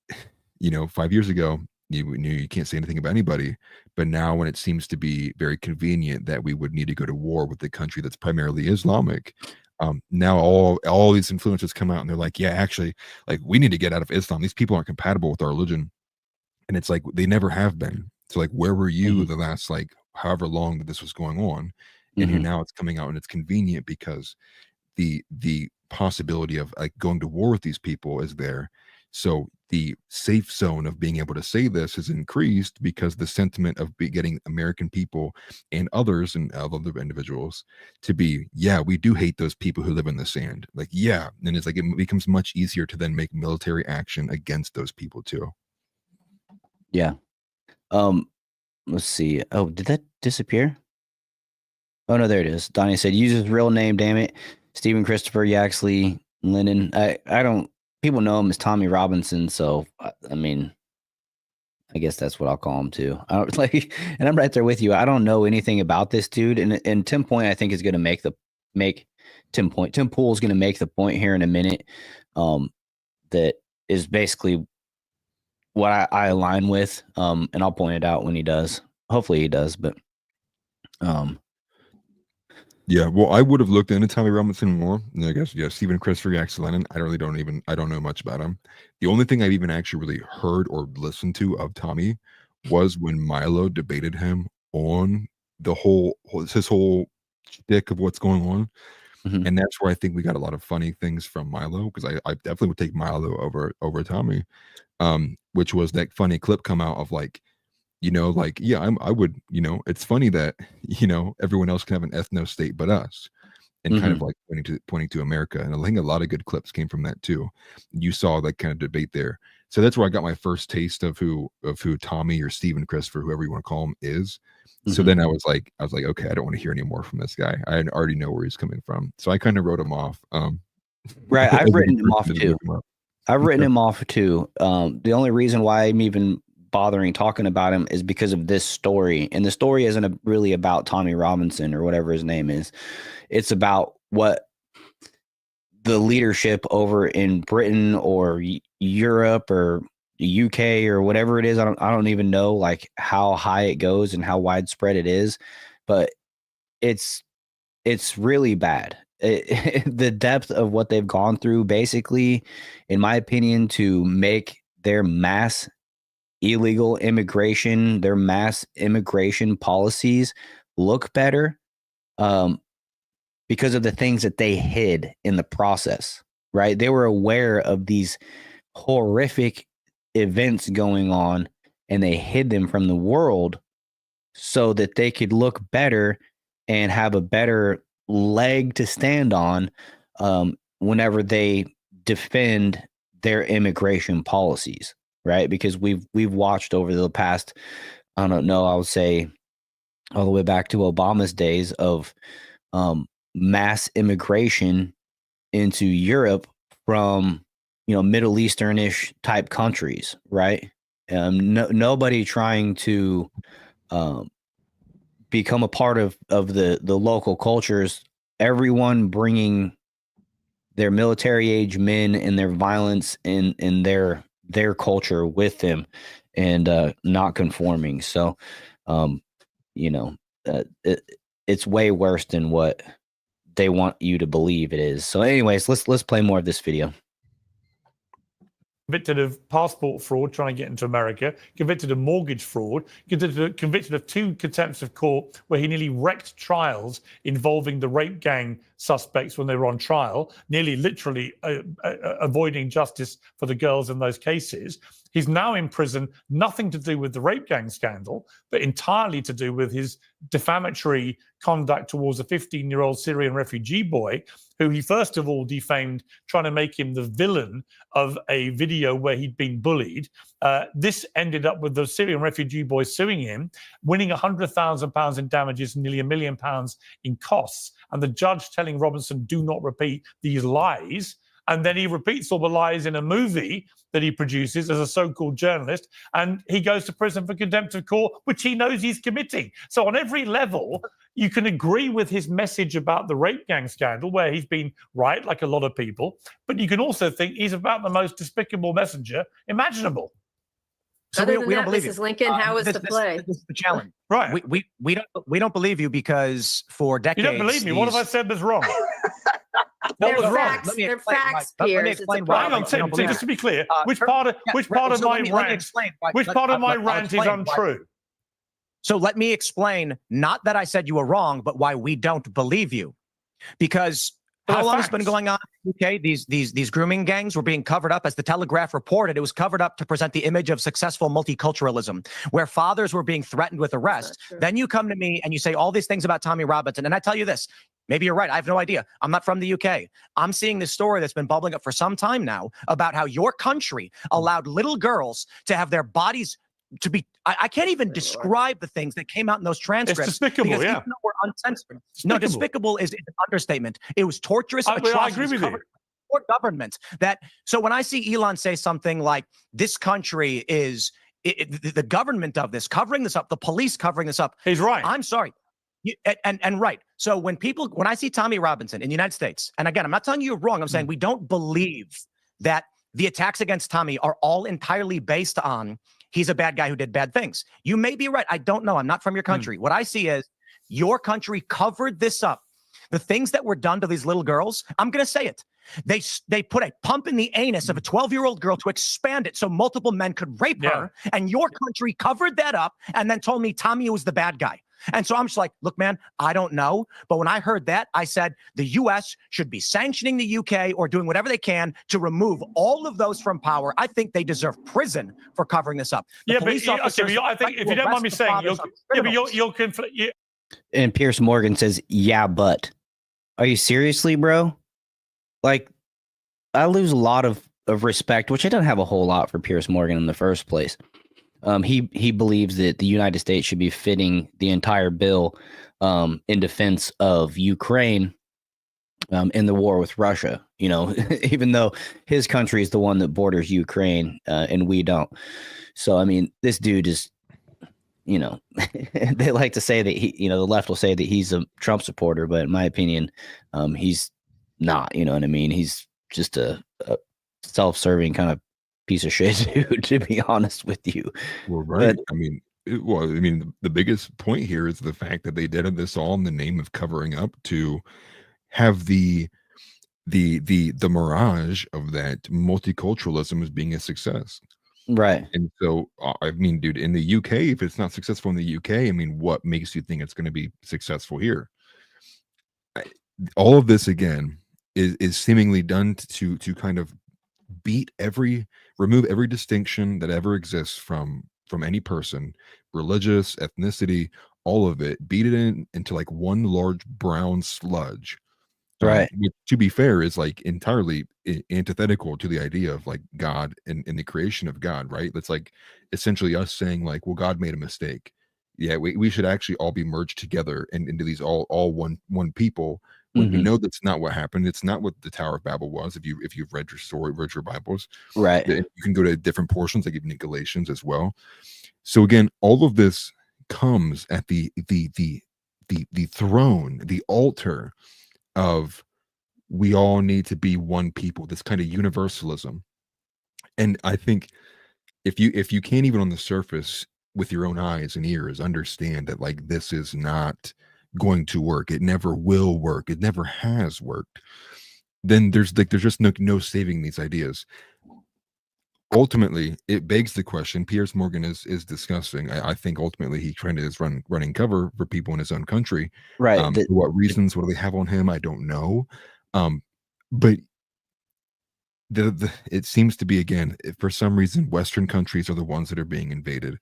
Speaker 3: 5 years ago, you knew you can't say anything about anybody, but now when it seems to be very convenient that we would need to go to war with the country that's primarily Islamic, now all these influencers come out and they're like, yeah, actually, like we need to get out of Islam. These people aren't compatible with our religion, and it's like they never have been. So like, where were you the last like however long that this was going on? And here now it's coming out and it's convenient because the possibility of like going to war with these people is there. So the safe zone of being able to say this has increased because the sentiment of getting American people and others and other individuals to be, yeah, we do hate those people who live in the sand. Like, yeah. And it's like, it becomes much easier to then make military action against those people too.
Speaker 2: Yeah. Let's see. Oh, did that disappear? Oh no, there it is. Donnie said, use his real name, damn it. Stephen Christopher Yaxley Lennon. I don't, people know him as Tommy Robinson, so I mean, I guess that's what I'll call him too. I don't like, and I'm right there with you. I don't know anything about this dude, and Tim Point I think is going to make Tim Pool is going to make the point here in a minute. That is basically what I align with. And I'll point it out when he does. Hopefully he does, but
Speaker 3: yeah, well, I would have looked into Tommy Robinson more. And I guess, yeah, Stephen Christopher Yaxley Lennon. I don't know much about him. The only thing I've even actually really heard or listened to of Tommy was when Milo debated him on his whole shtick of what's going on. And that's where I think we got a lot of funny things from Milo, because I definitely would take Milo over Tommy. Which was that funny clip come out of like, like, yeah, I would, it's funny that, everyone else can have an ethno state but us, and kind of like pointing to America. And I think a lot of good clips came from that too. You saw that kind of debate there. So that's where I got my first taste of who Tommy or Stephen Christopher, whoever you want to call him, is. So then I was like, okay, I don't want to hear any more from this guy. I already know where he's coming from. So I kind of wrote him off.
Speaker 2: Right. I've written him off too. I've written him off too. The only reason why I'm even bothering talking about him is because of this story. And the story isn't really about Tommy Robinson or whatever his name is. It's about what the leadership over in Britain or Europe or the UK or whatever it is. I don't even know like how high it goes and how widespread it is, but it's really bad. The depth of what they've gone through, basically, in my opinion, to make their mass illegal immigration, their mass immigration policies look better, because of the things that they hid in the process, right? They were aware of these horrific events going on and they hid them from the world so that they could look better and have a better leg to stand on whenever they defend their immigration policies, right? Because we've watched over the past, I don't know, I would say all the way back to Obama's days of mass immigration into Europe from, Middle Eastern-ish type countries, right? Nobody trying to become a part of the local cultures, everyone bringing their military age men and their violence and their culture with them, and not conforming. So, it's way worse than what they want you to believe it is. So anyways, let's play more of this video.
Speaker 5: Convicted of passport fraud, trying to get into America, convicted of mortgage fraud, convicted of 2 contempts of court where he nearly wrecked trials involving the rape gang suspects when they were on trial, nearly literally avoiding justice for the girls in those cases. He's now in prison, nothing to do with the rape gang scandal, but entirely to do with his defamatory conduct towards a 15-year-old Syrian refugee boy, who he first of all defamed, trying to make him the villain of a video where he'd been bullied. This ended up with the Syrian refugee boy suing him, winning £100,000 in damages, nearly £1 million in costs, and the judge telling Robinson, do not repeat these lies. And then he repeats all the lies in a movie that he produces as a so-called journalist, and he goes to prison for contempt of court, which he knows he's committing. So on every level, you can agree with his message about the rape gang scandal, where he's been right, like a lot of people, but you can also think he's about the most despicable messenger imaginable.
Speaker 6: So
Speaker 7: Other
Speaker 6: we
Speaker 7: than
Speaker 6: don't
Speaker 7: that,
Speaker 6: believe
Speaker 7: Mrs.
Speaker 6: you.
Speaker 7: Lincoln, how was the play?
Speaker 6: This is the challenge.
Speaker 5: Right.
Speaker 6: We don't believe you because for
Speaker 5: You
Speaker 6: decades.
Speaker 5: don't believe me? What have I said that's wrong?
Speaker 7: They're
Speaker 5: was wrong?
Speaker 7: facts.
Speaker 6: Let me
Speaker 7: They're
Speaker 6: explain why.
Speaker 7: facts,
Speaker 6: Let me
Speaker 7: Piers. It's a
Speaker 6: explain why.
Speaker 5: Hang on, Tim, just to be clear, which
Speaker 6: sure.
Speaker 5: part of
Speaker 6: Yeah,
Speaker 5: which
Speaker 6: right,
Speaker 5: part of
Speaker 6: so
Speaker 5: my
Speaker 6: let me
Speaker 5: rant,
Speaker 6: explain why-
Speaker 5: which
Speaker 6: let-
Speaker 5: part of
Speaker 6: I'll-
Speaker 5: my
Speaker 6: I'll
Speaker 5: rant is
Speaker 6: explain why-
Speaker 5: untrue?
Speaker 6: So let me explain, not that I said you were wrong, but why we don't believe you. Because
Speaker 5: Well,
Speaker 6: how long
Speaker 5: facts.
Speaker 6: has been going on in the UK? These grooming gangs were being covered up. As the Telegraph reported, it was covered up to present the image of successful multiculturalism, where fathers were being threatened with arrest.
Speaker 7: true.
Speaker 6: Then you come to me and you say all these things about Tommy Robinson. And I tell you this, maybe you're right. I have no idea. I'm not from the UK. I'm seeing this story that's been bubbling up for some time now about how your country allowed little girls to have their bodies to be, I can't even describe the things that came out in those transcripts.
Speaker 5: despicable,
Speaker 6: because
Speaker 5: yeah.
Speaker 6: even though we're uncensored. No, despicable is an understatement. It was torturous.
Speaker 5: I agree
Speaker 6: atrocities
Speaker 5: with you.
Speaker 6: covered for government. So when I see Elon say something like, this country is the government of this, covering this up, the police covering this up.
Speaker 5: He's right.
Speaker 6: I'm sorry. And right. So when I see Tommy Robinson in the United States, and again, I'm not telling you you're wrong. I'm saying we don't believe that the attacks against Tommy are all entirely based on he's a bad guy who did bad things. You may be right. I don't know. I'm not from your country. What I see is your country covered this up. The things that were done to these little girls, I'm going to say it. They put a pump in the anus of a 12-year-old girl to expand it so multiple men could rape her. And your country covered that up and then told me Tommy was the bad guy. And so I'm just like, look, man, I don't know. But when I heard that, I said the U.S. should be sanctioning the U.K. or doing whatever they can to remove all of those from power. I think they deserve prison for covering this up.
Speaker 5: Yeah, but I think if you don't mind me saying, you'll conflict.
Speaker 2: And Piers Morgan says, yeah, but are you seriously, bro? Like, I lose a lot of respect, which I don't have a whole lot for Piers Morgan in the first place. He believes that the United States should be fitting the entire bill in defense of Ukraine in the war with Russia, you know, even though his country is the one that borders Ukraine and we don't. So, I mean, this dude is, you know, they like to say that the left will say that he's a Trump supporter, but in my opinion, he's not, you know what I mean? He's just a self-serving kind of piece of shit, dude, to be honest with you.
Speaker 3: Well, right. The biggest point here is the fact that they did this all in the name of covering up to have the mirage of that multiculturalism as being a success.
Speaker 2: Right.
Speaker 3: And so, I mean, dude, in the UK, if it's not successful in the UK, I mean, what makes you think it's going to be successful here? All of this, again, is seemingly done to kind of remove every distinction that ever exists from any person, religious, ethnicity, all of it, beat it into like one large brown sludge.
Speaker 2: Right.
Speaker 3: Which, to be fair, is like entirely antithetical to the idea of like God and the creation of God, right? That's like essentially us saying like, well, God made a mistake. Yeah, we should actually all be merged together and into these all one people. When we know that's not what happened. It's not what the Tower of Babel was. If you've read your story, read your Bibles,
Speaker 2: right,
Speaker 3: you can go to different portions, like even in Galatians as well. So again, all of this comes at the throne, the altar of we all need to be one people. This kind of universalism, and I think if you can't even on the surface with your own eyes and ears understand that like this is not going to work, it never will work, it never has worked, then there's just no saving these ideas. Ultimately, it begs the question Piers Morgan is discussing. I think ultimately he is running cover for people in his own country.
Speaker 2: Right.
Speaker 3: For what reasons? What do they have on him? I don't know. But it seems to be, again, for some reason, Western countries are the ones that are being invaded.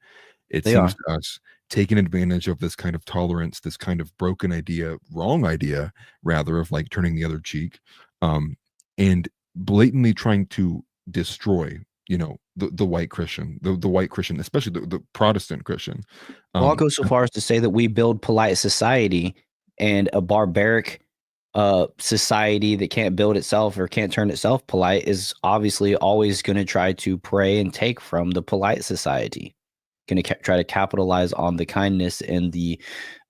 Speaker 3: It
Speaker 2: They
Speaker 3: seems
Speaker 2: are.
Speaker 3: to us taking advantage of this kind of tolerance, this kind of broken idea, wrong idea, rather, of like turning the other cheek, and blatantly trying to destroy, the white Christian, the white Christian, especially the Protestant Christian.
Speaker 2: Well, I'll go so far as to say that we build polite society, and a barbaric society that can't build itself or can't turn itself polite is obviously always going to try to prey and take from the polite society. Going to try to capitalize on the kindness and the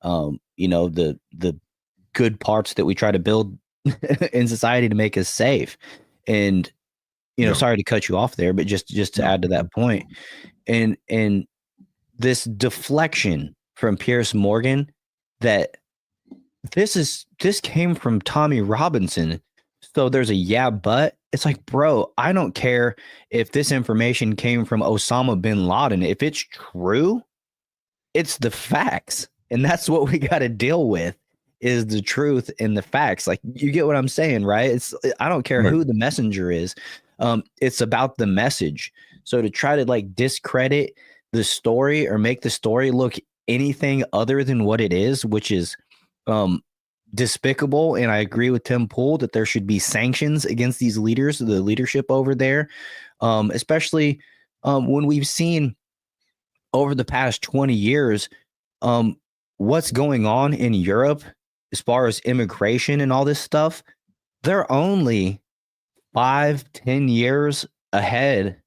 Speaker 2: the good parts that we try to build in society to make us safe. And
Speaker 3: Yeah.
Speaker 2: sorry to cut you off there, but just to add to that point, and this deflection from Piers Morgan, that this came from Tommy Robinson. So there's a but it's like, bro, I don't care if this information came from Osama bin Laden. If it's true, it's the facts. And that's what we got to deal with, is the truth and the facts. Like, you get what I'm saying, right? I don't care who the messenger is. It's about the message. So to try to like discredit the story or make the story look anything other than what it is, which is despicable. And I agree with Tim Pool that there should be sanctions against these leaders, the leadership over there, especially when we've seen over the past 20 years what's going on in Europe as far as immigration and all this stuff. They're only 5-10 years ahead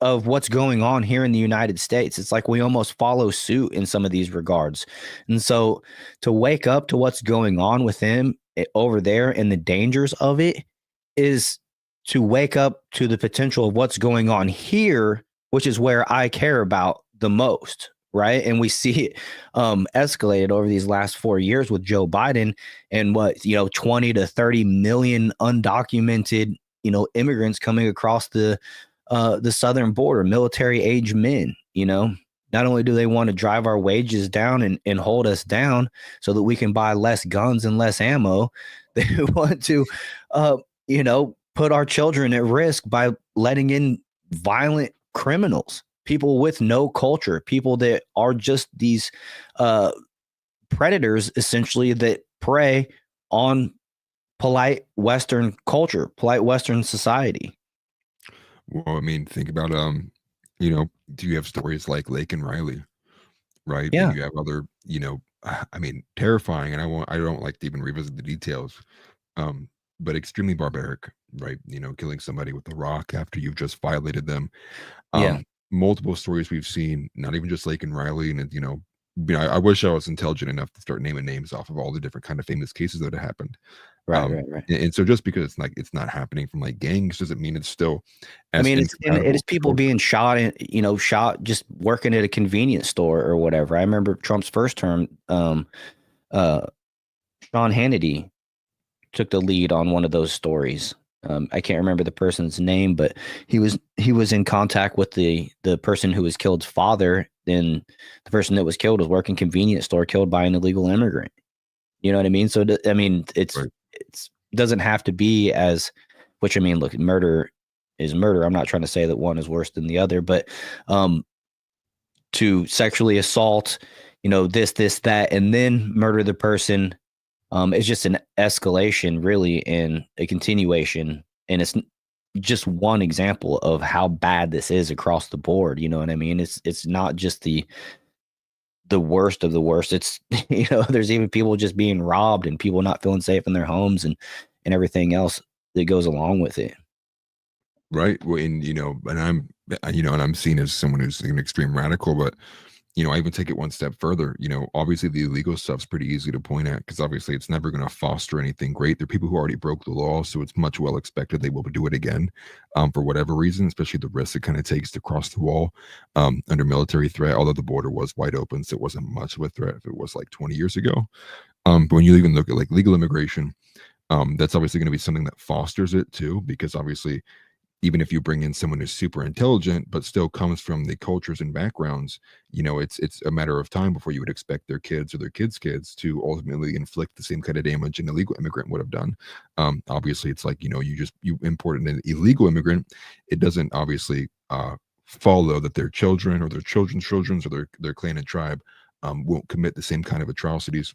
Speaker 2: of what's going on here in the United States. It's like we almost follow suit in some of these regards. And so to wake up to what's going on with him over there and the dangers of it is to wake up to the potential of what's going on here, which is where I care about the most, right? And we see it escalated over these last 4 years with Joe Biden and 20 to 30 million undocumented, immigrants coming across the southern border, military age men. Not only do they want to drive our wages down and hold us down so that we can buy less guns and less ammo, they want to, put our children at risk by letting in violent criminals, people with no culture, people that are just these predators, essentially, that prey on polite Western culture, polite Western society.
Speaker 3: Well, I mean, think about do you have stories like Lake and Riley, right?
Speaker 2: Yeah.
Speaker 3: And you have other, I mean, terrifying, and I don't like to even revisit the details, but extremely barbaric, right? Killing somebody with a rock after you've just violated them.
Speaker 2: Yeah.
Speaker 3: Multiple stories we've seen, not even just Lake and Riley, and I wish I was intelligent enough to start naming names off of all the different kind of famous cases that have happened.
Speaker 2: Right.
Speaker 3: And so just because it's not happening from like gangs doesn't mean it's still.
Speaker 2: I mean, it is people being shot and shot just working at a convenience store or whatever. I remember Trump's first term, Sean Hannity took the lead on one of those stories. I can't remember the person's name, but he was in contact with the person who was killed's father. And the person that was killed was working convenience store, killed by an illegal immigrant. You know what I mean? So I mean, it's doesn't have to be as, which I mean, look, murder is murder. I'm not trying to say that one is worse than the other, but to sexually assault, this, that, and then murder the person is just an escalation, really, and a continuation. And it's just one example of how bad this is across the board. You know what I mean? It's not just the worst of the worst. It's, there's even people just being robbed and people not feeling safe in their homes and everything else that goes along with it.
Speaker 3: Right. Well, and I'm seen as someone who's an extreme radical, but I even take it one step further. Obviously the illegal stuff's pretty easy to point at because obviously it's never going to foster anything great. There are people who already broke the law, so it's much well expected they will do it again for whatever reason, especially the risk it kind of takes to cross the wall under military threat, although the border was wide open, so it wasn't much of a threat if it was like 20 years ago. But when you even look at like legal immigration, that's obviously going to be something that fosters it too, because obviously even if you bring in someone who's super intelligent but still comes from the cultures and backgrounds, it's a matter of time before you would expect their kids or their kids to ultimately inflict the same kind of damage an illegal immigrant would have done. Obviously it's like, you import an illegal immigrant, it doesn't obviously follow that their children or their children's children or their clan and tribe won't commit the same kind of atrocities.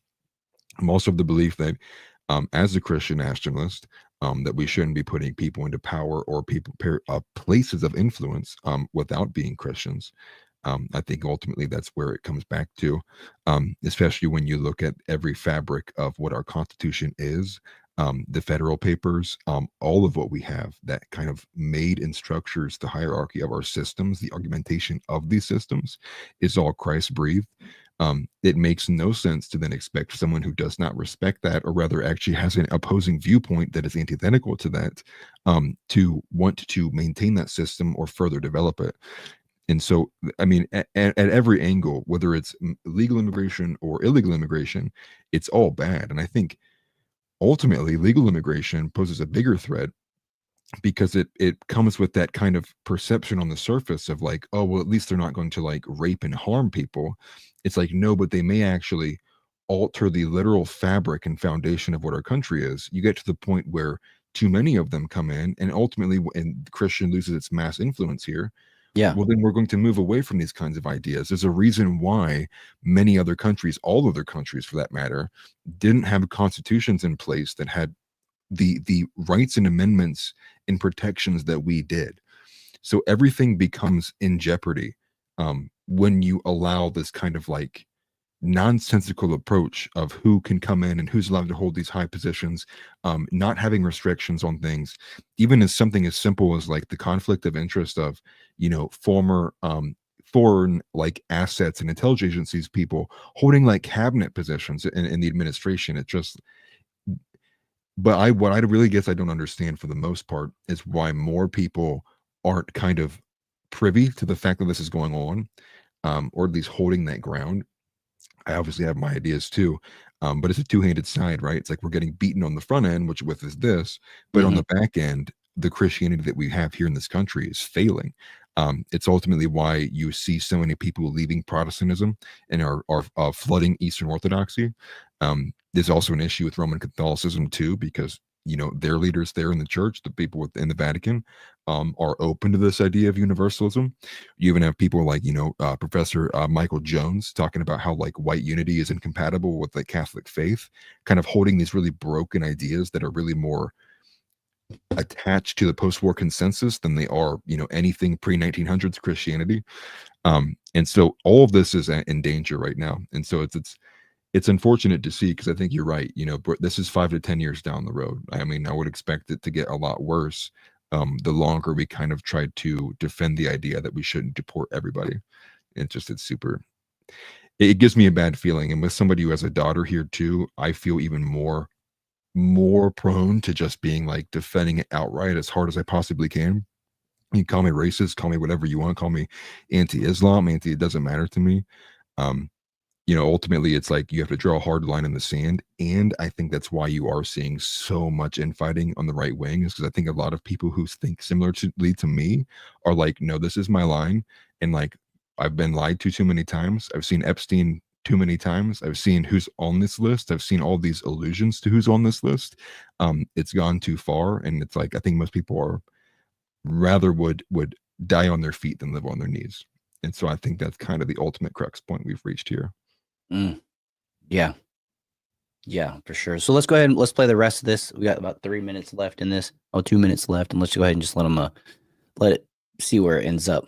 Speaker 3: I'm also of the belief that as a Christian nationalist, that we shouldn't be putting people into power or places of influence without being Christians. I think ultimately that's where it comes back to, especially when you look at every fabric of what our Constitution is, the federal papers, all of what we have that kind of made and structures the hierarchy of our systems, the argumentation of these systems is all Christ breathed. It makes no sense to then expect someone who does not respect that, or rather actually has an opposing viewpoint that is antithetical to that, to want to maintain that system or further develop it. And so, I mean, at every angle, whether it's legal immigration or illegal immigration, it's all bad. And I think ultimately legal immigration poses a bigger threat because it comes with that kind of perception on the surface of like, oh, well, at least they're not going to like rape and harm people. It's like, no, but they may actually alter the literal fabric and foundation of what our country is. You get to the point where too many of them come in, and ultimately, and Christian loses its mass influence here.
Speaker 2: Yeah.
Speaker 3: Well, then we're going to move away from these kinds of ideas. There's a reason why many other countries, all other countries for that matter, didn't have constitutions in place that had the rights and amendments and protections that we did. So everything becomes in jeopardy when you allow this kind of like nonsensical approach of who can come in and who's allowed to hold these high positions, not having restrictions on things, even as something as simple as like the conflict of interest of, former foreign like assets and intelligence agencies people holding like cabinet positions in the administration. It just, but what I really guess I don't understand for the most part is why more people aren't kind of privy to the fact that this is going on, or at least holding that ground. I obviously have my ideas too, but it's a two-handed side, right? It's like we're getting beaten on the front end, which with is this, but on the back end, the Christianity that we have here in this country is failing. It's ultimately why you see so many people leaving Protestantism and are flooding Eastern Orthodoxy. There's also an issue with Roman Catholicism too, because their leaders there in the church, the people within the Vatican, are open to this idea of universalism. You even have people like Professor Michael Jones talking about how like white unity is incompatible with the Catholic faith, kind of holding these really broken ideas that are really more attached to the post-war consensus than they are anything pre-1900s Christianity. And so all of this is in danger right now, and so it's unfortunate to see, because I think you're right. This is 5 to 10 years down the road. I mean, I would expect it to get a lot worse the longer we kind of try to defend the idea that we shouldn't deport everybody. It gives me a bad feeling. And with somebody who has a daughter here too, I feel even more prone to just being like defending it outright as hard as I possibly can. You call me racist, call me whatever you want, call me anti-Islam, it doesn't matter to me. Ultimately it's like you have to draw a hard line in the sand. And I think that's why you are seeing so much infighting on the right wing, is because I think a lot of people who think similarly to me are like, no, this is my line. And like, I've been lied to too many times. I've seen Epstein too many times. I've seen who's on this list. I've seen all these allusions to who's on this list. It's gone too far. And it's like, I think most people are rather would die on their feet than live on their knees. And so I think that's kind of the ultimate crux point we've reached here.
Speaker 2: Yeah, for sure. So let's go ahead and let's play the rest of this. We got about 3 minutes left in this. 2 minutes left, and let's go ahead and just let it see where it ends up.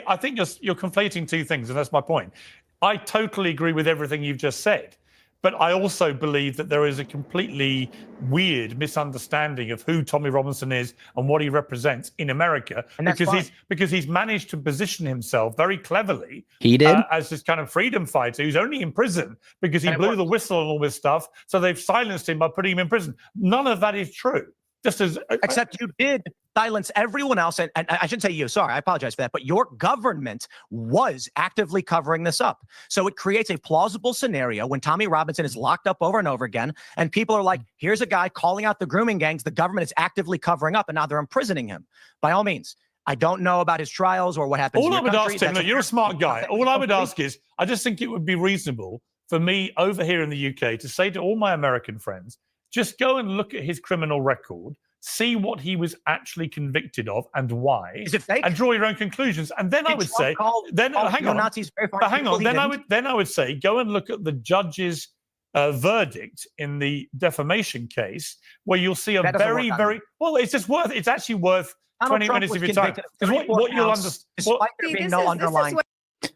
Speaker 5: I think you're conflating two things, and that's my point. I totally agree with everything you've just said, but I also believe that there is a completely weird misunderstanding of who Tommy Robinson is and what he represents in America,
Speaker 6: and that's
Speaker 5: because he's managed to position himself very cleverly.
Speaker 2: He did
Speaker 5: as this kind of freedom fighter who's only in prison because he blew the whistle on all this stuff. So they've silenced him by putting him in prison. None of that is true. just as
Speaker 6: Except you did silence everyone else. And I shouldn't say you, sorry, I apologize for that. But your government was actively covering this up. So it creates a plausible scenario when Tommy Robinson is locked up over and over again. And people are like, here's a guy calling out the grooming gangs. The government is actively covering up and now they're imprisoning him. By all means, I don't know about his trials or what happens.
Speaker 5: all
Speaker 6: in
Speaker 5: I
Speaker 6: your
Speaker 5: would
Speaker 6: country.
Speaker 5: ask him,
Speaker 6: That's
Speaker 5: look, you're a smart guy.
Speaker 6: Okay.
Speaker 5: All I would ask is, I just think it would be reasonable for me over here in the UK to say to all my American friends, just go and look at his criminal record, see what he was actually convicted of and why,
Speaker 6: Is it fake?
Speaker 5: and draw your own conclusions. And then I
Speaker 6: Did
Speaker 5: would
Speaker 6: Trump
Speaker 5: say,
Speaker 6: call
Speaker 5: hang on,
Speaker 6: Nazis very far
Speaker 5: but hang
Speaker 6: people
Speaker 5: on,
Speaker 6: he
Speaker 5: then
Speaker 6: didn't?
Speaker 5: I would say, go and look at the judge's verdict in the defamation case, where you'll see a
Speaker 6: That doesn't
Speaker 5: very,
Speaker 6: work
Speaker 5: very well. It's actually worth
Speaker 6: Donald
Speaker 5: 20
Speaker 6: Trump
Speaker 5: minutes
Speaker 6: was
Speaker 5: of your time.
Speaker 6: convicted of
Speaker 5: Because
Speaker 6: 34
Speaker 5: what you'll
Speaker 6: counts,
Speaker 5: understand.
Speaker 6: despite there being no underlying.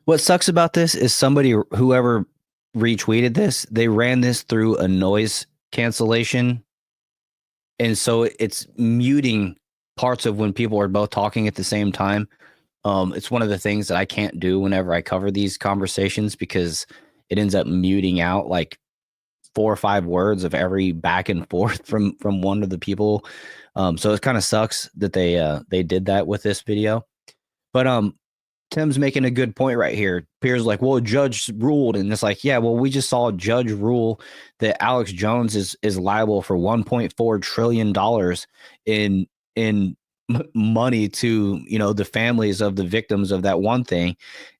Speaker 2: What sucks about this is somebody, whoever retweeted this, they ran this through a noise cancellation. And so it's muting parts of when people are both talking at the same time. It's one of the things that I can't do whenever I cover these conversations because it ends up muting out like 4 or 5 words of every back and forth from one of the people. So it kind of sucks that they did that with this video. But Tim's making a good point right here. Piers like, well, a judge ruled, and it's like, yeah, well, we just saw a judge rule that Alex Jones is liable for $1.4 trillion in money to, you know, the families of the victims of that one thing.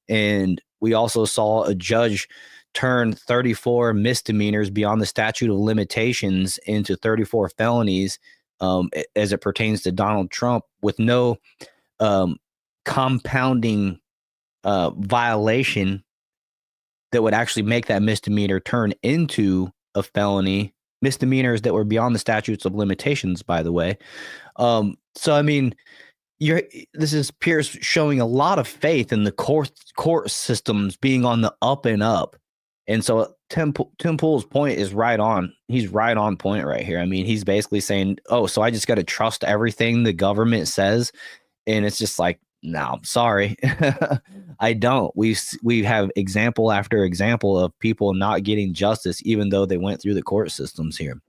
Speaker 2: And we also saw a judge turn 34 misdemeanors beyond the statute of limitations into 34 felonies as it pertains to Donald Trump with no compounding violation that would actually make that misdemeanor turn into a felony. Misdemeanors that were beyond the statutes of limitations, by the way. So I mean, this is Piers showing a lot of faith in the court systems being on the up and up. And so Tim Pool's point is right on. He's right on point right here. I mean, he's basically saying, oh, so I just got to trust everything the government says. And it's just like, no, sorry, I don't. We have example after example of people not getting justice, even though they went through the court systems here.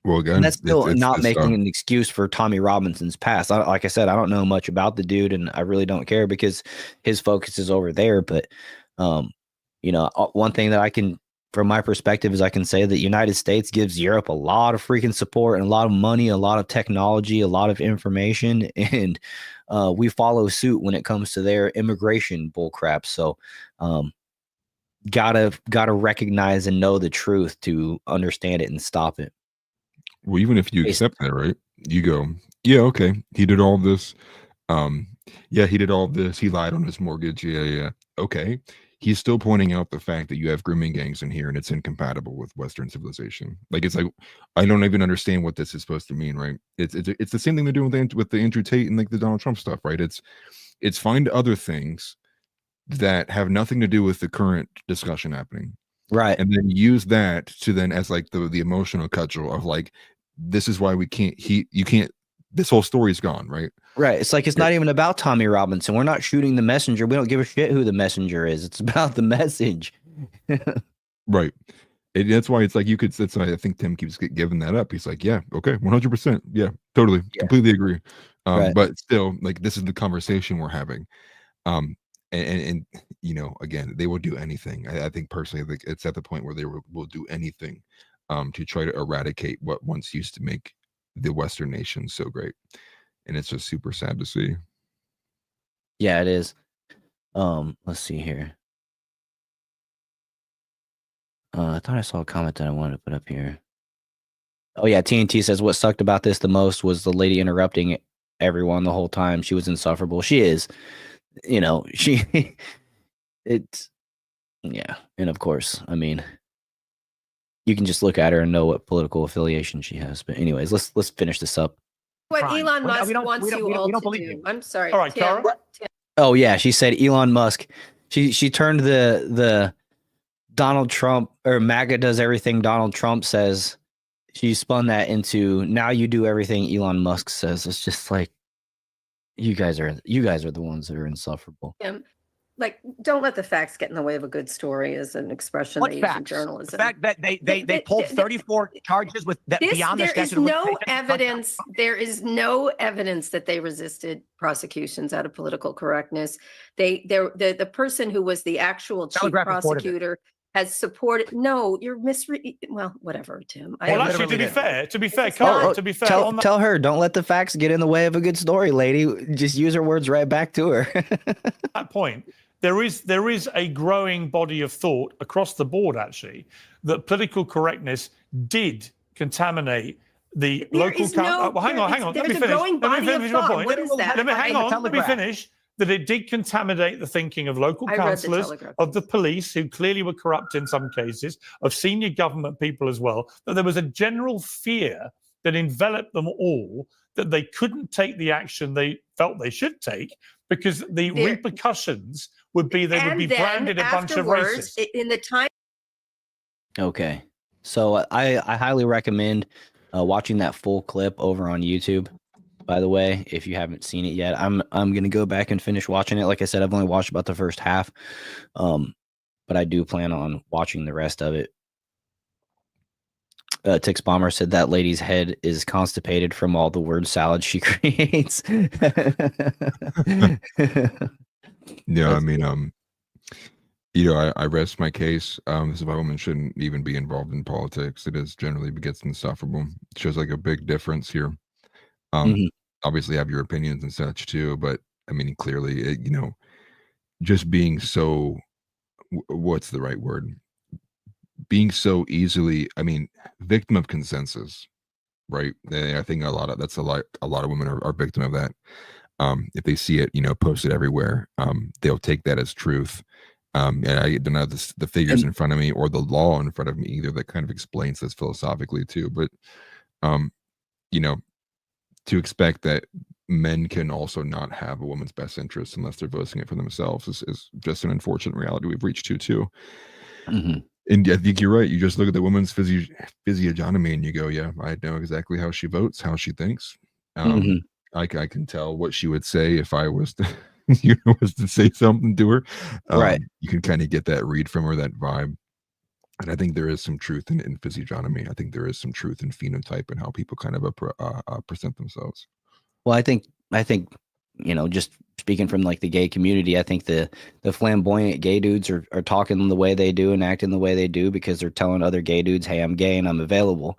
Speaker 3: Well, again,
Speaker 2: And that's still
Speaker 3: it's
Speaker 2: not
Speaker 3: this,
Speaker 2: making an excuse for Tommy Robinson's past. Like I said, I don't know much about the dude, and I really don't care because his focus is over there. But, you know, one thing that I can, from my perspective, is I can say that the United States gives Europe a lot of freaking support and a lot of money, a lot of technology, a lot of information, and we follow suit when it comes to their immigration bullcrap. So, gotta recognize and know the truth to understand it and stop it.
Speaker 3: well, even if you accept that, right? You go, yeah, okay, he did all this. Yeah, he did all this. He lied on his mortgage. Yeah. Okay. He's still pointing out the fact that you have grooming gangs in here and it's incompatible with Western civilization. Like, it's like, I don't even understand what this is supposed to mean, right? It's the same thing they're doing with the Andrew Tate and like the Donald Trump stuff, right? It's find other things that have nothing to do with the current discussion happening.
Speaker 2: Right.
Speaker 3: And then use that to then as like the emotional cudgel of like, this is why you can't, this whole story's gone, right?
Speaker 2: Right. It's like, it's not even about Tommy Robinson. We're not shooting the messenger. We don't give a shit who the messenger is. It's about the message.
Speaker 3: Right. That's why it's like that's why I think Tim keeps giving that up. He's like, yeah, okay, 100%. Yeah, totally.
Speaker 2: Yeah.
Speaker 3: Completely agree.
Speaker 2: Right.
Speaker 3: But still, like, this is the conversation we're having. And you know, again, they will do anything. I think personally, like, it's at the point where they will do anything to try to eradicate what once used to make the Western nations so great. And it's just super sad to see.
Speaker 2: Yeah, it is. Let's see here. I thought I saw a comment that I wanted to put up here. Oh yeah, TNT says what sucked about this the most was the lady interrupting everyone the whole time. She was insufferable. She is, you know, it's, yeah. And of course, I mean, you can just look at her and know what political affiliation she has. But anyways, let's finish this up.
Speaker 7: What
Speaker 6: Crime.
Speaker 7: Elon Musk
Speaker 6: We don't
Speaker 7: wants you
Speaker 6: we
Speaker 7: all
Speaker 6: don't
Speaker 7: to
Speaker 6: believe
Speaker 7: do.
Speaker 6: you.
Speaker 7: I'm sorry.
Speaker 5: All right,
Speaker 7: Tim.
Speaker 5: Cara?
Speaker 2: Oh yeah, she said Elon Musk. She turned the Donald Trump, or MAGA does everything Donald Trump says. She spun that into now you do everything Elon Musk says. It's just like you guys are the ones that are insufferable.
Speaker 7: Tim. like, don't let the facts get in the way of a good story is an expression
Speaker 6: What
Speaker 7: they use in
Speaker 6: facts? The
Speaker 7: journalism.
Speaker 6: fact that they pulled 34 charges with that beyond the
Speaker 7: There is
Speaker 6: statute of
Speaker 7: no
Speaker 6: limitations.
Speaker 7: evidence. There is no evidence that they resisted prosecutions out of political correctness. The person who was the actual chief
Speaker 6: Telegraph reported it.
Speaker 7: prosecutor has supported. No, you're well, whatever, Tim.
Speaker 6: They
Speaker 5: Well, actually,
Speaker 6: literally
Speaker 5: to be fair,
Speaker 7: It's
Speaker 5: Cara,
Speaker 7: not-
Speaker 5: to be fair, on that,
Speaker 2: Tell her, don't let the facts get in the way of a good story, lady. Just use her words right back to her.
Speaker 5: that point, there is a growing body of thought across the board, actually, that political correctness did contaminate the
Speaker 7: There
Speaker 5: local.
Speaker 7: is no-
Speaker 5: Well, hang on. Let
Speaker 7: there's
Speaker 5: me
Speaker 7: a
Speaker 5: finish.
Speaker 7: growing
Speaker 5: Let me
Speaker 7: body of
Speaker 5: finish my
Speaker 7: thought.
Speaker 5: point.
Speaker 7: What is that?
Speaker 5: Let me hang
Speaker 6: In the
Speaker 5: on. Let me
Speaker 6: Telegraph.
Speaker 5: finish. That it did contaminate the thinking of local
Speaker 7: I read the
Speaker 5: councillors,
Speaker 7: Telegraph.
Speaker 5: of the police, who clearly were corrupt in some cases, of senior government people as well. That there was a general fear that enveloped them all that they couldn't take the action they felt they should take because the
Speaker 7: There-
Speaker 5: repercussions would be they would
Speaker 7: And
Speaker 5: be
Speaker 7: then
Speaker 5: branded a bunch of
Speaker 7: afterwards,
Speaker 5: racists.
Speaker 7: in the time.
Speaker 2: Okay. So I highly recommend watching that full clip over on YouTube. By the way, if you haven't seen it yet, I'm gonna go back and finish watching it. Like I said, I've only watched about the first half, but I do plan on watching the rest of it. Tix Bomber said that lady's head is constipated from all the word salad she creates.
Speaker 3: Yeah, I mean, I rest my case. This woman shouldn't even be involved in politics. It is generally gets insufferable. It shows like a big difference here.
Speaker 2: Mhm.
Speaker 3: Obviously have your opinions and such too, but I mean, clearly, just being so, what's the right word? Being so easily, I mean, victim of consensus, right? I think a lot of women are victim of that. If they see it, posted everywhere, they'll take that as truth. And I don't have the figures in front of me or the law in front of me either that kind of explains this philosophically too. But, to expect that men can also not have a woman's best interest unless they're voicing it for themselves is just an unfortunate reality we've reached too.
Speaker 2: Mhm.
Speaker 3: And I think you're right. You just look at the woman's physiognomy and you go, yeah, I know exactly how she votes, how she thinks.
Speaker 2: Mhm.
Speaker 3: I can tell what she would say if I was to, was to say something to her.
Speaker 2: Right.
Speaker 3: You can kind of get that read from her, that vibe. And I think there is some truth in physiognomy. I think there is some truth in phenotype and how people kind of present themselves.
Speaker 2: Well, I think just speaking from like the gay community, I think the flamboyant gay dudes are talking the way they do and acting the way they do because they're telling other gay dudes, hey, I'm gay and I'm available.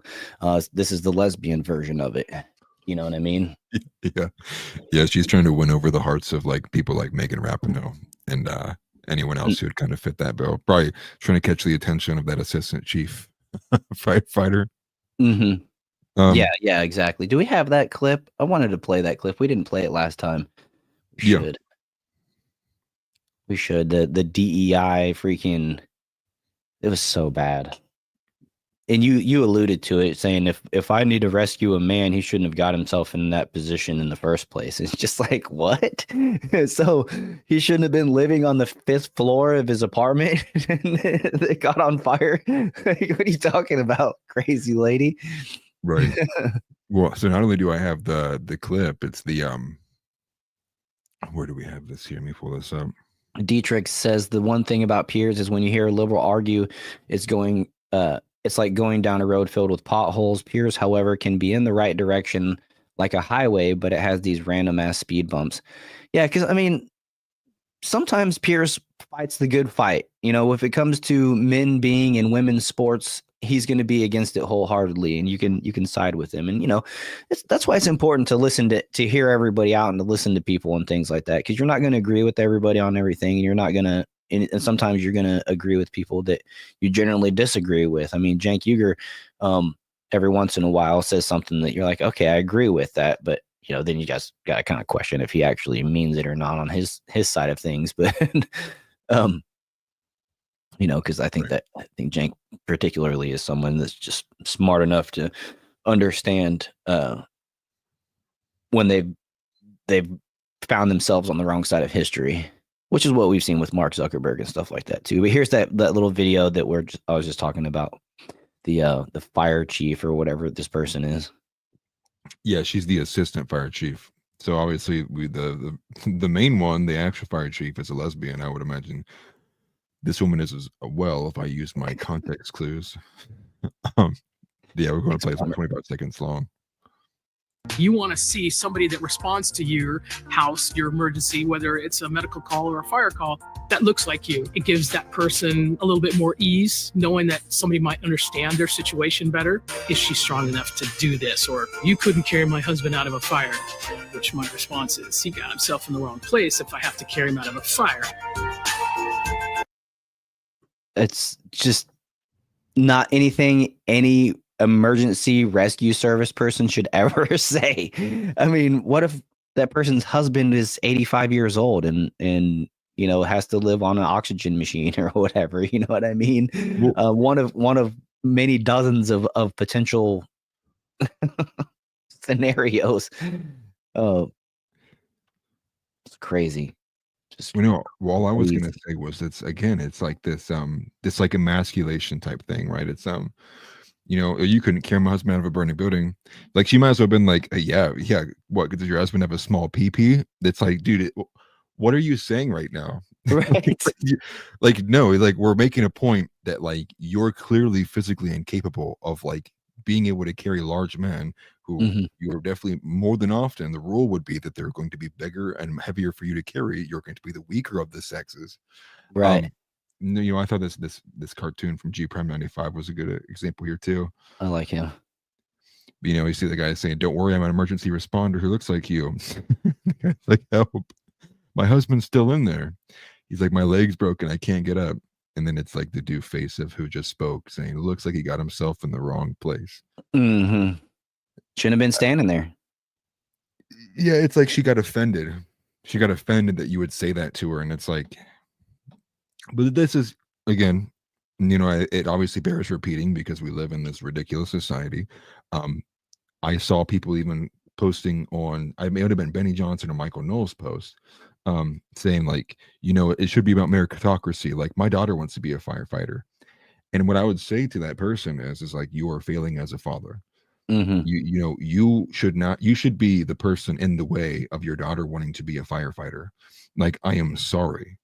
Speaker 2: This is the lesbian version of it. You know what I mean?
Speaker 3: Yeah. She's trying to win over the hearts of like people like Megan Rapinoe and anyone else who would kind of fit that bill. Probably trying to catch the attention of that assistant chief fighter.
Speaker 2: Mm-hmm. Yeah, exactly. Do we have that clip? I wanted to play that clip. We didn't play it last time. We
Speaker 3: Yeah.
Speaker 2: should. We should. The DEI freaking. It was so bad. And you alluded to it, saying if I need to rescue a man, he shouldn't have got himself in that position in the first place. It's just like, what? So he shouldn't have been living on the 5th floor of his apartment and it got on fire. What are you talking about, crazy lady?
Speaker 3: Right. Well, so not only do I have the clip, it's the where do we have this here? Let me pull this up.
Speaker 2: Dietrich says the one thing about Piers is when you hear a liberal argue, it's like going down a road filled with potholes. Piers, however, can be in the right direction like a highway, but it has these random ass speed bumps. Yeah, because I mean, sometimes Piers fights the good fight. If it comes to men being in women's sports, he's going to be against it wholeheartedly, and you can side with him. And that's why it's important to listen to hear everybody out and to listen to people and things like that, because you're not going to agree with everybody on everything, and you're not going to. And sometimes you're going to agree with people that you generally disagree with. I mean, Cenk Uygur, every once in a while says something that you're like, okay, I agree with that. But, then you just got to kind of question if he actually means it or not on his side of things. But, because I think Cenk particularly is someone that's just smart enough to understand when they've found themselves on the wrong side of history. Which is what we've seen with Mark Zuckerberg and stuff like that too. But here's that little video that I was just talking about, the fire chief or whatever this person is.
Speaker 3: Yeah, she's the assistant fire chief. So obviously, the main one, the actual fire chief, is a lesbian. I would imagine this woman is as well. If I use my context clues, yeah, we're going to play some 25 seconds long.
Speaker 8: You want to see somebody that responds to your house, your emergency, whether it's a medical call or a fire call, that looks like you. It gives that person a little bit more ease, knowing that somebody might understand their situation better. Is she strong enough to do this? Or you couldn't carry my husband out of a fire, which my response is, he got himself in the wrong place if I have to carry him out of a fire.
Speaker 2: It's just not anything any emergency rescue service person should ever say. I mean, what if that person's husband is 85 years old and you know, has to live on an oxygen machine or whatever? You know what I mean? One of many dozens of potential scenarios. Oh, it's crazy. Just,
Speaker 3: you know, all I was gonna say was it's like this like emasculation type thing, right? It's you know, you couldn't carry my husband out of a burning building. Like, she might as well have been like, yeah, what, does your husband have a small pee? It's like, dude, what are you saying right now?
Speaker 2: right.
Speaker 3: Like, no, like, we're making a point that, like, you're clearly physically incapable of, like, being able to carry large men who you're definitely more than often, the rule would be that they're going to be bigger and heavier for you to carry. You're going to be the weaker of the sexes.
Speaker 2: Right.
Speaker 3: You know, I thought this cartoon from G Prime 95 was a good example here too.
Speaker 2: I like him.
Speaker 3: You know, you see the guy saying, "Don't worry, I'm an emergency responder who looks like you." The guy's like, "Help! My husband's still in there." He's like, "My leg's broken, I can't get up." And then it's like the dude face of who just spoke, saying, "It looks like he got himself in the wrong place."
Speaker 2: Shouldn't have been standing there.
Speaker 3: Yeah, it's like she got offended. She got offended that you would say that to her, and it's like. But this is, again, you know, it obviously bears repeating because we live in this ridiculous society. I saw people even posting on, I may have been Benny Johnson or Michael Knowles' post, saying like, you know, it should be about meritocracy. Like, my daughter wants to be a firefighter. And what I would say to that person is like, you are failing as a father. You know, you should be the person in the way of your daughter wanting to be a firefighter. Like, I am sorry.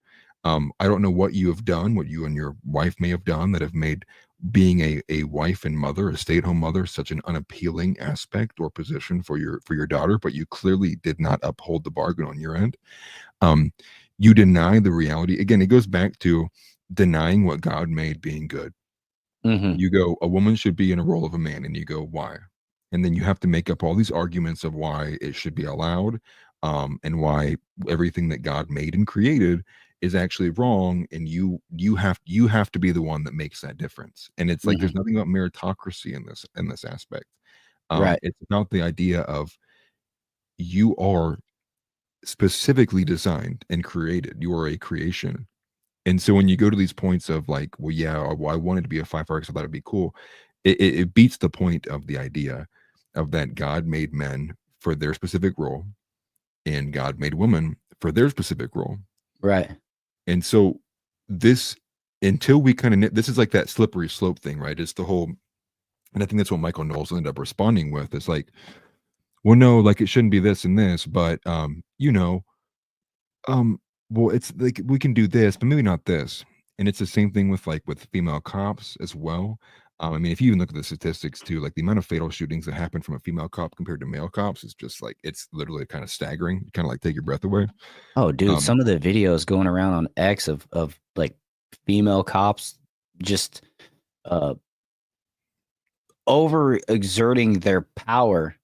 Speaker 3: I don't know what you have done, what you and your wife may have done that have made being a wife and mother, a stay-at-home mother, such an unappealing aspect or position for your daughter, but you clearly did not uphold the bargain on your end. You deny the reality. Again, it goes back to denying what God made being good. You go, a woman should be in a role of a man, and you go, why? And then you have to make up all these arguments of why it should be allowed, and why everything that God made and created is actually wrong, and you have to be the one that makes that difference. And it's like there's nothing about meritocracy in this aspect.
Speaker 2: Right.
Speaker 3: It's about the idea of you are specifically designed and created. You are a creation. And so when you go to these points of like, well, yeah, I wanted to be a firefighter because I thought it'd be cool, it beats the point of the idea of that God made men for their specific role, and God made women for their specific role.
Speaker 2: Right.
Speaker 3: And so this, until we kind of, this is like that slippery slope thing, right? It's the whole, and I think that's what Michael Knowles ended up responding with. It's like, well, no, like, it shouldn't be this and this, but you know, well, it's like we can do this, but maybe not this. And it's the same thing with female cops as well. I mean, if you even look at the statistics too, like the amount of fatal shootings that happen from a female cop compared to male cops is just like, it's literally kind of staggering. Kind of like take your breath away.
Speaker 2: Oh, dude, some of the videos going around on X of like female cops just over exerting their power.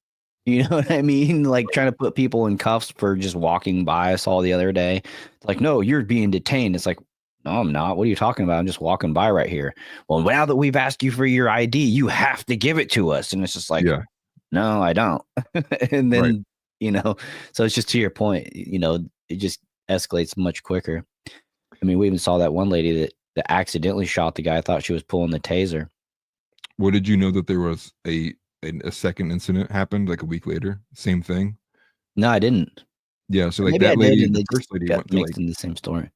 Speaker 2: You know what I mean? Like trying to put people in cuffs for just walking by. I saw the other day. It's like, no, you're being detained. It's like, no, I'm not. What are you talking about? I'm just walking by right here. Well, now that we've asked you for your ID, you have to give it to us. And it's just like, no, I don't. And then, you know, so it's just to your point, you know, it just escalates much quicker. I mean, we even saw that one lady that accidentally shot the guy. I thought she was pulling the taser.
Speaker 3: Well, did you know that there was a second incident happened like a week later? Same thing.
Speaker 2: No, I didn't.
Speaker 3: Yeah, so like
Speaker 2: maybe
Speaker 3: that lady, the
Speaker 2: first
Speaker 3: first lady
Speaker 2: got
Speaker 3: went to
Speaker 2: mixed in the same story.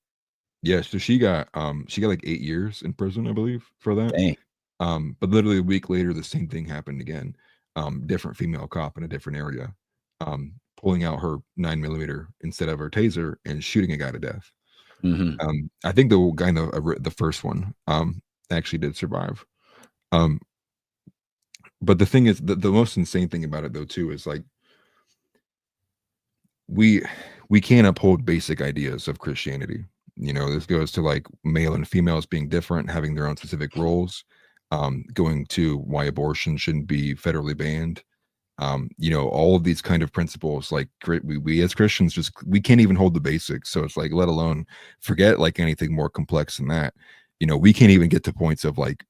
Speaker 3: Yeah, so she got like 8 years in prison, I believe, for that.
Speaker 2: Dang.
Speaker 3: But literally a week later, the same thing happened again. Different female cop in a different area. pulling out her 9mm instead of her taser and shooting a guy to death.
Speaker 2: Mm-hmm.
Speaker 3: I think the guy in the first one actually did survive. But the thing is, the most insane thing about it though too is like we can't uphold basic ideas of Christianity. You know, this goes to like male and females being different, having their own specific roles, going to why abortion shouldn't be federally banned. You know, all of these kind of principles, like we as Christians just we can't even hold the basics. So it's like, let alone forget like anything more complex than that. You know, we can't even get to points of like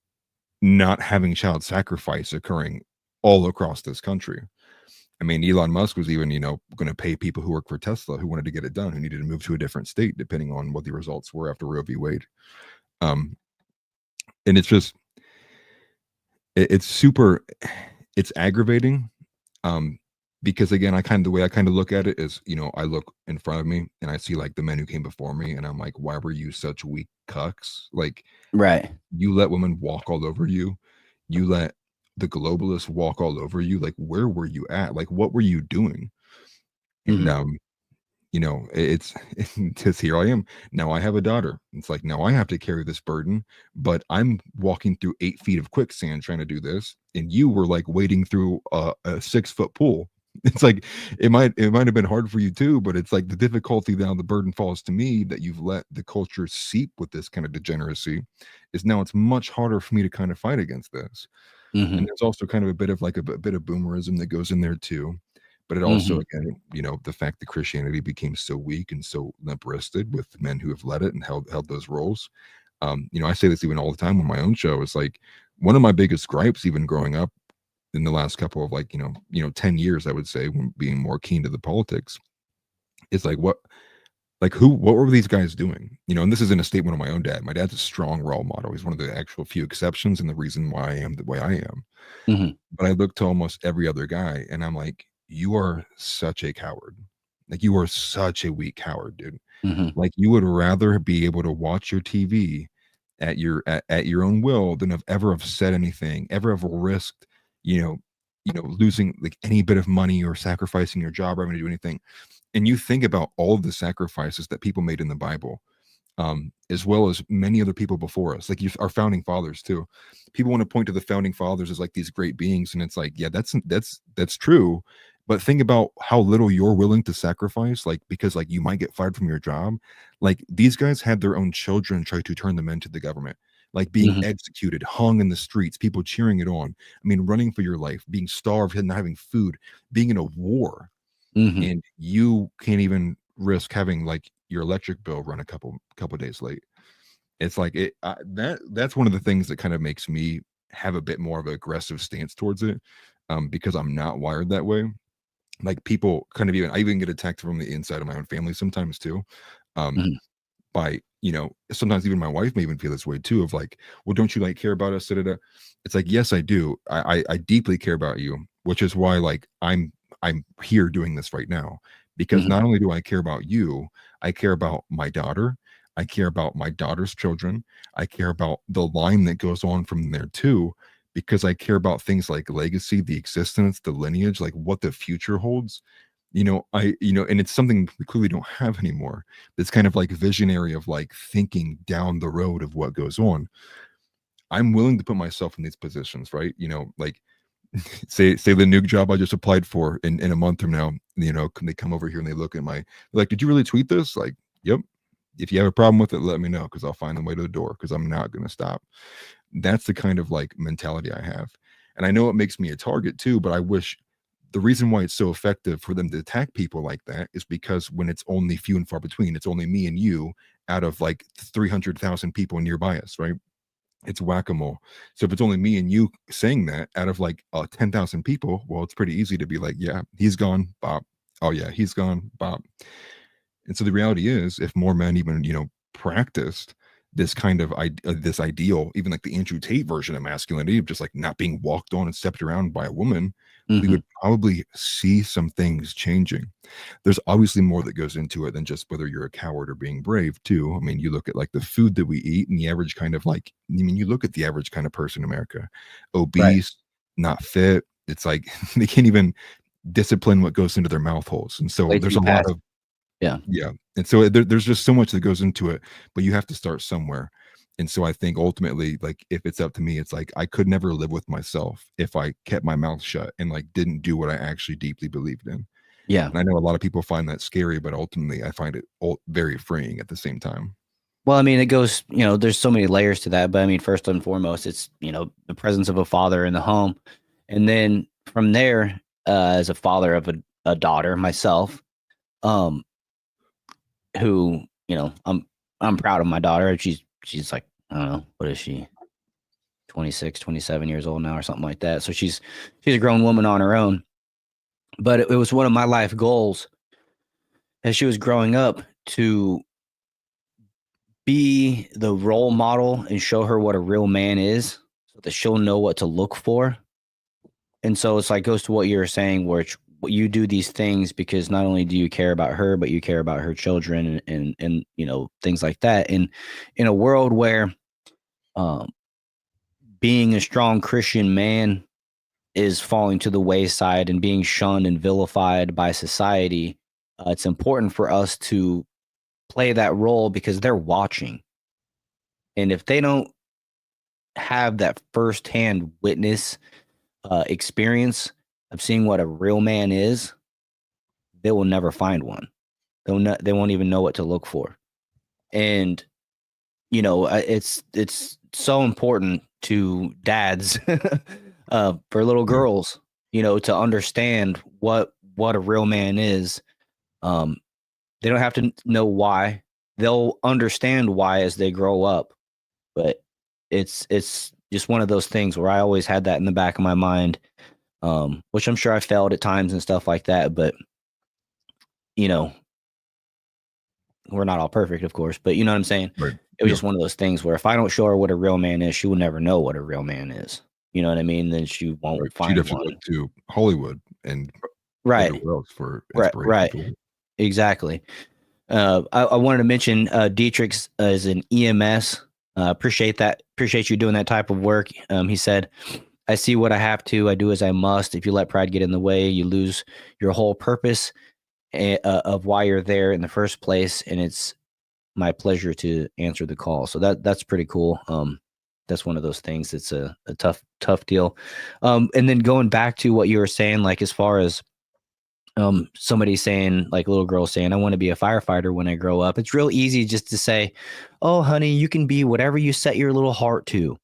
Speaker 3: not having child sacrifice occurring all across this country. I mean, Elon Musk was even, you know, going to pay people who work for Tesla who wanted to get it done, who needed to move to a different state, depending on what the results were after Roe v. Wade. And it's just, it's super, it's aggravating. Because again, the way I kind of look at it is, you know, I look in front of me and I see like the men who came before me, and I'm like, why were you such weak cucks? Like,
Speaker 2: Right.
Speaker 3: you let women walk all over you. You let the globalists walk all over you. Like, where were you at? Like, what were you doing? And you know, it's just here I am. Now I have a daughter. It's like, now I have to carry this burden, but I'm walking through 8 feet of quicksand trying to do this. And you were like wading through a 6-foot pool. It's like, it might have been hard for you too, but it's like the difficulty now, the burden falls to me that you've let the culture seep with this kind of degeneracy is now it's much harder for me to kind of fight against this. And there's also kind of a bit of like a bit of boomerism that goes in there too. But it also, again, you know, the fact that Christianity became so weak and so limp-wristed with men who have led it and held those roles. You know, I say this even all the time on my own show. It's like one of my biggest gripes, even growing up in the last couple of like, you know, 10 years, I would say, when being more keen to the politics, is like what were these guys doing? You know, and this isn't a statement of my own dad. My dad's a strong role model. He's one of the actual few exceptions and the reason why I am the way I am. But I look to almost every other guy and I'm like, you are such a coward. Like, you are such a weak coward, dude. Like, you would rather be able to watch your TV at your own will than have ever have said anything, ever have risked, you know, losing like any bit of money or sacrificing your job or having to do anything. And you think about all of the sacrifices that people made in the Bible, as well as many other people before us, like our founding fathers too. People want to point to the founding fathers as like these great beings, and it's like, yeah, that's true. But think about how little you're willing to sacrifice, like, because like you might get fired from your job. Like, these guys had their own children try to turn them into the government, like being executed, hung in the streets, people cheering it on. I mean, running for your life, being starved and not having food, being in a war. And you can't even risk having like your electric bill run a couple days late. It's like that's one of the things that kind of makes me have a bit more of an aggressive stance towards it, because I'm not wired that way. Like, people kind of I even get attacked from the inside of my own family sometimes too, by, you know, sometimes even my wife may even feel this way too, of like, well, don't you like care about us? Da-da-da. It's like, yes, I do. I deeply care about you, which is why like I'm here doing this right now, because not only do I care about you, I care about my daughter. I care about my daughter's children. I care about the line that goes on from there too, because I care about things like legacy, the existence, the lineage, like what the future holds. You know, and it's something we clearly don't have anymore. This kind of like visionary of like thinking down the road of what goes on. I'm willing to put myself in these positions, right? You know, like say the new job I just applied for in a month from now, you know, they come over here and they look at like, did you really tweet this? Like, yep. If you have a problem with it, let me know, because I'll find the way to the door, because I'm not going to stop. That's the kind of like mentality I have. And I know it makes me a target too, but I wish the reason why it's so effective for them to attack people like that is because when it's only few and far between, it's only me and you out of like 300,000 people nearby us, right? It's whack-a-mole. So if it's only me and you saying that out of like 10,000 people, well, it's pretty easy to be like, yeah, he's gone, Bob. Oh yeah, he's gone, Bob. And so the reality is, if more men even, you know, practiced this kind of this ideal, even like the Andrew Tate version of masculinity, of just like not being walked on and stepped around by a woman, we would probably see some things changing. There's obviously more that goes into it than just whether you're a coward or being brave too. I mean, you look at like the food that we eat and the average kind of like, I mean, you look at the average kind of person in America, obese, not fit. It's like they can't even discipline what goes into their mouth holes. And so
Speaker 2: Way
Speaker 3: there's
Speaker 2: too
Speaker 3: a lot
Speaker 2: fast.
Speaker 3: of
Speaker 2: Yeah.
Speaker 3: yeah. And so there's just so much that goes into it, but you have to start somewhere. And so I think ultimately, like, if it's up to me, it's like I could never live with myself if I kept my mouth shut and like didn't do what I actually deeply believed in.
Speaker 2: Yeah.
Speaker 3: And I know a lot of people find that scary, but ultimately I find it very freeing at the same time.
Speaker 2: Well, I mean, it goes, there's so many layers to that, but I mean, first and foremost, it's, the presence of a father in the home. And then from there, as a father of a daughter myself, who, I'm proud of my daughter. She's like, I don't know, what is she? 26, 27 years old now or something like that. So she's a grown woman on her own. But it was one of my life goals as she was growing up to be the role model and show her what a real man is so that she'll know what to look for. And so it's like goes to what you were saying, where you do these things because not only do you care about her, but you care about her children and things like that. And in a world where being a strong Christian man is falling to the wayside and being shunned and vilified by society, it's important for us to play that role because they're watching. And if they don't have that firsthand witness experience of seeing what a real man is, they will never find one. They won't even know what to look for. And it's so important to dads for little girls, to understand what a real man is. They don't have to know why. They'll understand why as they grow up. But it's just one of those things where I always had that in the back of my mind, which I'm sure I failed at times and stuff like that. But, we're not all perfect, of course, but you know what I'm saying?
Speaker 3: Right.
Speaker 2: It was just one of those things where if I don't show her what a real man is, she will never know what a real man is. You know what I mean? Then she won't find
Speaker 3: She'd have to
Speaker 2: one.
Speaker 3: look to Hollywood and
Speaker 2: Right.
Speaker 3: everywhere else for
Speaker 2: Right.
Speaker 3: inspiration.
Speaker 2: Right. Exactly. I wanted to mention Dietrich's as an EMS. Appreciate that. Appreciate you doing that type of work. He said, I see what I have to. I do as I must. If you let pride get in the way, you lose your whole purpose of why you're there in the first place. And it's my pleasure to answer the call. So that's pretty cool. That's one of those things. It's a tough deal. And then going back to what you were saying, like as far as somebody saying, like a little girl saying, I want to be a firefighter when I grow up. It's real easy just to say, oh, honey, you can be whatever you set your little heart to.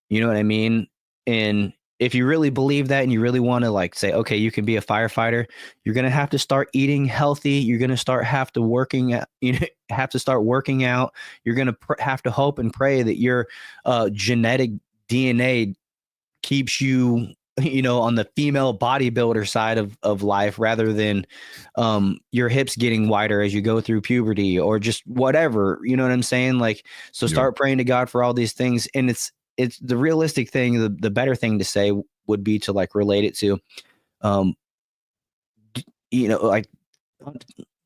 Speaker 2: You know what I mean? And if you really believe that and you really want to like say, okay, you can be a firefighter, you're going to have to start eating healthy. You're going to have to start working out. You're going to have to hope and pray that your genetic DNA keeps you, on the female bodybuilder side of life rather than your hips getting wider as you go through puberty or just whatever, you know what I'm saying? Like, so start praying to God for all these things. And it's the realistic thing. The better thing to say would be to like relate it to, like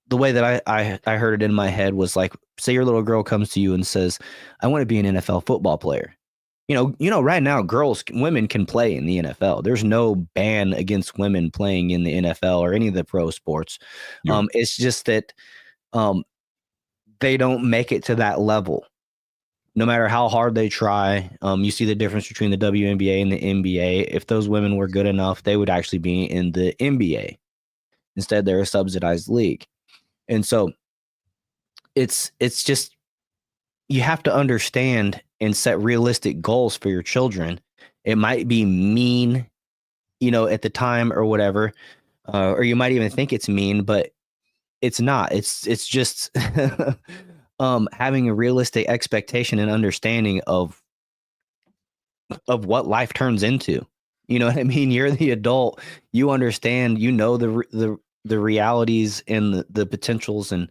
Speaker 2: the way that I heard it in my head was like, say your little girl comes to you and says, I want to be an NFL football player. Right now, women can play in the NFL. There's no ban against women playing in the NFL or any of the pro sports.
Speaker 3: Yep.
Speaker 2: It's just that they don't make it to that level. No matter how hard they try, you see the difference between the WNBA and the NBA. If those women were good enough, they would actually be in the NBA. Instead, they're a subsidized league. And so it's just, you have to understand and set realistic goals for your children. It might be mean, at the time or whatever, or you might even think it's mean, but it's not. It's just having a realistic expectation and understanding of what life turns into. You know what I mean? You're the adult. You understand. The realities and the potentials, and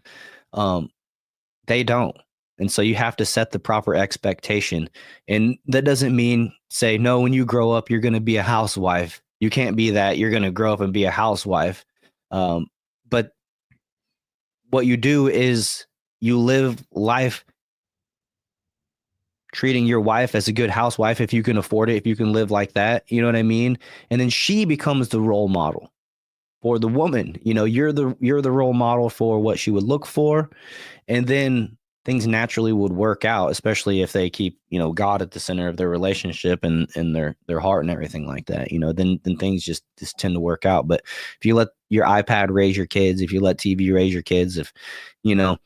Speaker 2: they don't. And so you have to set the proper expectation. And that doesn't mean say, no, when you grow up, you're going to be a housewife. You can't be that. You're going to grow up and be a housewife. But what you do is you live life treating your wife as a good housewife if you can afford it, if you can live like that. You know what I mean? And then she becomes the role model. for the woman. You know, you're the role model for what she would look for, and then things naturally would work out, especially if they keep, you know, God at the center of their relationship and their heart and everything like that. You know, then things just tend to work out. But if you let your iPad raise your kids, if you let TV raise your kids, if, you know,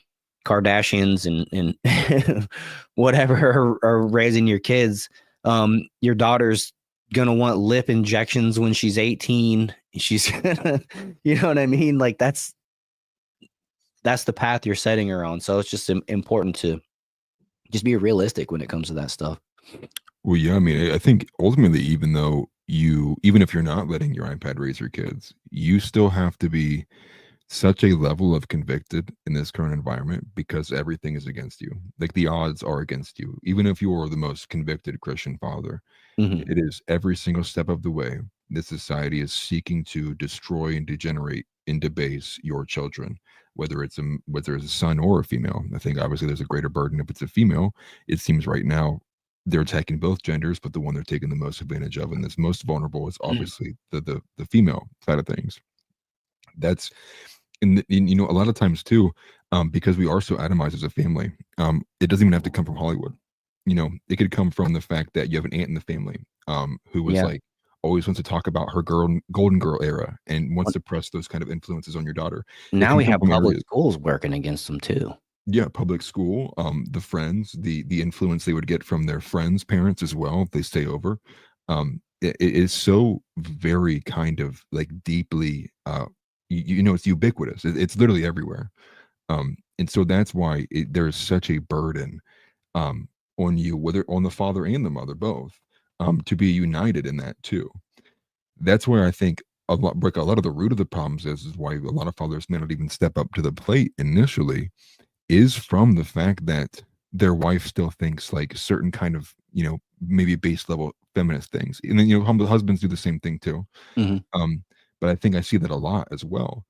Speaker 2: Kardashians and whatever are raising your kids, your daughter's gonna want lip injections when she's 18. She's gonna, you know what I mean? Like that's the path you're setting her on. So it's just important to just be realistic when it comes to that stuff.
Speaker 3: Well, yeah, I mean, I think ultimately, even if you're not letting your iPad raise your kids, you still have to be such a level of convicted in this current environment because everything is against you. Like the odds are against you. Even if you are the most convicted Christian father,
Speaker 2: Mhm.
Speaker 3: it is every single step of the way. This society is seeking to destroy and degenerate and debase your children, whether it's a son or a female. I think obviously there's a greater burden if it's a female. It seems right now they're attacking both genders, but the one they're taking the most advantage of and that's most vulnerable is obviously the female side of things. That's you know, a lot of times too, because we are so atomized as a family, it doesn't even have to come from Hollywood. You know, it could come from the fact that you have an aunt in the family, who was
Speaker 2: Yeah.
Speaker 3: like always wants to talk about her golden girl era and wants to press those kind of influences on your daughter. It
Speaker 2: Now
Speaker 3: can
Speaker 2: we
Speaker 3: come
Speaker 2: have
Speaker 3: from
Speaker 2: public
Speaker 3: areas,
Speaker 2: schools working against them too.
Speaker 3: yeah, public school, the friends, the influence they would get from their friends' parents as well if they stay over. It is so very kind of like deeply, you know, it's ubiquitous. It's literally everywhere. And so that's why there's such a burden on you, whether on the father and the mother both, to be united in that too. That's where I think a lot of the root of the problems is why a lot of fathers may not even step up to the plate initially, is from the fact that their wife still thinks like certain kind of, you know, maybe base level feminist things, and then, you know, husbands do the same thing too.
Speaker 2: Mhm.
Speaker 3: But I think I see that a lot as well,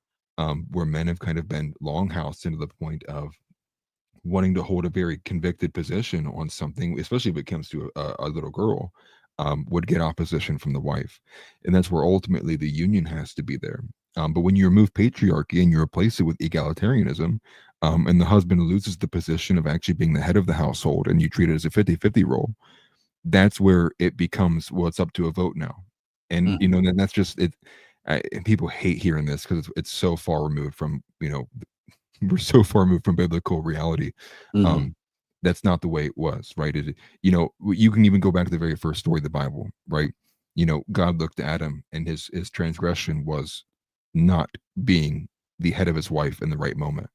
Speaker 3: where men have kind of been longhoused into the point of wanting to hold a very convicted position on something, especially if it comes to a little girl, would get opposition from the wife. And that's where ultimately the union has to be there. But when you remove patriarchy and you replace it with egalitarianism, and the husband loses the position of actually being the head of the household and you treat it as a 50-50 role, that's where it becomes, well, it's up to a vote now. And, you
Speaker 2: Mhm.
Speaker 3: know, then that's just it. And people hate hearing this because it's so far removed from, you know, we're so far removed from biblical reality.
Speaker 2: Mhm.
Speaker 3: Um, that's not the way it was, right? You know, you can even go back to the very first story of the Bible, right? You know, God looked at Adam, and his transgression was not being the head of his wife in the right moment.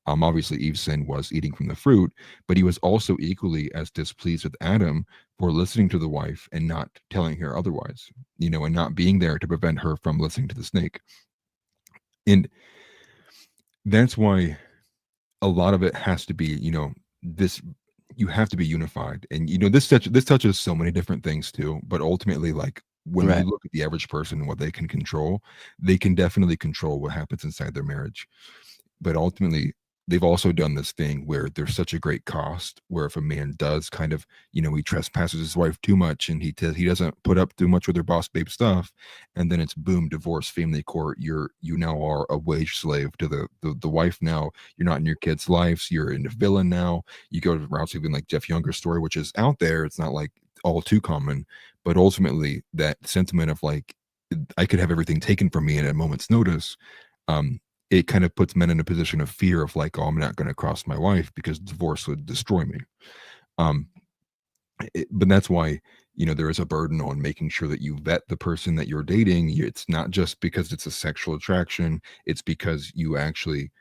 Speaker 3: Obviously, Eve's sin was eating from the fruit, but he was also equally as displeased with Adam for listening to the wife and not telling her otherwise, you know, and not being there to prevent her from listening to the snake. And that's why a lot of it has to be, you know, this, you have to be unified. And you know, this touches so many different things too, but ultimately, like when we
Speaker 2: Right.
Speaker 3: look at the average person and what they can control, they can definitely control what happens inside their marriage. But ultimately, they've also done this thing where there's such a great cost where if a man does kind of, you know, he trespasses his wife too much and he doesn't put up too much with their boss babe stuff, and then it's boom, divorce, family court. You now are a wage slave to the wife. Now you're not in your kids' lives. You're in a villain now. You go to routes even like Jeff Younger's story, which is out there. It's not like all too common, but ultimately that sentiment of like, I could have everything taken from me at a moment's notice. Um, it kind of puts men in a position of fear of like, oh, I'm not going to cross my wife because divorce would destroy me. Um, but that's why, you know, there is a burden on making sure that you vet the person that you're dating. It's not just because it's a sexual attraction. It's because you actually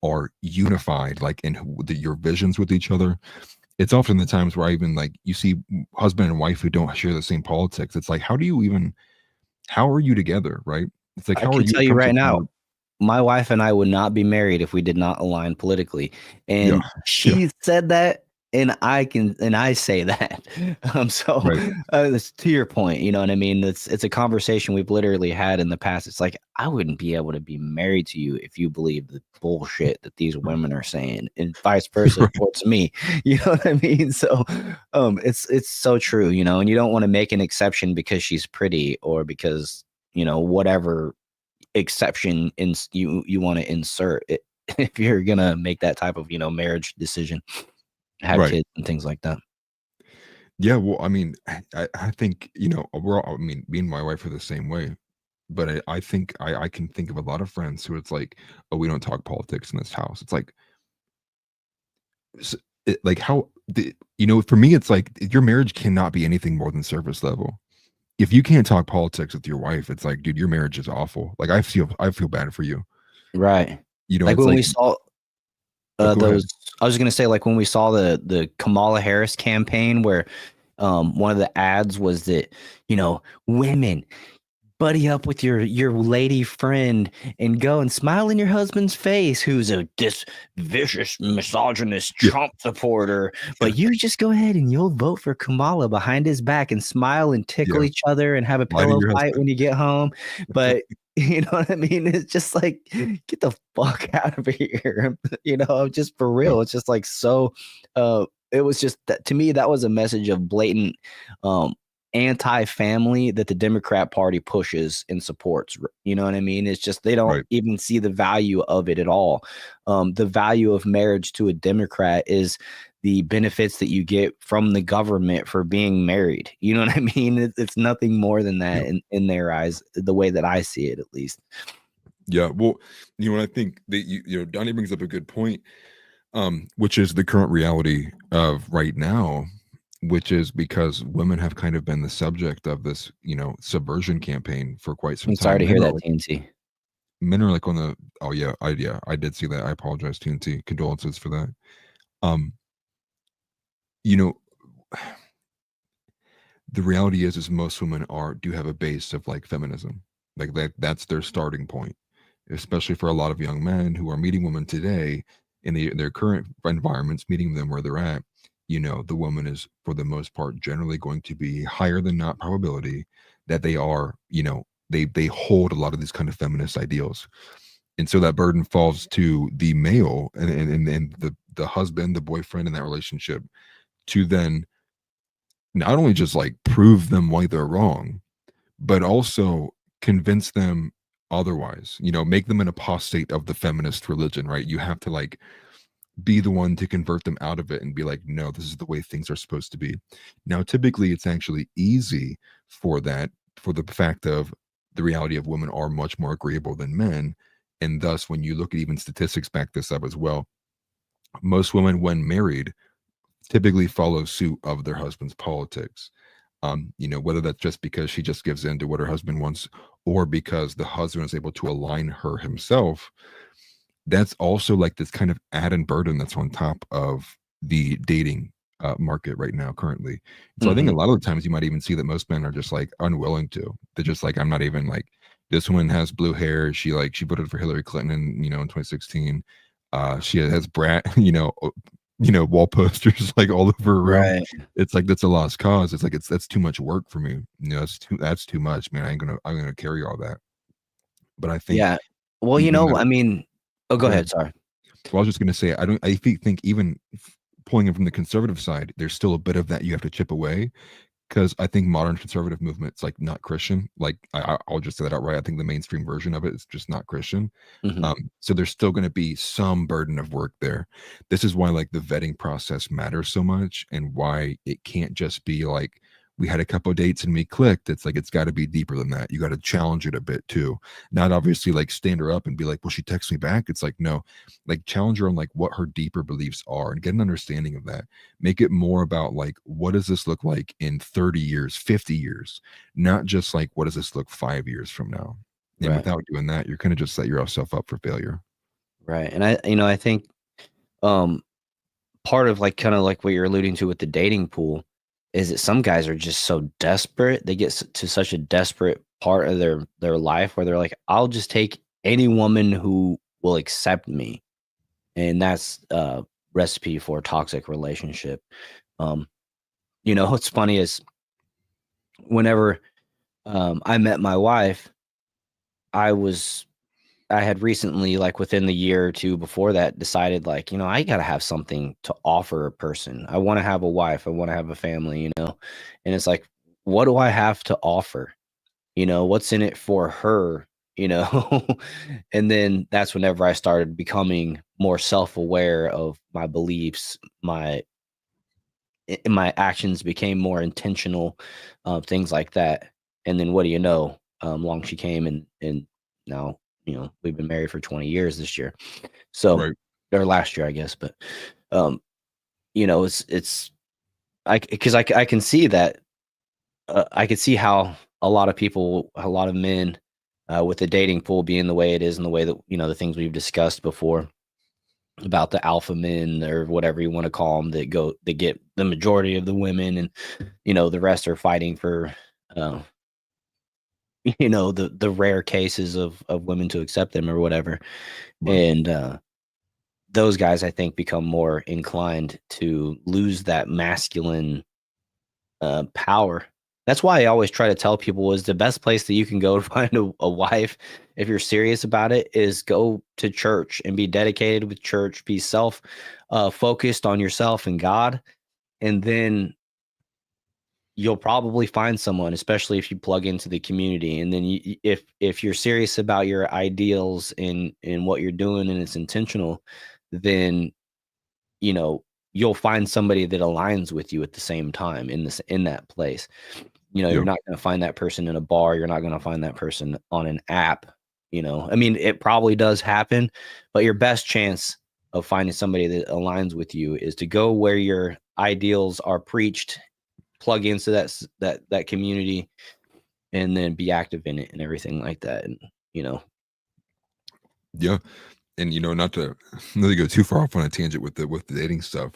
Speaker 3: are unified, like in your visions with each other. It's often the times where I even like, you see husband and wife who don't share the same politics. It's like, how are you together? Right. It's like,
Speaker 2: I
Speaker 3: how are
Speaker 2: can
Speaker 3: you?
Speaker 2: tell
Speaker 3: It
Speaker 2: you
Speaker 3: comes to
Speaker 2: right
Speaker 3: a point
Speaker 2: now,
Speaker 3: where,
Speaker 2: my wife and I would not be married if we did not align politically.
Speaker 3: yeah,
Speaker 2: And
Speaker 3: yeah,
Speaker 2: she said that, and I say that. So
Speaker 3: right.
Speaker 2: it's to your point, you know what I mean? It's a conversation we've literally had in the past. It's like, I wouldn't be able to be married to you if you believe the bullshit that these women are saying, and vice versa
Speaker 3: Right.
Speaker 2: towards me. You know what I mean? So it's so true, you know, and you don't want to make an exception because she's pretty or because, you know, whatever exception you want to insert it, if you're gonna make that type of marriage decision, have
Speaker 3: Right.
Speaker 2: kids and things like that.
Speaker 3: Yeah, well, I mean, I think, we're all, I mean, me and my wife are the same way. But I think I can think of a lot of friends who it's like, oh, we don't talk politics in this house. It's like, like how for me, it's like your marriage cannot be anything more than surface level. If you can't talk politics with your wife, it's like, dude, your marriage is awful. Like I feel bad for you.
Speaker 2: Right. Like
Speaker 3: It's
Speaker 2: when
Speaker 3: like,
Speaker 2: we saw
Speaker 3: oh, go ahead.
Speaker 2: those, I was gonna say, like when we saw the Kamala Harris campaign where one of the ads was that, women, buddy up with your lady friend and go and smile in your husband's face who's this vicious misogynist
Speaker 3: Yeah.
Speaker 2: Trump supporter, but you just go ahead and you'll vote for Kamala behind his back and smile and tickle
Speaker 3: Yeah.
Speaker 2: each other and have a
Speaker 3: Lie to
Speaker 2: pillow
Speaker 3: your
Speaker 2: fight
Speaker 3: husband.
Speaker 2: when you get home. But you know what I mean? It's just like, get the fuck out of here. Just for real. It's just like so it was just that, to me, that was a message of blatant anti-family that the Democrat Party pushes and supports. You know what I mean? It's just they don't
Speaker 3: Right.
Speaker 2: even see the value of it at all. The value of marriage to a Democrat is the benefits that you get from the government for being married. You know what I mean? It's nothing more than that in their eyes, the way that I see it, at least.
Speaker 3: Yeah. Well, I think that Donnie brings up a good point, which is the current reality of right now, which is because women have kind of been the subject of this, subversion campaign for quite some
Speaker 2: I'm
Speaker 3: time.
Speaker 2: sorry to hear that,
Speaker 3: Like,
Speaker 2: TNT.
Speaker 3: men are like on the, oh yeah, I did see that. I apologize, TNT. Condolences for that. You know, the reality is most women do have a base of like feminism. Like that's their starting point, especially for a lot of young men who are meeting women today in their current environments, meeting them where they're at. The woman is for the most part generally going to be higher than not probability that they are, they hold a lot of these kind of feminist ideals. And so that burden falls to the male and the husband, the boyfriend in that relationship, to then not only just like prove them why they're wrong, but also convince them otherwise, make them an apostate of the feminist religion, right? You have to like be the one to convert them out of it and be like, no, this is the way things are supposed to be. Now, typically it's actually easy for the fact of the reality of women are much more agreeable than men. And thus, when you look at even statistics back this up as well, most women when married typically follow suit of their husband's politics. Whether that's just because she just gives in to what her husband wants or because the husband is able to align her himself. That's also like this kind of added burden that's on top of the dating market right now currently. So I think a lot of the times you might even see that most men are just like unwilling to. They're just like, I'm not even like, this woman has blue hair. She voted for Hillary Clinton, in 2016. She has brat, wall posters like all over her room.
Speaker 2: Right.
Speaker 3: It's like that's a lost cause. It's like that's too much work for me. That's too much, man. I'm gonna carry all that. But I think
Speaker 2: Yeah. Well, I mean, oh, go ahead. Sorry.
Speaker 3: Well, I was just gonna say I think even pulling it from the conservative side, there's still a bit of that you have to chip away. Because I think modern conservative movement's like not Christian. Like I'll just say that outright. I think the mainstream version of it is just not Christian. So there's still going to be some burden of work there. This is why like the vetting process matters so much, and why it can't just be like we had a couple of dates and we clicked. It's like it's got to be deeper than that. You got to challenge it a bit too. Not obviously like stand her up and be like, "Will she text me back?" It's like no, like challenge her on like what her deeper beliefs are and get an understanding of that. Make it more about like what does this look like in 30 years, 50 years, not just like what does this look 5 years from now. And
Speaker 2: Right.
Speaker 3: without doing that, you're going to just set yourself up for failure.
Speaker 2: Right. And I think part of like kind of like what you're alluding to with the dating pool is that some guys are just so desperate. They get to such a desperate part of their life where they're like, I'll just take any woman who will accept me. And that's a recipe for a toxic relationship. What's funny is whenever I met my wife, I had recently, like within the year or two before that, decided like, I got to have something to offer a person. I want to have a wife. I want to have a family, and it's like, what do I have to offer? What's in it for her you know. And then that's whenever I started becoming more self-aware of my beliefs, my actions became more intentional, things like that. And then what do you know? Along she came, and now, we've been married for 20 years this year. So,
Speaker 3: Right.
Speaker 2: or last year, I guess. But it's because I can see that, I could see how a lot of men, with the dating pool being the way it is, and the way that, the things we've discussed before about the alpha men, or whatever you want to call them, that get the majority of the women, and the rest are fighting for, uh, the rare cases of women to accept them or whatever.
Speaker 3: Right.
Speaker 2: And those guys, I think, become more inclined to lose that masculine power. That's why I always try to tell people, is the best place that you can go to find a wife, if you're serious about it, is go to church and be dedicated with church, be focused on yourself and God. And then you'll probably find someone, especially if you plug into the community. And then if you're serious about your ideals and what you're doing, and it's intentional, then, you'll find somebody that aligns with you at the same time in that place. You're
Speaker 3: Yeah.
Speaker 2: not going to find that person in a bar. You're not going to find that person on an app. I mean, it probably does happen, but your best chance of finding somebody that aligns with you is to go where your ideals are preached, plug into that community, and then be active in it and everything like that. And,
Speaker 3: Yeah. And not to really go too far off on a tangent with the dating stuff.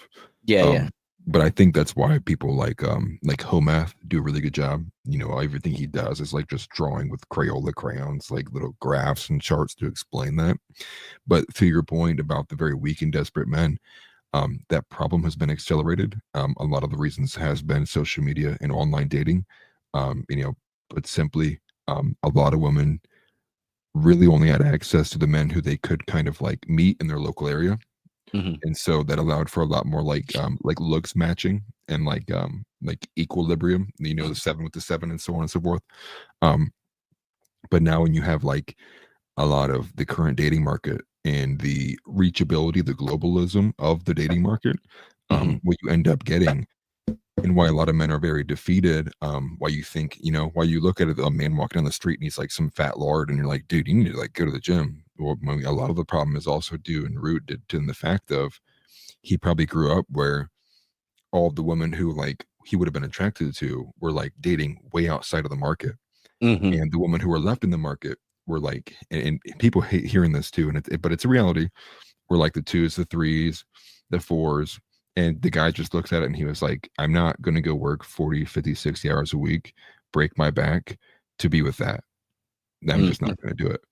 Speaker 2: yeah.
Speaker 3: But I think that's why people like Homath do a really good job. Everything he does is like just drawing with Crayola crayons, like little graphs and charts to explain that. But to your point about the very weak and desperate men, that problem has been accelerated. A lot of the reasons has been social media and online dating. But simply, a lot of women really only had access to the men who they could kind of like meet in their local area.
Speaker 2: Hmm.
Speaker 3: And so that allowed for a lot more like looks matching and like equilibrium, the 7 with the 7 and so on and so forth. But now when you have like a lot of the current dating market and the reachability, the globalism of the dating market, what you end up getting, and why a lot of men are very defeated, why you think, why you look at a man walking down the street and he's like some fat lord and you're like, dude, you need to like go to the gym. Well, a lot of the problem is also due and rooted in the fact of he probably grew up where all the women who like he would have been attracted to were like dating way outside of the market.
Speaker 2: Hmm.
Speaker 3: And the women who were left in the market were like, and people hate hearing this too, but it's a reality, were like the 2s, the 3s, the 4s. And the guy just looks at it and he was like, I'm not going to go work 40, 50, 60 hours a week, break my back to be with that. I'm just not going to do it.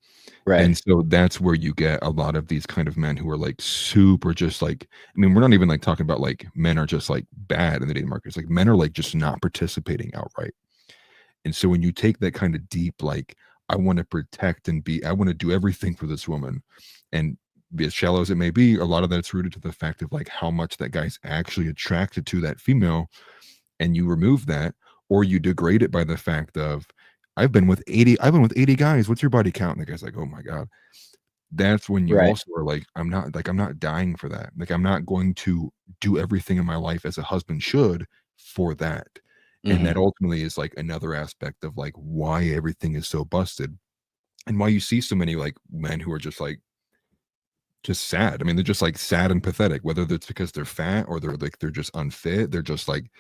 Speaker 2: Right.
Speaker 3: And so that's where you get a lot of these kind of men who are like super just like, I mean, we're not even like talking about like men are just like bad in the dating market. It's like men are like just not participating outright. And so when you take that kind of deep, like, I want to protect and I want to do everything for this woman, and be as shallow as it may be, a lot of that's rooted to the fact of like how much that guy's actually attracted to that female. And you remove that, or you degrade it by the fact of, I've been with 80 guys. What's your body count? And the guy's like, oh my God. That's when you
Speaker 2: Right.
Speaker 3: also are like, I'm not dying for that. Like, I'm not going to do everything in my life as a husband should for that. And that ultimately is like another aspect of like why everything is so busted, and why you see so many like men who are just sad. I mean, they're just like sad and pathetic, whether it's because they're fat or they're just unfit. They're just like,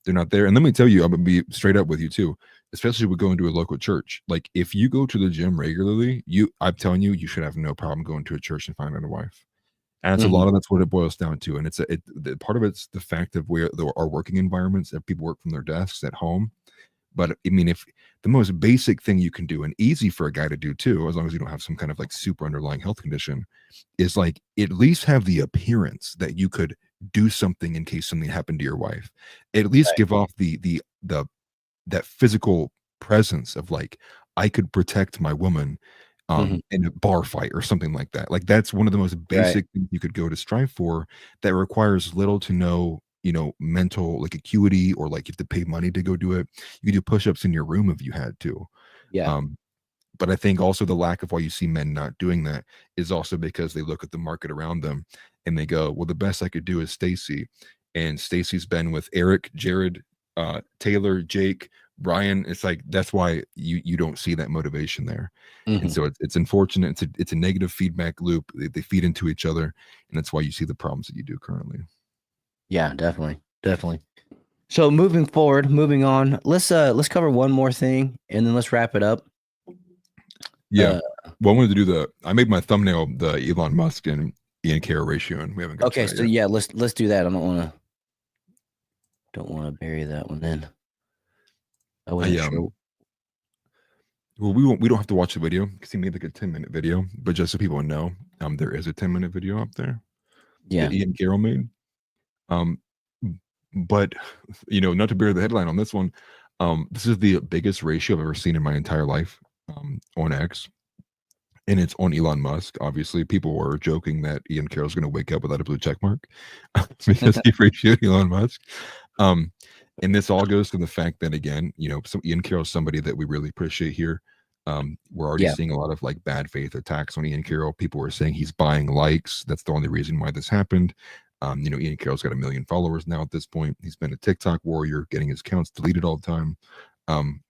Speaker 3: they're not there. And let me tell you, I'm gonna be straight up with you too, especially with going to a local church. Like, if you go to the gym regularly, I'm telling you, you should have no problem going to a church and finding a wife. And it's a lot of that's what it boils down to. And the part of it's the fact of where our working environments, that people work from their desks at home. But I mean, if the most basic thing you can do, and easy for a guy to do too, as long as you don't have some kind of like super underlying health condition, is like at least have the appearance that you could do something in case something happened to your wife. At least give off that physical presence of like, I could protect my woman in a bar fight or something like that. Like, that's one of the most basic things you could go to strive for, that requires little to no, mental like acuity, or like you have to pay money to go do it. You could do push-ups in your room if you had to.
Speaker 2: Yeah.
Speaker 3: But I think also the lack of why you see men not doing that is also because they look at the market around them and they go, well, the best I could do is Stacy. And Stacy's been with Eric, Jared, Taylor, Jake, Brian. It's like, that's why you don't see that motivation there. And so it's unfortunate. It's a negative feedback loop. They feed into each other. And that's why you see the problems that you do currently.
Speaker 2: Yeah, definitely. So moving on, let's cover one more thing and then let's wrap it up.
Speaker 3: Yeah. Well, I wanted to do I made my thumbnail the Elon Musk and Ian Carroll ratio, and we haven't got
Speaker 2: okay.
Speaker 3: to that
Speaker 2: So
Speaker 3: yet.
Speaker 2: yeah, let's do that. I don't want to bury that one then. I wasn't sure.
Speaker 3: Well, we don't have to watch the video because he made like a 10-minute video, but just so people know, there is a 10-minute video up there
Speaker 2: Yeah.
Speaker 3: that Ian Carroll made. But not to bury the headline on this one, this is the biggest ratio I've ever seen in my entire life on X. And it's on Elon Musk. Obviously, people were joking that Ian Carroll's going to wake up without a blue check mark because he ratioed Elon Musk. And this all goes to the fact that, again, Ian Carroll's somebody that we really appreciate here. We're already seeing a lot of like bad faith attacks on Ian Carroll. People were saying he's buying likes. That's the only reason why this happened. Ian Carroll's got 1 million followers now at this point. He's been a TikTok warrior, getting his accounts deleted all the time. And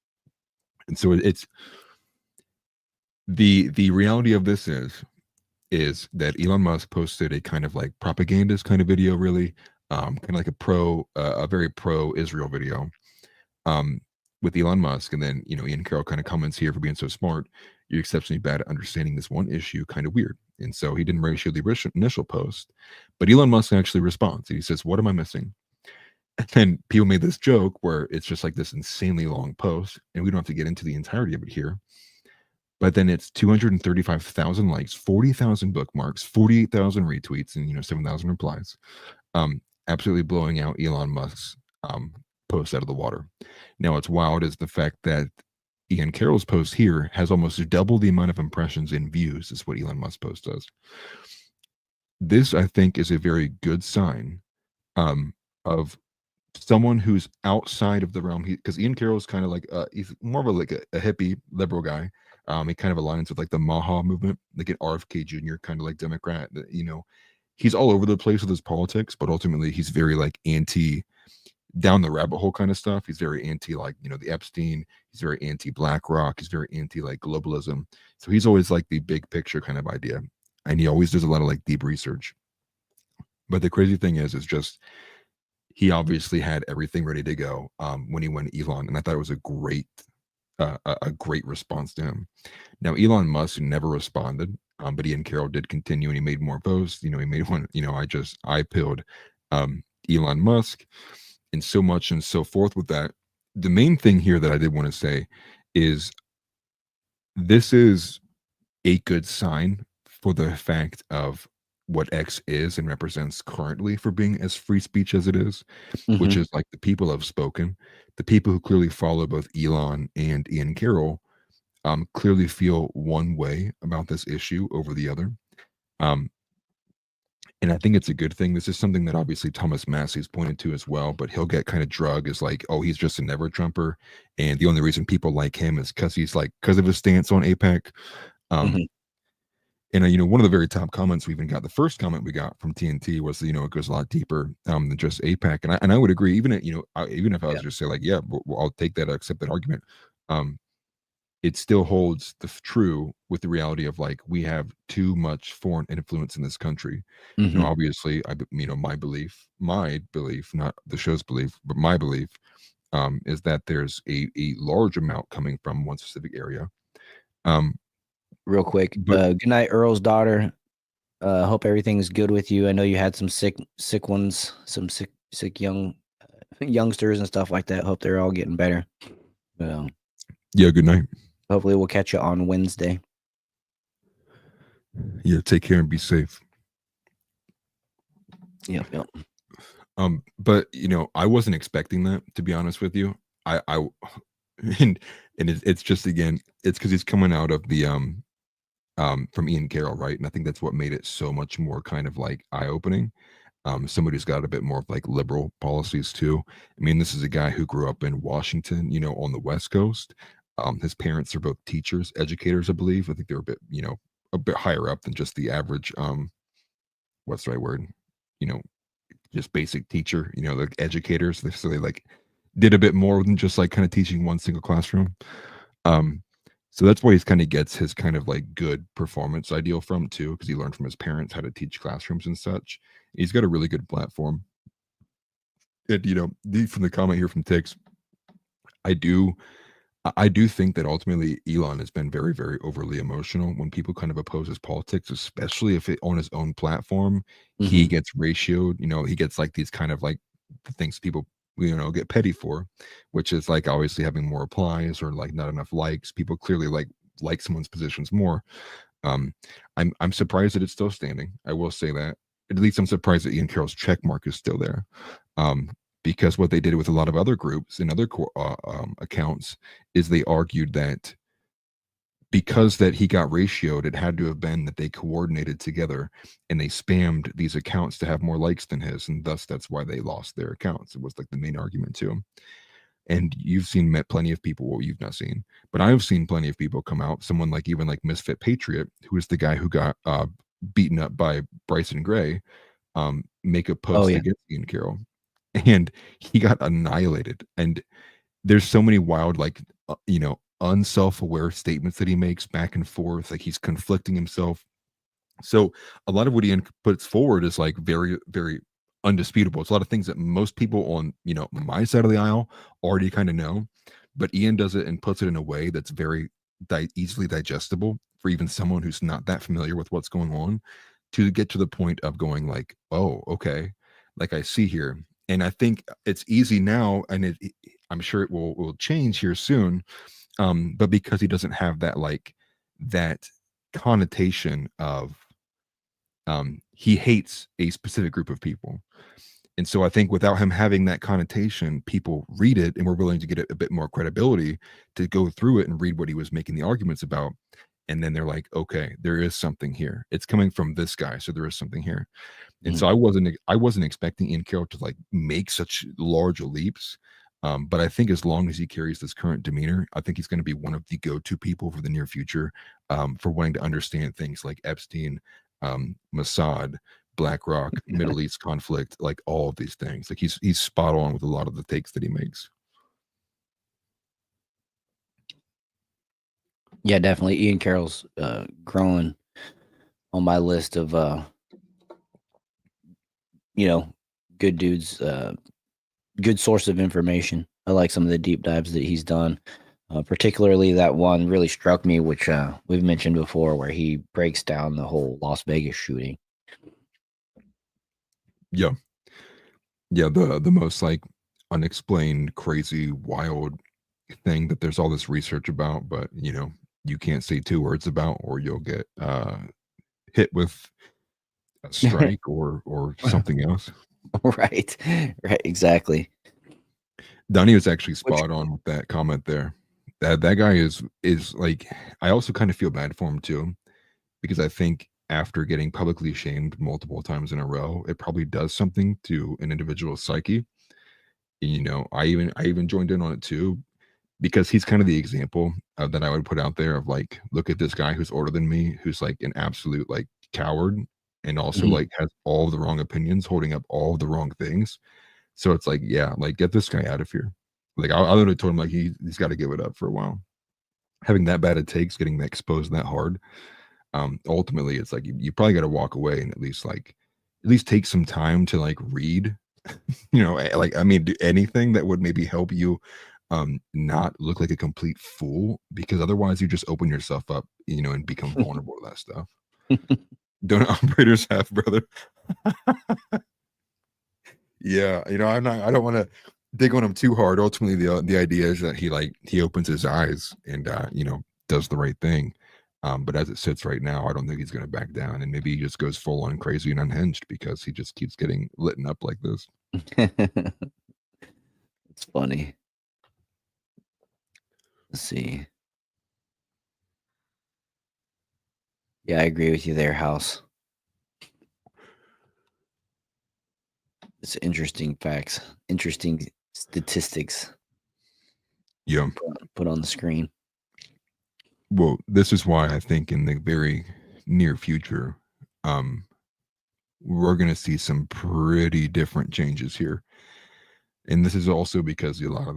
Speaker 3: so it's the reality of this is that Elon Musk posted a kind of like propagandist kind of video, really, kind of like a very pro-Israel video with Elon Musk. And then, Ian Carroll kind of comments here, for being so smart, you're exceptionally bad at understanding this one issue, kind of weird. And so he didn't ratio the initial post, but Elon Musk actually responds. He says, what am I missing? And then people made this joke where it's just like this insanely long post, and we don't have to get into the entirety of it here. But then it's 235,000 likes, 40,000 bookmarks, 48,000 retweets, and 7,000 replies. Absolutely blowing out Elon Musk's post out of the water. Now, what's wild is the fact that Ian Carroll's post here has almost double the amount of impressions and views as what Elon Musk's post does. This, I think, is a very good sign of someone who's outside of the realm. Because Ian Carroll's kind of like he's more of a hippie liberal guy. He kind of aligns with like the Maha movement, like an RFK Jr. kind of like Democrat. He's all over the place with his politics, but ultimately he's very like anti down the rabbit hole kind of stuff. He's very anti like the Epstein. He's very anti BlackRock. He's very anti like globalism. So he's always like the big picture kind of idea, and he always does a lot of like deep research. But the crazy thing is just he obviously had everything ready to go when he went Elon, and I thought it was a great response to him. Now, Elon Musk never responded, but Ian Carroll did continue, and he made more posts. He made one. I pilled Elon Musk, and so much and so forth with that. The main thing here that I did want to say is this is a good sign for the fact of what X is and represents currently for being as free speech as it is, which is like the people have spoken. The people who clearly follow both Elon and Ian Carroll clearly feel one way about this issue over the other. And I think it's a good thing. This is something that obviously Thomas Massey's pointed to as well, but he'll get kind of drug as like, oh, he's just a never Trumper. And the only reason people like him is because of his stance on APEC. And one of the very top comments we even got, the first comment we got from TNT was, it goes a lot deeper than just APEC. And I would agree, even if I was just say like, yeah, well, I'll take that, accept that argument. It still holds true with the reality of like, we have too much foreign influence in this country. Obviously, my belief, not the show's belief, but my belief is that there's a large amount coming from one specific area.
Speaker 2: Real quick, good night, Earl's daughter. Hope everything's good with you. I know you had some sick ones, some sick youngsters and stuff like that. Hope they're all getting better.
Speaker 3: Yeah, good night.
Speaker 2: Hopefully we'll catch you on Wednesday.
Speaker 3: Yeah, take care and be safe.
Speaker 2: Yep.
Speaker 3: But I wasn't expecting that, to be honest with you. And it's just, again, it's because he's coming out of the from Ian Carroll, right? And I think that's what made it so much more kind of like eye-opening. Somebody who's got a bit more of like liberal policies too. I mean, this is a guy who grew up in Washington, on the West Coast. His parents are both teachers, educators, I believe. I think they're a bit, a bit higher up than just the average, what's the right word? You know, just basic teacher, like educators. So they like did a bit more than just like kind of teaching one single classroom. Um, so that's why he's kind of gets his kind of like good performance ideal from too, because he learned from his parents how to teach classrooms and such. He's got a really good platform. And from the comment here from Tix, I do I do think that ultimately Elon has been very, very overly emotional when people kind of oppose his politics, especially if it on his own platform, he
Speaker 2: Mhm.
Speaker 3: gets ratioed, he gets like these kind of like the things people, get petty for, which is like obviously having more replies or like not enough likes. People clearly like someone's positions more. Um, I'm surprised that it's still standing. I will say that. At least I'm surprised that Ian Carroll's check mark is still there. Um, because what they did with a lot of other groups and other accounts is they argued that because that he got ratioed, it had to have been that they coordinated together and they spammed these accounts to have more likes than his, and thus that's why they lost their accounts. It was like the main argument to him. And you've met plenty of people, well, you've not seen, but I've seen plenty of people come out. Someone like even like Misfit Patriot, who is the guy who got beaten up by Bryson Gray, make a
Speaker 2: Oh
Speaker 3: post
Speaker 2: yeah.
Speaker 3: against Ian Carroll, and he got annihilated. And there's so many wild, like unself-aware statements that he makes back and forth, like he's conflicting himself. So a lot of what Ian puts forward is like very, very undisputable. It's a lot of things that most people on, my side of the aisle already kind of know, but Ian does it and puts it in a way that's very easily digestible for even someone who's not that familiar with what's going on, to get to the point of going like, oh, okay, like I see here. And I think it's easy now, and I'm sure it will change here soon. But because he doesn't have that connotation of he hates a specific group of people. And so I think without him having that connotation, people read it and we're willing to get a bit more credibility to go through it and read what he was making the arguments about. And then they're like, okay, there is something here. It's coming from this guy, so there is something here. And so I wasn't expecting Ian Carroll to like make such large leaps. But I think as long as he carries this current demeanor, I think he's going to be one of the go-to people for the near future, for wanting to understand things like Epstein, Mossad, BlackRock, Middle East conflict, like all of these things. Like he's spot on with a lot of the takes that he makes.
Speaker 2: Yeah, definitely. Ian Carroll's growing on my list of good dudes, good source of information. I like some of the deep dives that he's done. Particularly that one really struck me, which we've mentioned before, where he breaks down the whole Las Vegas shooting.
Speaker 3: Yeah. Yeah, the most like unexplained, crazy, wild thing that there's all this research about, but you can't say two words about, or you'll get hit with a strike or something else.
Speaker 2: Right. Right. Exactly.
Speaker 3: Donnie was actually
Speaker 2: Which
Speaker 3: spot on with that comment there. That guy is like, I also kind of feel bad for him too, because I think after getting publicly shamed multiple times in a row, it probably does something to an individual's psyche. I even joined in on it too, because he's kind of the example that I would put out there of like, look at this guy who's older than me, who's like an absolute like coward, and also
Speaker 2: Mhm.
Speaker 3: like has all the wrong opinions, holding up all the wrong things. So it's like, yeah, like get this guy out of here. Like I literally told him like he's got to give it up for a while. Having that bad it takes, getting that exposed that hard. Ultimately, it's like you probably got to walk away and at least take some time to like read. Like I mean, do anything that would maybe help you not look like a complete fool, because otherwise you just open yourself up, and become vulnerable to that stuff. Don't operators have, brother? Yeah, I don't want to dig on him too hard. Ultimately, the idea is that he opens his eyes and does the right thing. But as it sits right now, I don't think he's going to back down, and maybe he just goes full on crazy and unhinged because he just keeps getting lit up like this.
Speaker 2: It's funny. Let's see. Yeah, I agree with you there, House. It's interesting facts, interesting statistics
Speaker 3: Yeah,
Speaker 2: put on the screen.
Speaker 3: Well, this is why I think in the very near future, um, we're going to see some pretty different changes here. And this is also because a lot of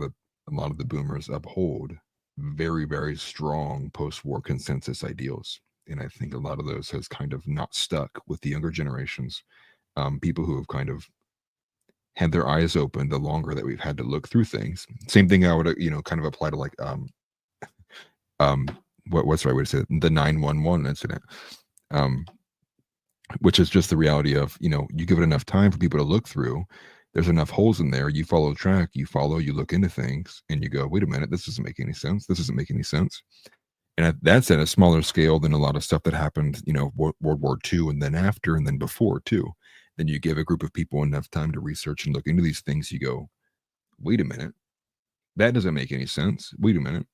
Speaker 3: the boomers uphold very, very strong post-war consensus ideals. And I think a lot of those has kind of not stuck with the younger generations. People who have kind of had their eyes open the longer that we've had to look through things. Same thing I would, kind of apply to like um what's the right way to say it? The 911 incident. Um, which is just the reality of, you give it enough time for people to look through. There's enough holes in there. You follow track, you look into things, and you go, wait a minute, this doesn't make any sense. This doesn't make any sense. And that's at a smaller scale than a lot of stuff that happened, World War II and then after and then before too. Then you give a group of people enough time to research and look into these things. You go, wait a minute, that doesn't make any sense. Wait a minute.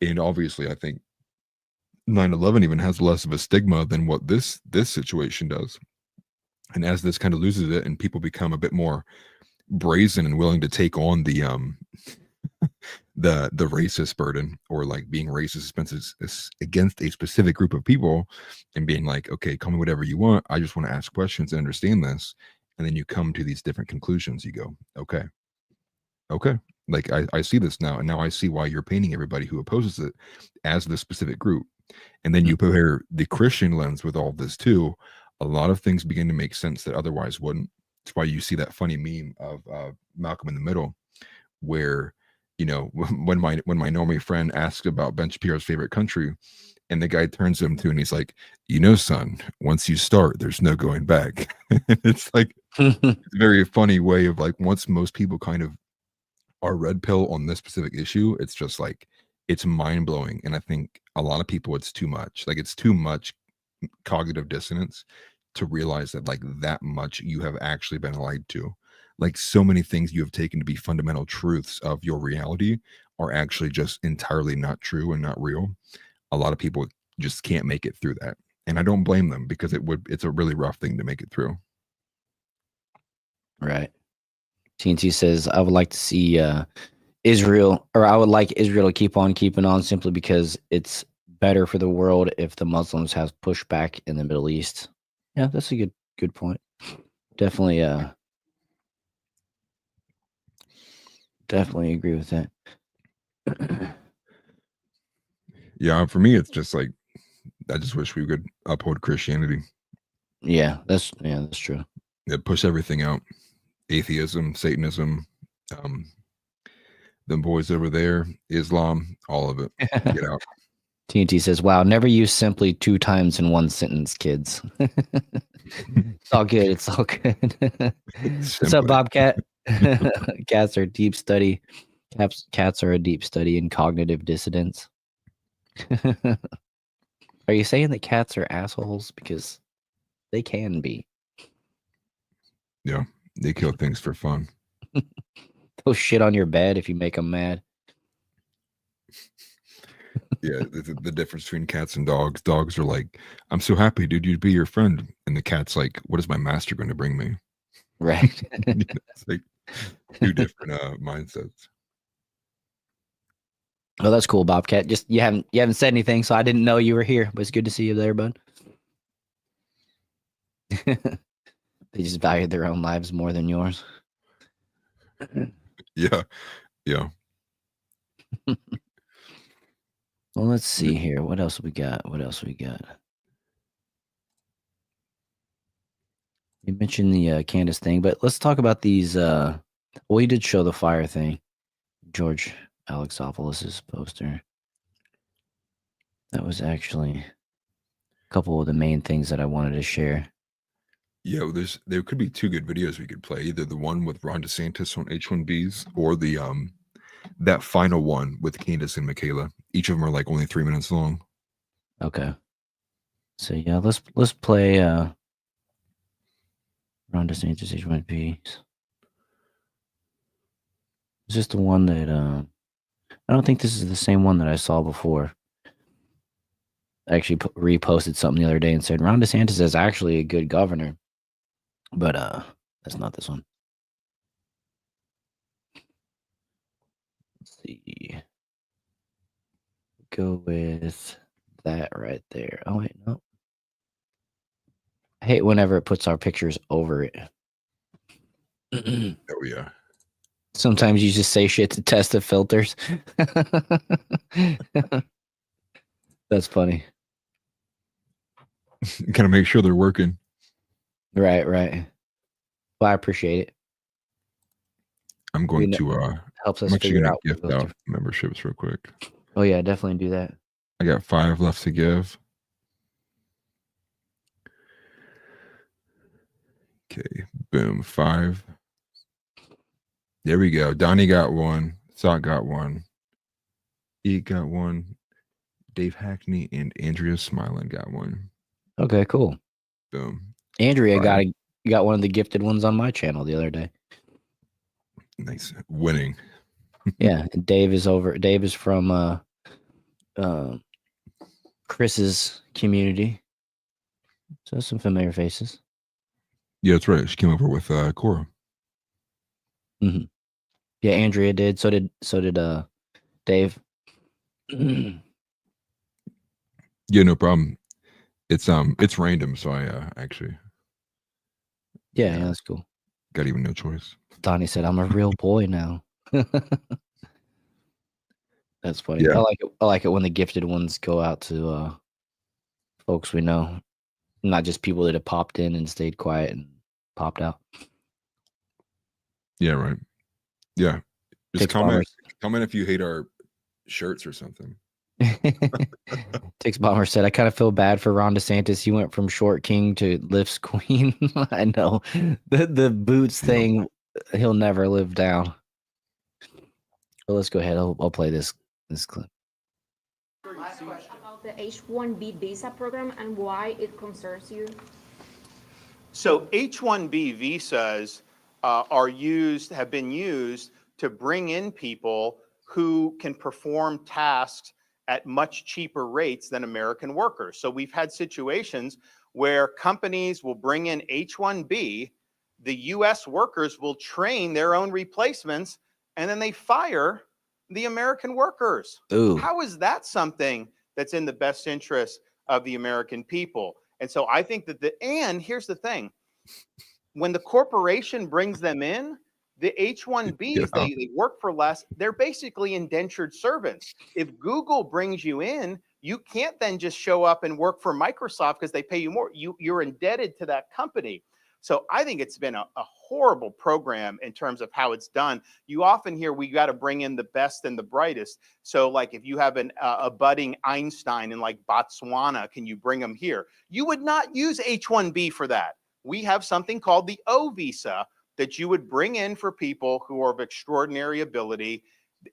Speaker 3: And obviously, I think 9/11 even has less of a stigma than what this situation does. And as this kind of loses it and people become a bit more brazen and willing to take on the the racist burden, or like being racist against a specific group of people, and being like, okay, call me whatever you want, I just want to ask questions and understand this. And then you come to these different conclusions. You go, okay, like I see this now, and now I see why you're painting everybody who opposes it as this specific group. And then you pair the Christian lens with all this too, a lot of things begin to make sense that otherwise wouldn't. That's why you see that funny meme of Malcolm in the Middle, where when my normie friend asks about Ben Shapiro's favorite country, and the guy turns to him too, and he's like, son, once you start, there's no going back. It's like it's a very funny way of like, once most people kind of are red pill on this specific issue, it's just like, it's mind blowing. And I think a lot of people, it's too much. Like, it's too much cognitive dissonance to realize that like that much you have actually been lied to. Like, so many things you have taken to be fundamental truths of your reality are actually just entirely not true and not real. A lot of people just can't make it through that. And I don't blame them, because it's a really rough thing to make it through.
Speaker 2: Right. TNT says, I would like to see Israel, or I would like Israel to keep on keeping on, simply because it's better for the world if the Muslims have pushback in the Middle East. Yeah, that's a good point. Definitely agree with that.
Speaker 3: Yeah, for me, it's just like, I just wish we could uphold Christianity.
Speaker 2: Yeah, that's true.
Speaker 3: Push everything out. Atheism, Satanism, them boys over there, Islam, all of it. Get out.
Speaker 2: TNT says, wow, never use simply 2 times in one sentence, kids. It's all good. It's all good. What's up, Bobcat? Cats are a deep study. Cats are a deep study in cognitive dissonance. Are you saying that cats are assholes? Because they can be.
Speaker 3: Yeah, they kill things for fun.
Speaker 2: They'll shit on your bed if you make them mad.
Speaker 3: Yeah, the difference between cats and dogs. Dogs are like, I'm so happy, dude, you'd be your friend. And the cat's like, what is my master going to bring me?
Speaker 2: Right.
Speaker 3: It's like 2 different mindsets.
Speaker 2: Oh, that's cool, Bobcat. Just you haven't said anything, so I didn't know you were here. But it's good to see you there, bud. They just value their own lives more than yours.
Speaker 3: Yeah.
Speaker 2: Well, let's see here. What else we got? You mentioned the Candace thing, but let's talk about these. Well, you did show the fire thing. George Alexopoulos' poster. That was actually a couple of the main things that I wanted to share.
Speaker 3: Yeah, there could be 2 good videos we could play. Either the one with Ron DeSantis on H-1Bs, or the that final one with Candace and Mikhalia. Each of them are like only 3 minutes long.
Speaker 2: Okay. So yeah, let's play Ron DeSantis H-1Bs. Is this the one that I don't think this is the same one that I saw before. I actually reposted something the other day and said Ron DeSantis is actually a good governor. But that's not this one. Let's see. go with that right there. Oh wait, no. I hate whenever it puts our pictures over it.
Speaker 3: Oh yeah.
Speaker 2: Sometimes you just say shit to test the filters. That's funny.
Speaker 3: Gotta make sure they're working.
Speaker 2: Right, right. Well, I appreciate it.
Speaker 3: I'm going
Speaker 2: know,
Speaker 3: to
Speaker 2: Helps
Speaker 3: I'm
Speaker 2: us
Speaker 3: actually
Speaker 2: figure
Speaker 3: gonna
Speaker 2: out.
Speaker 3: gift out memberships real quick.
Speaker 2: Oh yeah, definitely do that.
Speaker 3: I got 5 left to give. Okay, boom, 5. There we go. Donnie got 1. Sock got 1. E got 1. Dave Hackney and Andrea Smiling got 1.
Speaker 2: Okay, cool.
Speaker 3: Boom.
Speaker 2: Andrea
Speaker 3: 5.
Speaker 2: got one of the gifted ones on my channel the other day.
Speaker 3: Nice. Winning.
Speaker 2: Yeah, and Dave is from Chris's community. So some familiar faces.
Speaker 3: Yeah, that's right. She came over with Cora.
Speaker 2: Mm-hmm. Yeah, Andrea did. So did Dave.
Speaker 3: Yeah, no problem. It's random, so I actually
Speaker 2: Yeah, that's cool.
Speaker 3: got even no choice.
Speaker 2: Donnie said, "I'm a real boy now." That's funny.
Speaker 3: Yeah.
Speaker 2: I like it when the gifted ones go out to folks we know, not just people that have popped in and stayed quiet and popped out.
Speaker 3: Yeah, right. Yeah. Just
Speaker 2: Takes
Speaker 3: comment if you hate our shirts or something.
Speaker 2: Tix Bomber said, "I kind of feel bad for Ron DeSantis. He went from short king to lifts queen." I know the boots thing. He'll never live down. But let's go ahead. I'll play this clip.
Speaker 9: About the H-1B visa program and why it concerns you.
Speaker 10: So H-1B visas have been used to bring in people who can perform tasks at much cheaper rates than American workers. So we've had situations where companies will bring in H-1B, the US workers will train their own replacements, and then they fire the American workers.
Speaker 2: Ooh.
Speaker 10: How is that something that's in the best interest of the American people? And so I think that and here's the thing, when the corporation brings them in, the H-1Bs, they work for less. They're basically indentured servants. If Google brings you in, you can't then just show up and work for Microsoft because they pay you more. You're indebted to that company. So I think it's been a horrible program in terms of how it's done. You often hear we got to bring in the best and the brightest. So like if you have a budding Einstein in like Botswana, can you bring them here? You would not use H-1B for that. We have something called the O visa that you would bring in for people who are of extraordinary ability.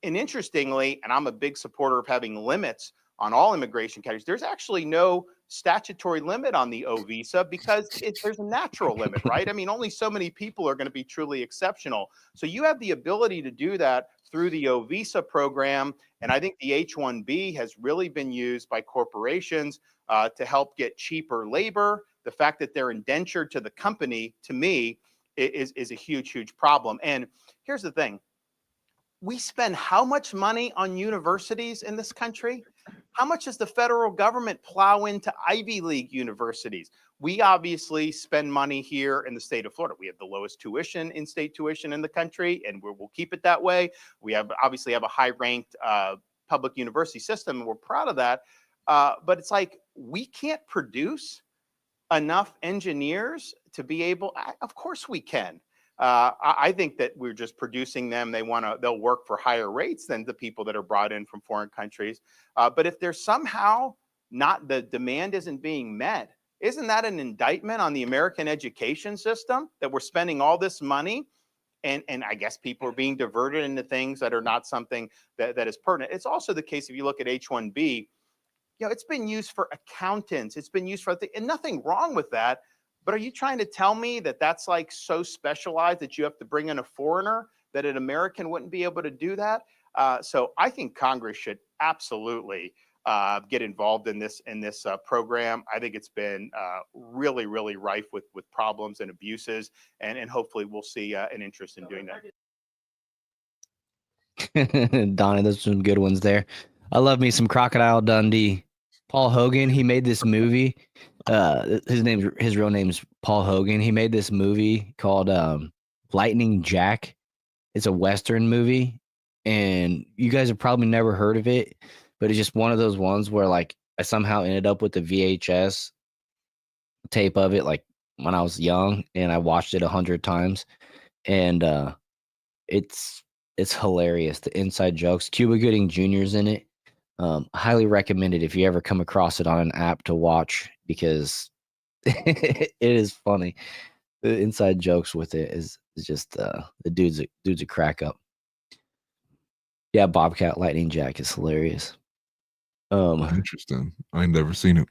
Speaker 10: And interestingly, and I'm a big supporter of having limits on all immigration categories, there's actually no statutory limit on the O visa because there's a natural limit, right? I mean, only so many people are going to be truly exceptional. So you have the ability to do that through the O visa program. And I think the H-1B has really been used by corporations to help get cheaper labor. The fact that they're indentured to the company, to me, is a huge, huge problem. And here's the thing. We spend how much money on universities in this country? How much does the federal government plow into Ivy League universities? We obviously spend money here in the state of Florida. We have the lowest tuition, in-state tuition in the country, and we'll keep it that way. We obviously have a high-ranked public university system, and we're proud of that. But it's like we can't produce enough engineers to be able. Of course we can. I think that we're just producing them. They'll work for higher rates than the people that are brought in from foreign countries. But if there's somehow the demand isn't being met, isn't that an indictment on the American education system that we're spending all this money? And I guess people are being diverted into things that are not something that is pertinent. It's also the case if you look at H-1B, it's been used for accountants. It's been used for, and nothing wrong with that. But are you trying to tell me that that's like so specialized that you have to bring in a foreigner, that an American wouldn't be able to do that? So I think Congress should absolutely get involved in this program. I think it's been really, really rife with problems and abuses, and hopefully we'll see an interest in doing that.
Speaker 2: Donna, there's some good ones there. I love me some Crocodile Dundee. Paul Hogan, he made this movie. His real name's Paul Hogan. He made this movie called Lightning Jack. It's a Western movie, and you guys have probably never heard of it, but it's just one of those ones where like I somehow ended up with the VHS tape of it like when I was young, and I watched it 100 times, and it's hilarious. The inside jokes. Cuba Gooding Jr.'s in it. Highly recommend it if you ever come across it on an app to watch, because it is funny. The inside jokes with it is just the dude's a crack up. Yeah, Bobcat Lightning Jack is hilarious.
Speaker 3: Interesting. I ain't never seen it.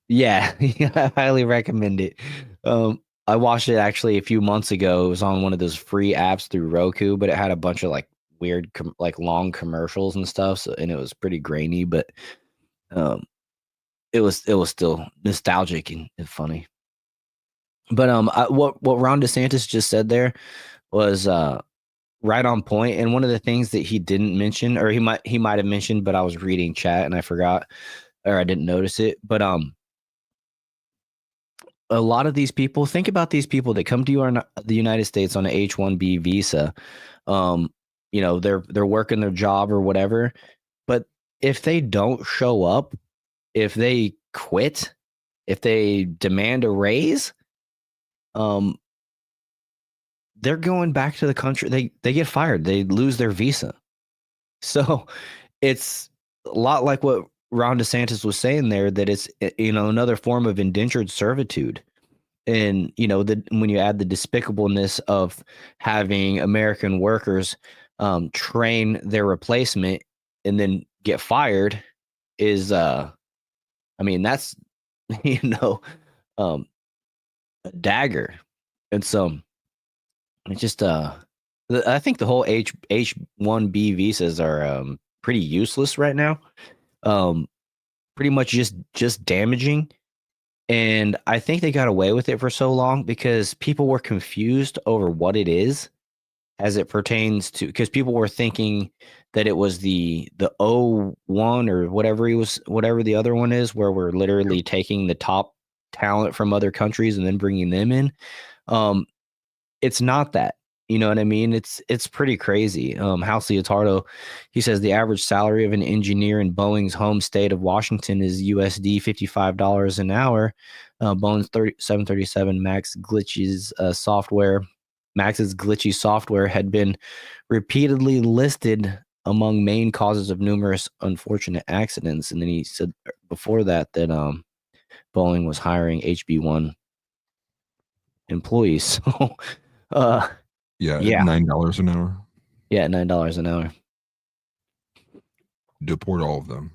Speaker 2: Yeah, I highly recommend it. I watched it actually a few months ago. It was on one of those free apps through Roku, but it had a bunch of like weird like long commercials and stuff, so, and it was pretty grainy, but it was still nostalgic and funny. But what Ron DeSantis just said there was right on point. And one of the things that he didn't mention, or he might have mentioned, but I was reading chat and I forgot, or I didn't notice it. But a lot of these people, think about these people that come to the United States on an H-1B visa. You know, they're working their job or whatever. But if they don't show up, if they quit, if they demand a raise, they're going back to the country. They get fired. They lose their visa. So it's a lot like what Ron DeSantis was saying there, that it's, you know, another form of indentured servitude. And, you know, when you add the despicableness of having American workers train their replacement and then get fired is, I mean, that's, you know, a dagger. And so it's just, I think the whole H-1B visas are pretty useless right now. Pretty much just damaging. And I think they got away with it for so long because people were confused over what it is as it pertains to, because people were thinking that it was the O1 or whatever the other one is, where we're literally taking the top talent from other countries and then bringing them in. It's not that. You know what I mean? It's pretty crazy. House Leotardo, he says the average salary of an engineer in Boeing's home state of Washington is USD $55 an hour. Boeing's 737 Max glitches Max's glitchy software had been repeatedly listed among main causes of numerous unfortunate accidents. And then he said before that Boeing was hiring HB1 employees. So
Speaker 3: Yeah,
Speaker 2: yeah.
Speaker 3: $9 an hour.
Speaker 2: Yeah, $9 an hour.
Speaker 3: Deport all of them.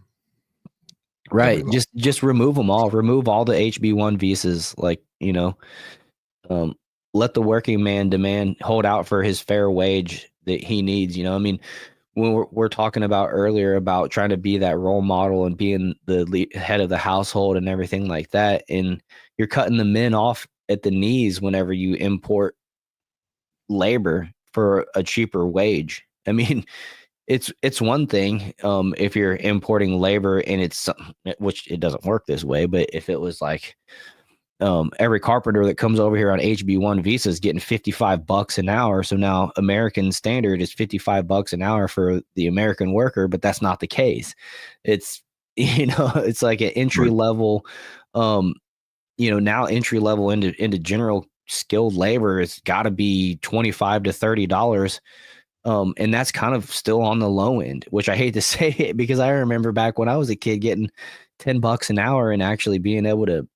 Speaker 2: Right. Just remove them all. Remove all the HB1 visas. Like, you know, let the working man hold out for his fair wage that he needs. You know, I mean, when we're talking about earlier about trying to be that role model and being the head of the household and everything like that, and you're cutting the men off at the knees whenever you import labor for a cheaper wage. I mean, it's one thing if you're importing labor and it's, which it doesn't work this way, but if it was like every carpenter that comes over here on HB1 visa is getting $55 an hour, so now American standard is $55 an hour for the American worker, but that's not the case. It's, you know, it's like an entry level, you know, now entry level into general skilled labor, it's got to be $25 to $30. And that's kind of still on the low end, which I hate to say it because I remember back when I was a kid getting $10 an hour and actually being able to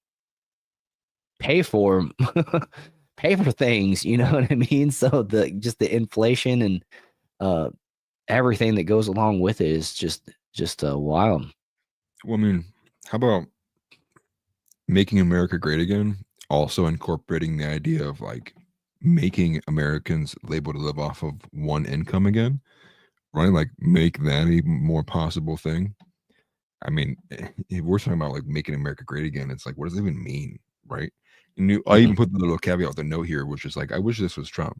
Speaker 2: pay for things, you know what I mean? So the inflation and everything that goes along with it is just wild.
Speaker 3: Well, I mean, how about making America great again? Also incorporating the idea of like making Americans able to live off of one income again, right? Like make that a more possible thing. I mean, if we're talking about like making America great again, it's like, what does it even mean, right? And I even put the little caveat, the note here, which is like, I wish this was Trump.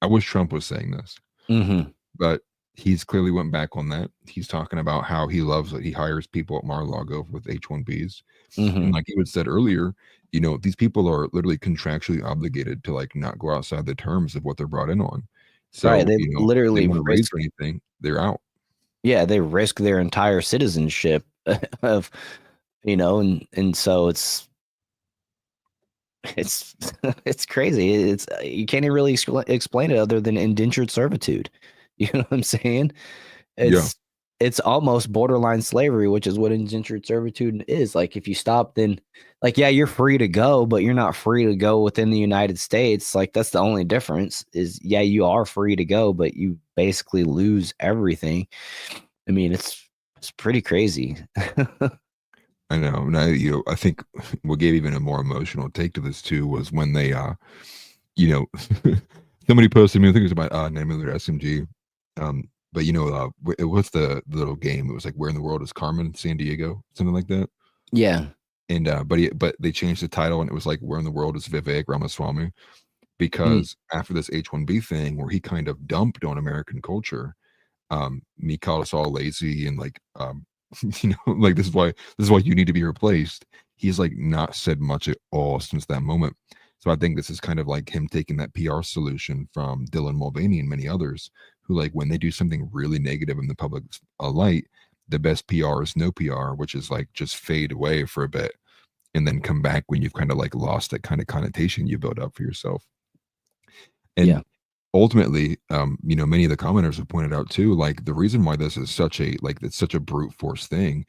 Speaker 3: I wish Trump was saying this.
Speaker 2: Mm-hmm.
Speaker 3: But he's clearly went back on that. He's talking about how he loves that he hires people at Mar-a-Lago with H-1Bs.
Speaker 2: Mhm.
Speaker 3: And like you had said earlier, you know, these people are literally contractually obligated to like not go outside the terms of what they're brought in on. So,
Speaker 2: Right, they
Speaker 3: you know, if they
Speaker 2: literally
Speaker 3: want to raise
Speaker 2: risk
Speaker 3: or anything, they're out.
Speaker 2: yeah, they risk their entire citizenship of, you know, and so it's it's crazy. It's you can't even really explain it other than indentured servitude. You know what I'm saying?
Speaker 3: Yeah.
Speaker 2: It's almost borderline slavery, which is what indentured servitude is. Like if you stop, then like yeah, you're free to go, but you're not free to go within the United States. Like that's the only difference is yeah, you are free to go, but you basically lose everything. I mean, it's pretty crazy.
Speaker 3: I know. And I think what gave even a more emotional take to this too was when they, you know, somebody posted me, I think it was about name of their SMG. But you know, what's the little game? It was like, "Where in the world is Carmen? San Diego," something like that.
Speaker 2: Yeah.
Speaker 3: And but they changed the title, and it was like, "Where in the world is Vivek Ramaswamy?"
Speaker 2: Mm.
Speaker 3: Because after this H-1B thing, where he kind of dumped on American culture, he called us all lazy and like, you know, like this is why you need to be replaced. He's like not said much at all since that moment. So I think this is kind of like him taking that PR solution from Dylan Mulvaney and many others who like when they do something really negative in the public light, the best PR is no PR, which is like just fade away for a bit and then come back when you've kind of like lost that kind of connotation you built up for yourself.
Speaker 2: Yeah.
Speaker 3: And ultimately, you know, many of the commenters have pointed out too, like the reason why this is such a like it's such a brute force thing,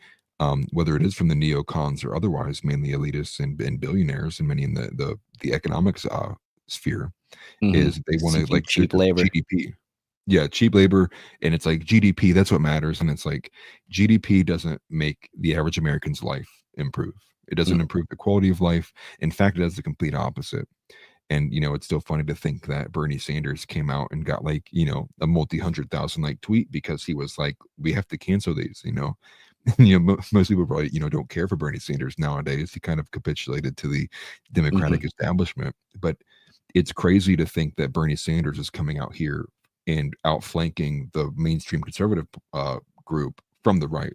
Speaker 3: whether it is from the neocons or otherwise, mainly elitists and billionaires and many in the economics sphere,
Speaker 2: Mhm.
Speaker 3: is they want to
Speaker 2: Seeking
Speaker 3: like
Speaker 2: cheap labor.
Speaker 3: GDP. Yeah, cheap labor, and it's like GDP, that's what matters. And it's like GDP doesn't make the average American's life improve. It doesn't
Speaker 2: Mm.
Speaker 3: improve the quality of life. In fact, it does the complete opposite. And, you know, it's still funny to think that Bernie Sanders came out and got like, you know, a multi-100,000 like tweet because he was like, we have to cancel these, you know. And, you know, most people probably, you know, don't care for Bernie Sanders nowadays. He kind of capitulated to the Democratic
Speaker 2: Mhm.
Speaker 3: establishment. But it's crazy to think that Bernie Sanders is coming out here and outflanking the mainstream conservative group from the right.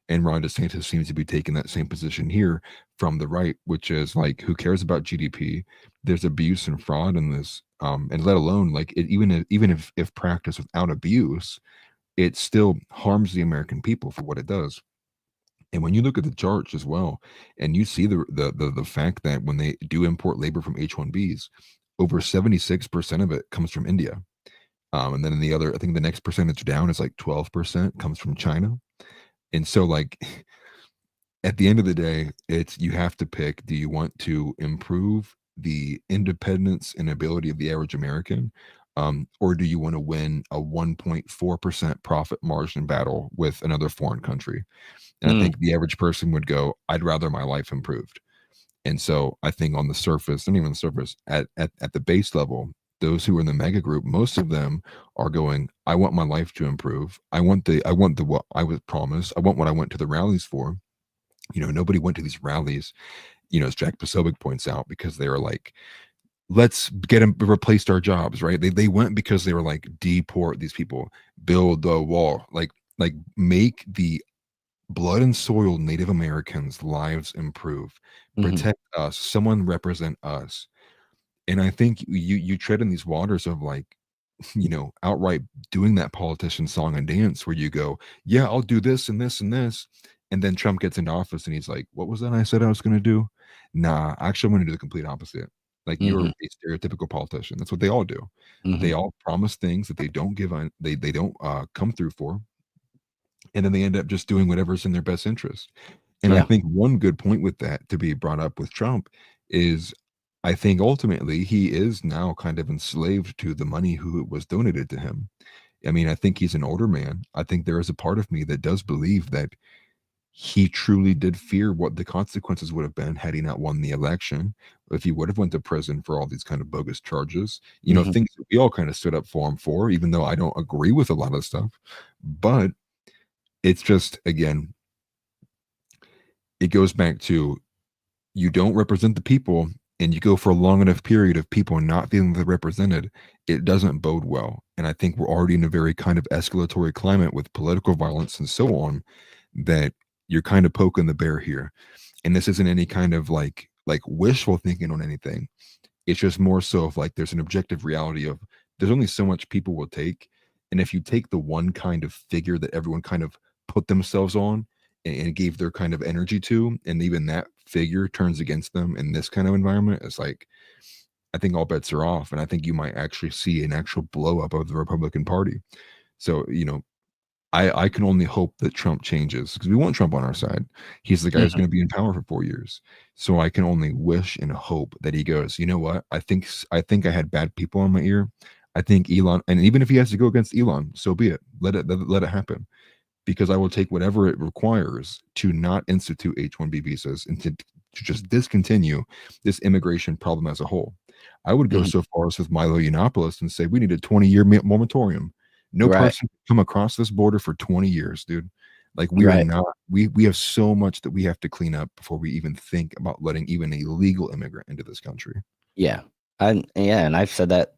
Speaker 3: And Ron DeSantis seems to be taking that same position here from the right, which is like, who cares about GDP? There's abuse and fraud in this, and let alone like it, even if practiced without abuse, it still harms the American people for what it does. And when you look at the charts as well, and you see the fact that when they do import labor from H-1Bs, over 76% of it comes from India. And then in the other, I think the next percentage down is like 12% comes from China. And so like at the end of the day, it's you have to pick, do you want to improve the independence and ability of the average American? Or do you want to win a 1.4% profit margin battle with another foreign country? And I
Speaker 2: Mm.
Speaker 3: think the average person would go, I'd rather my life improved. And so I think on the surface, not even the surface, at the base level, those who are in the mega group, most of them are going, I want my life to improve. I want the what I was promised. I want what I went to the rallies for. You know, nobody went to these rallies, you know, as Jack Posobiec points out, because they were like, let's get them replaced our jobs, right? They went because they were like, deport these people, build the wall, like make the blood and soil Native Americans' lives improve,
Speaker 2: Mhm.
Speaker 3: protect us, someone represent us. And I think you tread in these waters of like, you know, outright doing that politician song and dance where you go, yeah, I'll do this and this and this. And then Trump gets into office and he's like, what was that I said I was going to do? Nah, actually, I'm going to do the complete opposite. Like you're
Speaker 2: Mhm.
Speaker 3: a stereotypical politician. That's what they all do. They
Speaker 2: Mhm.
Speaker 3: all promise things that they don't give on, they don't come through for. And then they end up just doing whatever's in their best interest. And I
Speaker 2: Yeah.
Speaker 3: think one good point with that to be brought up with Trump is I think ultimately he is now kind of enslaved to the money who was donated to him. I mean, I think he's an older man. I think there is a part of me that does believe that he truly did fear what the consequences would have been had he not won the election, if he would have went to prison for all these kind of bogus charges, you know,
Speaker 2: Mhm.
Speaker 3: things that we all kind of stood up for him for, even though I don't agree with a lot of stuff. But it's just, again, it goes back to you don't represent the people and you go for a long enough period of people not feeling represented, it doesn't bode well. And I think we're already in a very kind of escalatory climate with political violence and so on, that you're kind of poking the bear here. And this isn't any kind of like wishful thinking on anything. It's just more so of like there's an objective reality of there's only so much people will take. And if you take the one kind of figure that everyone kind of put themselves on and gave their kind of energy to, and even that figure turns against them in this kind of environment, it's like, I think all bets are off. And I think you might actually see an actual blow up of the Republican Party. So, you know, I can only hope that Trump changes, because we want Trump on our side. He's the guy who's going to be in power for 4 years. So I can only wish and hope that he goes, you know what? I think I had bad people in my ear. I think Elon, and even if he has to go against Elon, so be it. Let it happen, because I will take whatever it requires to not institute H-1B visas and to just discontinue this immigration problem as a whole. I would go so far as with Milo Yiannopoulos and say we need a 20-year moratorium. No person can come across this border for 20 years, dude. Like we are not, we have so much that we have to clean up before we even think about letting even a legal immigrant into this country.
Speaker 2: Yeah. And I've said that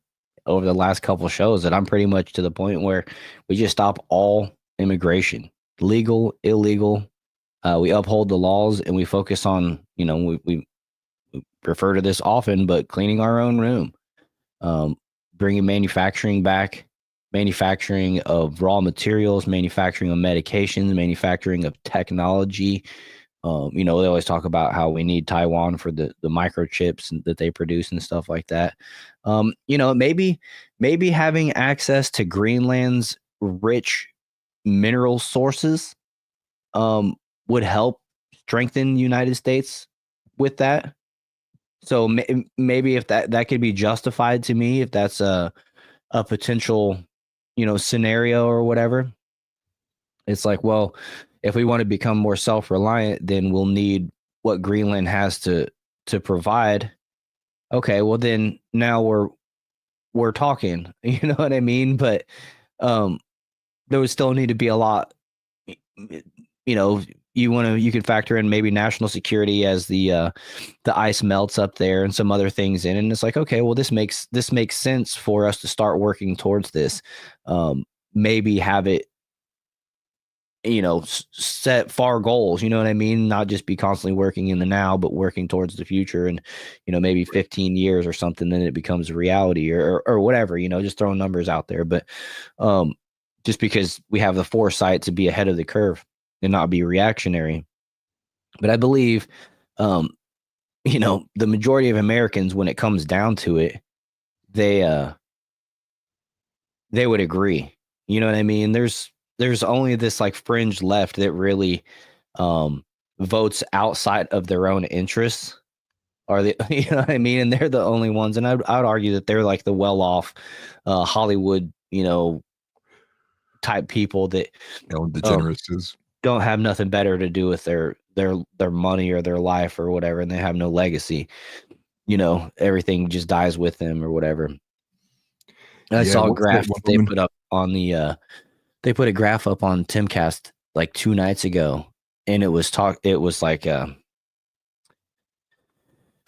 Speaker 2: over the last couple of shows, that I'm pretty much to the point where we just stop all immigration, legal, illegal. We uphold the laws, and we focus on, you know, we refer to this often, but cleaning our own room, bringing manufacturing back, manufacturing of raw materials, manufacturing of medications, manufacturing of technology. You know, they always talk about how we need Taiwan for the microchips that they produce and stuff like that. You know, maybe having access to Greenland's rich mineral sources would help strengthen the United States with that. So maybe if that could be justified to me, if that's a potential, you know, scenario or whatever. It's like, well, if we want to become more self-reliant, then we'll need what Greenland has to provide. Okay, well then now we're talking, you know what I mean? But there would still need to be a lot, you know, you could factor in maybe national security as the ice melts up there and some other things in, and it's like, okay, well this makes sense for us to start working towards this. Maybe have it, you know, set far goals, you know what I mean? Not just be constantly working in the now, but working towards the future, and, you know, maybe 15 years or something, then it becomes a reality or whatever, you know, just throwing numbers out there. But just because we have the foresight to be ahead of the curve and not be reactionary. But I believe, you know, the majority of Americans, when it comes down to it, they would agree. You know what I mean? There's only this like fringe left that really votes outside of their own interests. Are the you know what I mean? And they're the only ones. And I would argue that they're like the well-off Hollywood, you know, type people that
Speaker 3: degeneracies
Speaker 2: don't have nothing better to do with their money or their life or whatever, and they have no legacy. You know, everything just dies with them or whatever. I saw a graph they put up on the they put a graph up on Timcast like 2 nights ago, and it was like it's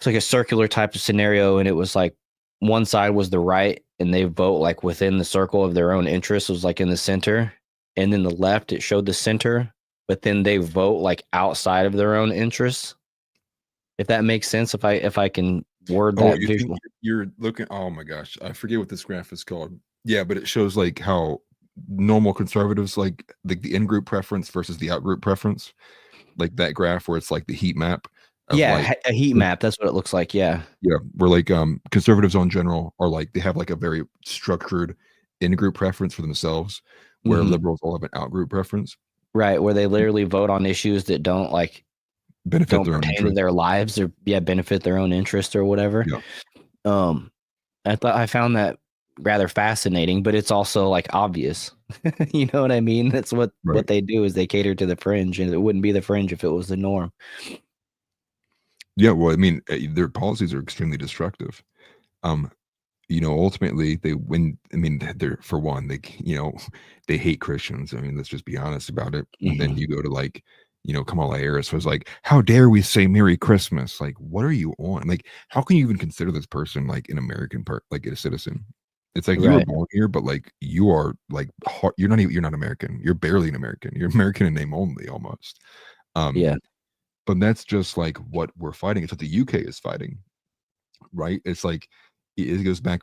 Speaker 2: like a circular type of scenario, and it was like one side was the right, and they vote like within the circle of their own interests, was like in the center, and then the left, it showed the center, but then they vote like outside of their own interests. If that makes sense, if I can word that visual.
Speaker 3: You're looking, oh my gosh, I forget what this graph is called. Yeah, but it shows like how normal conservatives like the in-group preference versus the out-group preference, like that graph where it's like the heat map.
Speaker 2: Yeah,
Speaker 3: like,
Speaker 2: a heat map. That's what it looks like. Yeah.
Speaker 3: Yeah, where like conservatives in general are like, they have like a very structured in-group preference for themselves, where liberals all have an out-group preference.
Speaker 2: Right, where they literally vote on issues that don't like
Speaker 3: benefit their own
Speaker 2: pertain to their lives, or benefit their own interest or whatever.
Speaker 3: Yeah.
Speaker 2: I found that rather fascinating, but it's also like obvious. You know what I mean? That's what they do, is they cater to the fringe, and it wouldn't be the fringe if it was the norm.
Speaker 3: Yeah, well, I mean, their policies are extremely destructive. You know, ultimately they win. I mean, they're, for one, they, you know, they hate Christians. I mean, let's just be honest about it. And then you go to like, Kamala Harris was like, how dare we say Merry Christmas? Like, what are you on? Like, how can you even consider this person like an American like a citizen? It's like you were
Speaker 2: Right.
Speaker 3: born here, but like you are like you're not American. You're barely an American. You're American in name only almost.
Speaker 2: Yeah.
Speaker 3: But that's just like what we're fighting. It's what the UK is fighting, right? It's like it goes back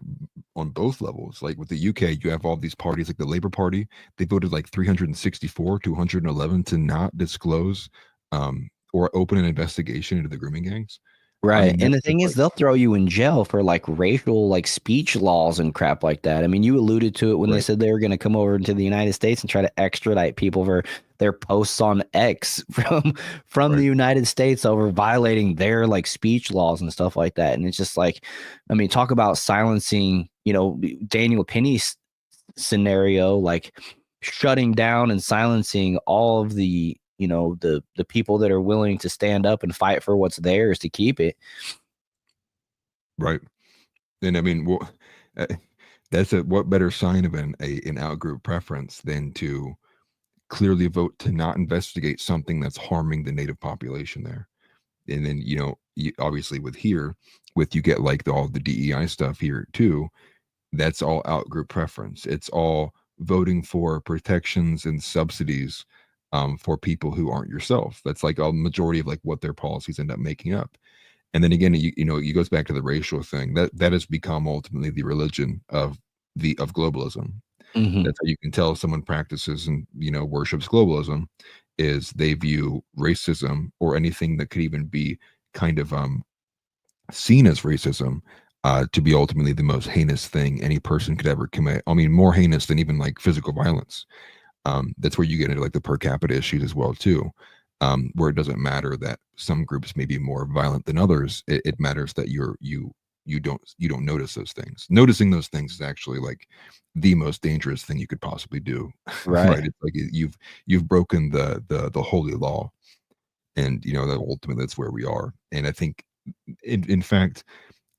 Speaker 3: on both levels. Like with the UK, you have all these parties, like the Labour Party. They voted like 364 to 111 to not disclose or open an investigation into the grooming gangs.
Speaker 2: Right. And
Speaker 3: that's
Speaker 2: the thing
Speaker 3: just
Speaker 2: is, they'll throw you in jail for like racial, like speech laws and crap like that. I mean, you alluded to it when they
Speaker 3: Right.
Speaker 2: said they were going to come over to the United States and try to extradite people for their posts on X from
Speaker 3: Right.
Speaker 2: the United States over violating their like speech laws and stuff like that. And it's just like, I mean, talk about silencing, Daniel Penny's scenario, like shutting down and silencing all of the the people that are willing to stand up and fight for what's theirs to keep it.
Speaker 3: Right. And I mean, that's what better sign of an outgroup preference than to clearly vote to not investigate something that's harming the native population there. And then, obviously with you get like all the DEI stuff here too. That's all outgroup preference. It's all voting for protections and subsidies for people who aren't yourself. That's like a majority of like what their policies end up making up. And then again, it goes back to the racial thing that has become ultimately the religion of globalism.
Speaker 2: Mhm.
Speaker 3: That's how you can tell someone practices and worships globalism is they view racism or anything that could even be kind of seen as racism to be ultimately the most heinous thing any person could ever commit. I mean, more heinous than even like physical violence. That's where you get into like the per capita issues as well too, where it doesn't matter that some groups may be more violent than others. It matters that you don't notice those things. Noticing those things is actually like the most dangerous thing you could possibly do.
Speaker 2: Right.
Speaker 3: It's like you've broken the holy law, and that ultimately that's where we are. And I think, in fact,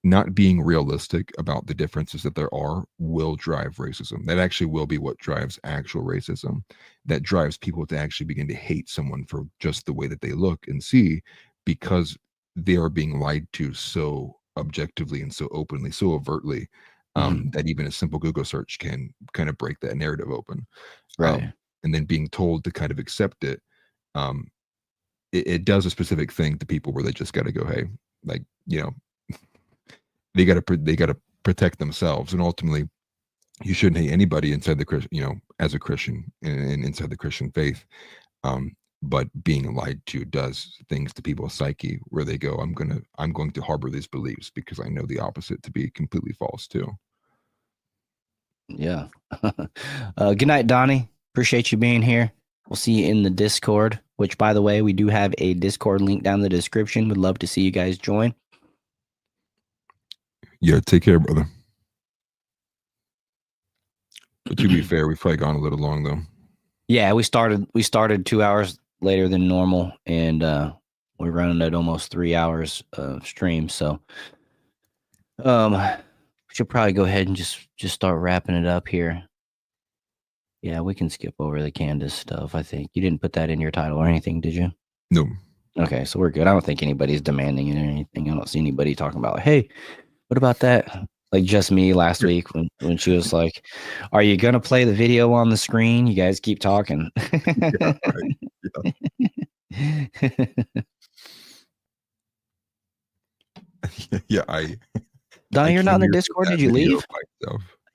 Speaker 3: not being realistic about the differences that there are will drive racism. That actually will be what drives actual racism. That drives people to actually begin to hate someone for just the way that they look and see, because they are being lied to so objectively and so openly, so overtly, that even a simple Google search can kind of break that narrative open.
Speaker 2: Right.
Speaker 3: And then being told to kind of accept it, it does a specific thing to people where they just got to go, hey, like, they got to protect themselves, and ultimately you shouldn't hate anybody inside the Christian, as a Christian and inside the Christian faith. But being lied to does things to people's psyche where they go, I'm going to harbor these beliefs because I know the opposite to be completely false too.
Speaker 2: Yeah. Good night, Donnie. Appreciate you being here. We'll see you in the Discord, which, by the way, we do have a Discord link down in the description. Would love to see you guys join.
Speaker 3: Yeah, take care, brother. But to be fair, we've probably gone a little long though.
Speaker 2: Yeah, we started 2 hours later than normal, and we're running at almost 3 hours stream. So we should probably go ahead and just start wrapping it up here. Yeah, we can skip over the Candace stuff. I think you didn't put that in your title or anything, did you?
Speaker 3: No.
Speaker 2: Okay, so we're good. I don't think anybody's demanding it or anything. I don't see anybody talking about, hey, what about that? Like just me last week when she was like, are you going to play the video on the screen? You guys keep talking.
Speaker 3: Yeah, right. Yeah.
Speaker 2: Donnie, you're not in the Discord. Did you leave?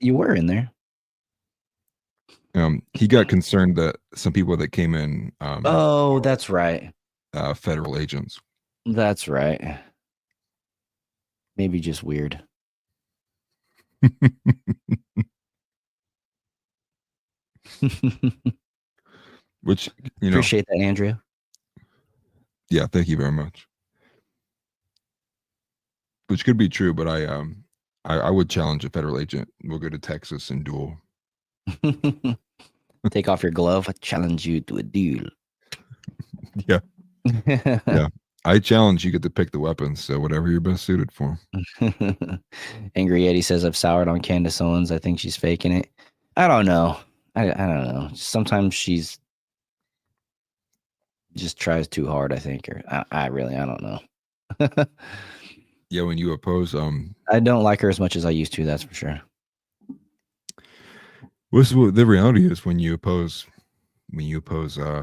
Speaker 2: You were in there.
Speaker 3: He got concerned that some people that came in
Speaker 2: oh, that's right.
Speaker 3: Federal agents.
Speaker 2: That's right. Maybe just weird.
Speaker 3: Which,
Speaker 2: appreciate that, Andrea.
Speaker 3: Yeah, thank you very much. Which could be true, but I would challenge a federal agent. We'll go to Texas and duel.
Speaker 2: Take off your glove. I challenge you to a duel.
Speaker 3: Yeah. Yeah. I challenge you get to pick the weapons, so whatever you're best suited for.
Speaker 2: Angry Eddie says I've soured on Candace Owens. I think she's faking it. I don't know. I don't know. Sometimes she's just tries too hard, I think, or I don't know.
Speaker 3: Yeah, when you oppose
Speaker 2: I don't like her as much as I used to, that's for sure.
Speaker 3: what's what the reality is when you oppose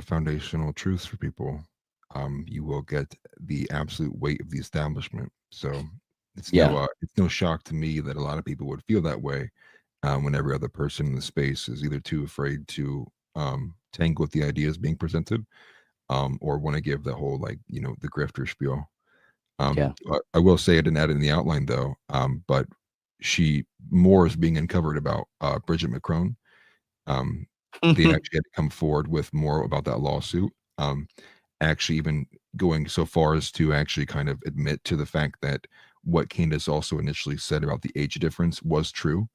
Speaker 3: foundational truths for people, you will get the absolute weight of the establishment. So it's no shock to me that a lot of people would feel that way when every other person in the space is either too afraid to tangle with the ideas being presented, or want to give the whole the grifter spiel. I will say I didn't add it in the outline though, but more is being uncovered about Bridget McCrone. They actually had to come forward with more about that lawsuit. Actually, even going so far as to actually kind of admit to the fact that what Candace also initially said about the age difference was true.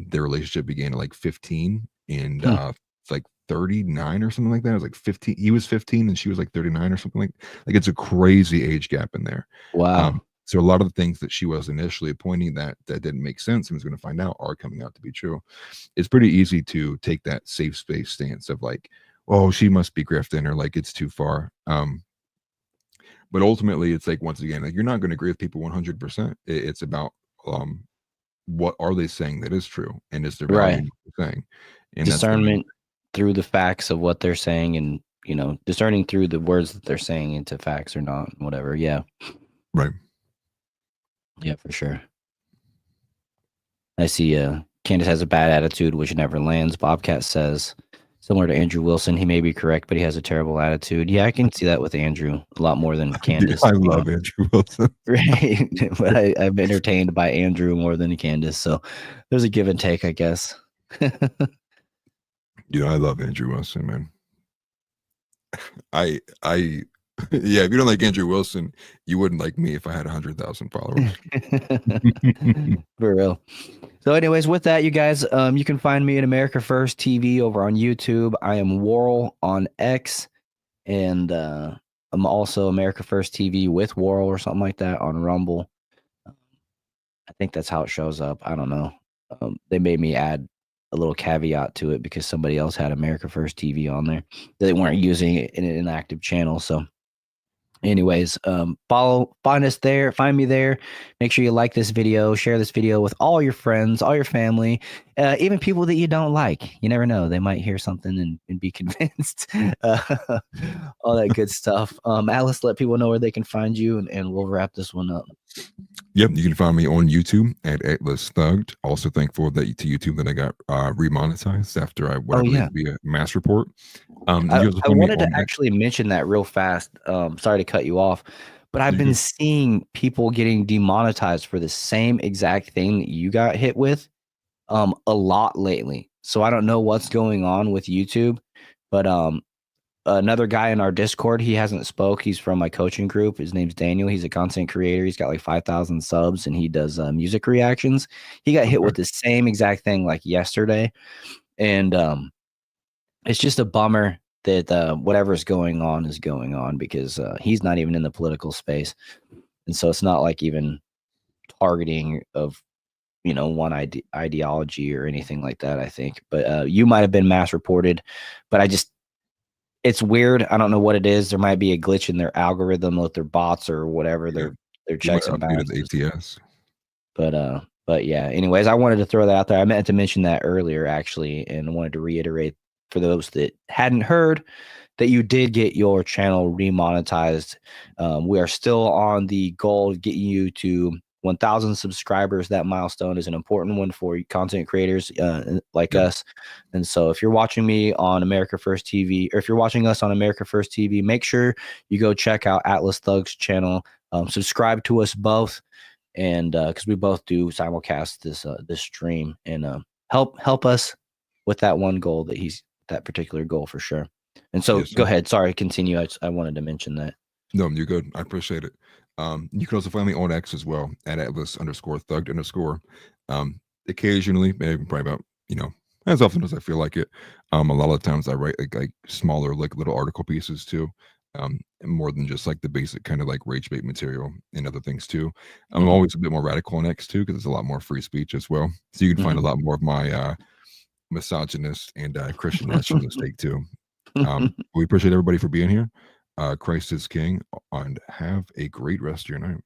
Speaker 3: Their relationship began at like 15 and it's like 39 or something like that. It was like 15. He was 15 and she was like 39 or something like it's a crazy age gap in there.
Speaker 2: Wow.
Speaker 3: So a lot of the things that she was initially pointing that didn't make sense and was going to find out are coming out to be true. It's pretty easy to take that safe space stance of like, oh, she must be grifting or like it's too far. But ultimately, it's like, once again, like you're not going to agree with people 100%. It's about what are they saying that is true, and is there value in what they're saying? And
Speaker 2: discernment through the facts of what they're saying, and discerning through the words that they're saying into facts or not, whatever. Yeah.
Speaker 3: Right.
Speaker 2: Yeah, for sure. I see Candace has a bad attitude, which never lands. Bobcat says, similar to Andrew Wilson, he may be correct, but he has a terrible attitude. Yeah, I can see that with Andrew a lot more than Candace.
Speaker 3: I love Andrew Wilson.
Speaker 2: Right. But I'm entertained by Andrew more than Candace. So there's a give and take, I guess.
Speaker 3: Yeah, I love Andrew Wilson, man. Yeah, if you don't like Andrew Wilson, you wouldn't like me if I had 100,000 followers.
Speaker 2: For real. So anyways, with that, you guys, you can find me at America First TV over on YouTube. I am Worrell on X, and I'm also America First TV with Worrell or something like that on Rumble. I think that's how it shows up. I don't know. They made me add a little caveat to it because somebody else had America First TV on there. They weren't using it in an inactive channel. So anyways, find us there, find me there. Make sure you like this video, share this video with all your friends, all your family, even people that you don't like. You never know, they might hear something and be convinced. All that good stuff. Alice, let people know where they can find you, and we'll wrap this one up.
Speaker 3: Yep, you can find me on YouTube at Atlas Thugged. Also thankful to YouTube that I got remonetized after I believe to be a mass report.
Speaker 2: I wanted to actually mention that real fast. Sorry to cut you off, but I've been seeing people getting demonetized for the same exact thing that you got hit with a lot lately. So I don't know what's going on with YouTube, but another guy in our Discord, he hasn't spoke. He's from my coaching group. His name's Daniel. He's a content creator. He's got like 5,000 subs, and he does music reactions. He got hit with the same exact thing like yesterday, and it's just a bummer that whatever's going on is going on, because he's not even in the political space, and so it's not like even targeting of one ideology or anything like that, I think. But you might have been mass reported, but it's weird. I don't know what it is. There might be a glitch in their algorithm with their bots or whatever. Their checks and balances.
Speaker 3: ATS.
Speaker 2: But yeah. Anyways, I wanted to throw that out there. I meant to mention that earlier actually, and I wanted to reiterate for those that hadn't heard that you did get your channel remonetized. We are still on the goal of getting you to 1,000 subscribers. That milestone is an important one for content creators like us. And so if you're watching me on America First TV, or if you're watching us on America First TV, make sure you go check out Atlas Thugg's channel. Subscribe to us both, and because we both do simulcast this stream, and help us with that one goal that particular goal for sure. And so go ahead. Sorry, continue. I wanted to mention that.
Speaker 3: No, you're good. I appreciate it. You can also find me on X as well at Atlas_Thugged_. Occasionally, maybe probably about, as often as I feel like it. A lot of times I write like smaller, like little article pieces too. More than just like the basic kind of like rage bait material and other things too. I'm always a bit more radical on X too, because it's a lot more free speech as well. So you can find a lot more of my misogynist and Christian nationalist take too. We appreciate everybody for being here. Christ is King, and have a great rest of your night.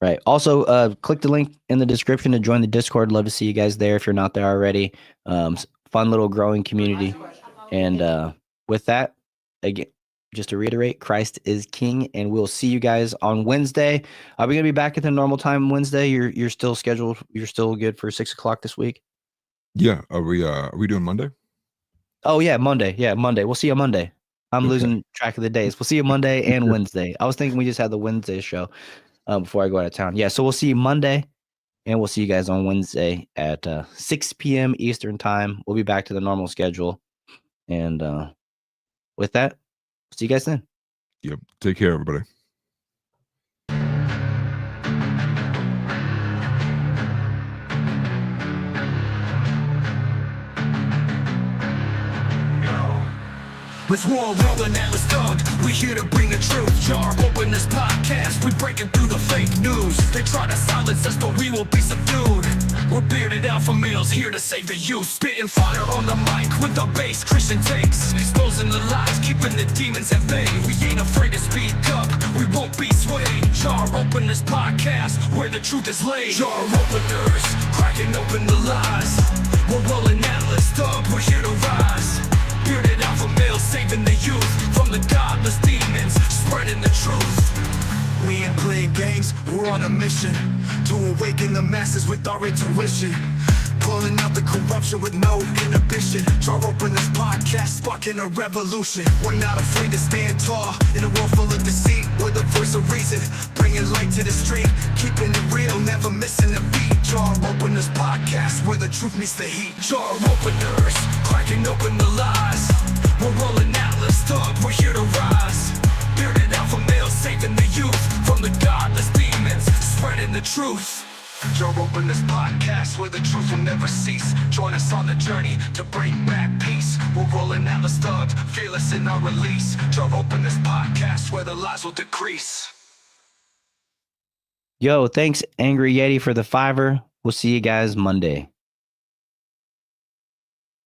Speaker 2: Right. Also, click the link in the description to join the Discord. Love to see you guys there if you're not there already. Fun little growing community. And with that, again, just to reiterate, Christ is King, and we'll see you guys on Wednesday. Are we gonna be back at the normal time Wednesday? You're still scheduled. You're still good for 6 o'clock this week.
Speaker 3: Yeah. Are we doing Monday?
Speaker 2: Oh yeah, Monday. Yeah, Monday. We'll see you Monday. I'm
Speaker 3: Okay.
Speaker 2: losing track of the days. We'll see you Monday and Wednesday. I was thinking we just had the Wednesday show before I go out of town. Yeah, so we'll see you Monday, and we'll see you guys on Wednesday at 6 p.m. Eastern time. We'll be back to the normal schedule. And with that, see you guys then.
Speaker 3: Yep. Take care, everybody.
Speaker 1: With war rolling Atlas dog, we here to bring the truth. Jar open this podcast, we breaking through the fake news. They try to silence us, but we will be subdued. We're bearded alpha males here to save the youth. Spitting fire on the mic with the bass Christian takes. Exposing the lies, keeping the demons at bay. We ain't afraid to speak up, we won't be swayed. Jar open this podcast, where the truth is laid. Jar openers, cracking open the lies. We're rolling Atlas dog, we're here to rise. Bearded alpha males saving the youth from the godless demons, spreading the truth. We ain't playing games, we're on a mission to awaken the masses with our intuition. Pulling out the corruption with no inhibition. Jar open this podcast, sparking a revolution. We're not afraid to stand tall in a world full of deceit. We're the voice of reason, bringing light to the street. Keeping it real, never missing a beat. Jar open this podcast, where the truth meets the heat. Jar openers, cracking open the lies. We're rolling Atlas dog, we're here to rise. Bearded alpha males saving the youth from the godless demons, spreading the truth. Joe open this podcast where the truth will never cease. Join us on the journey to bring back peace. We're rolling Atlas thugs, fearless in our release. Joe open this podcast where the lies will decrease.
Speaker 2: Yo, thanks Angry Yeti for the $5. We'll see you guys Monday.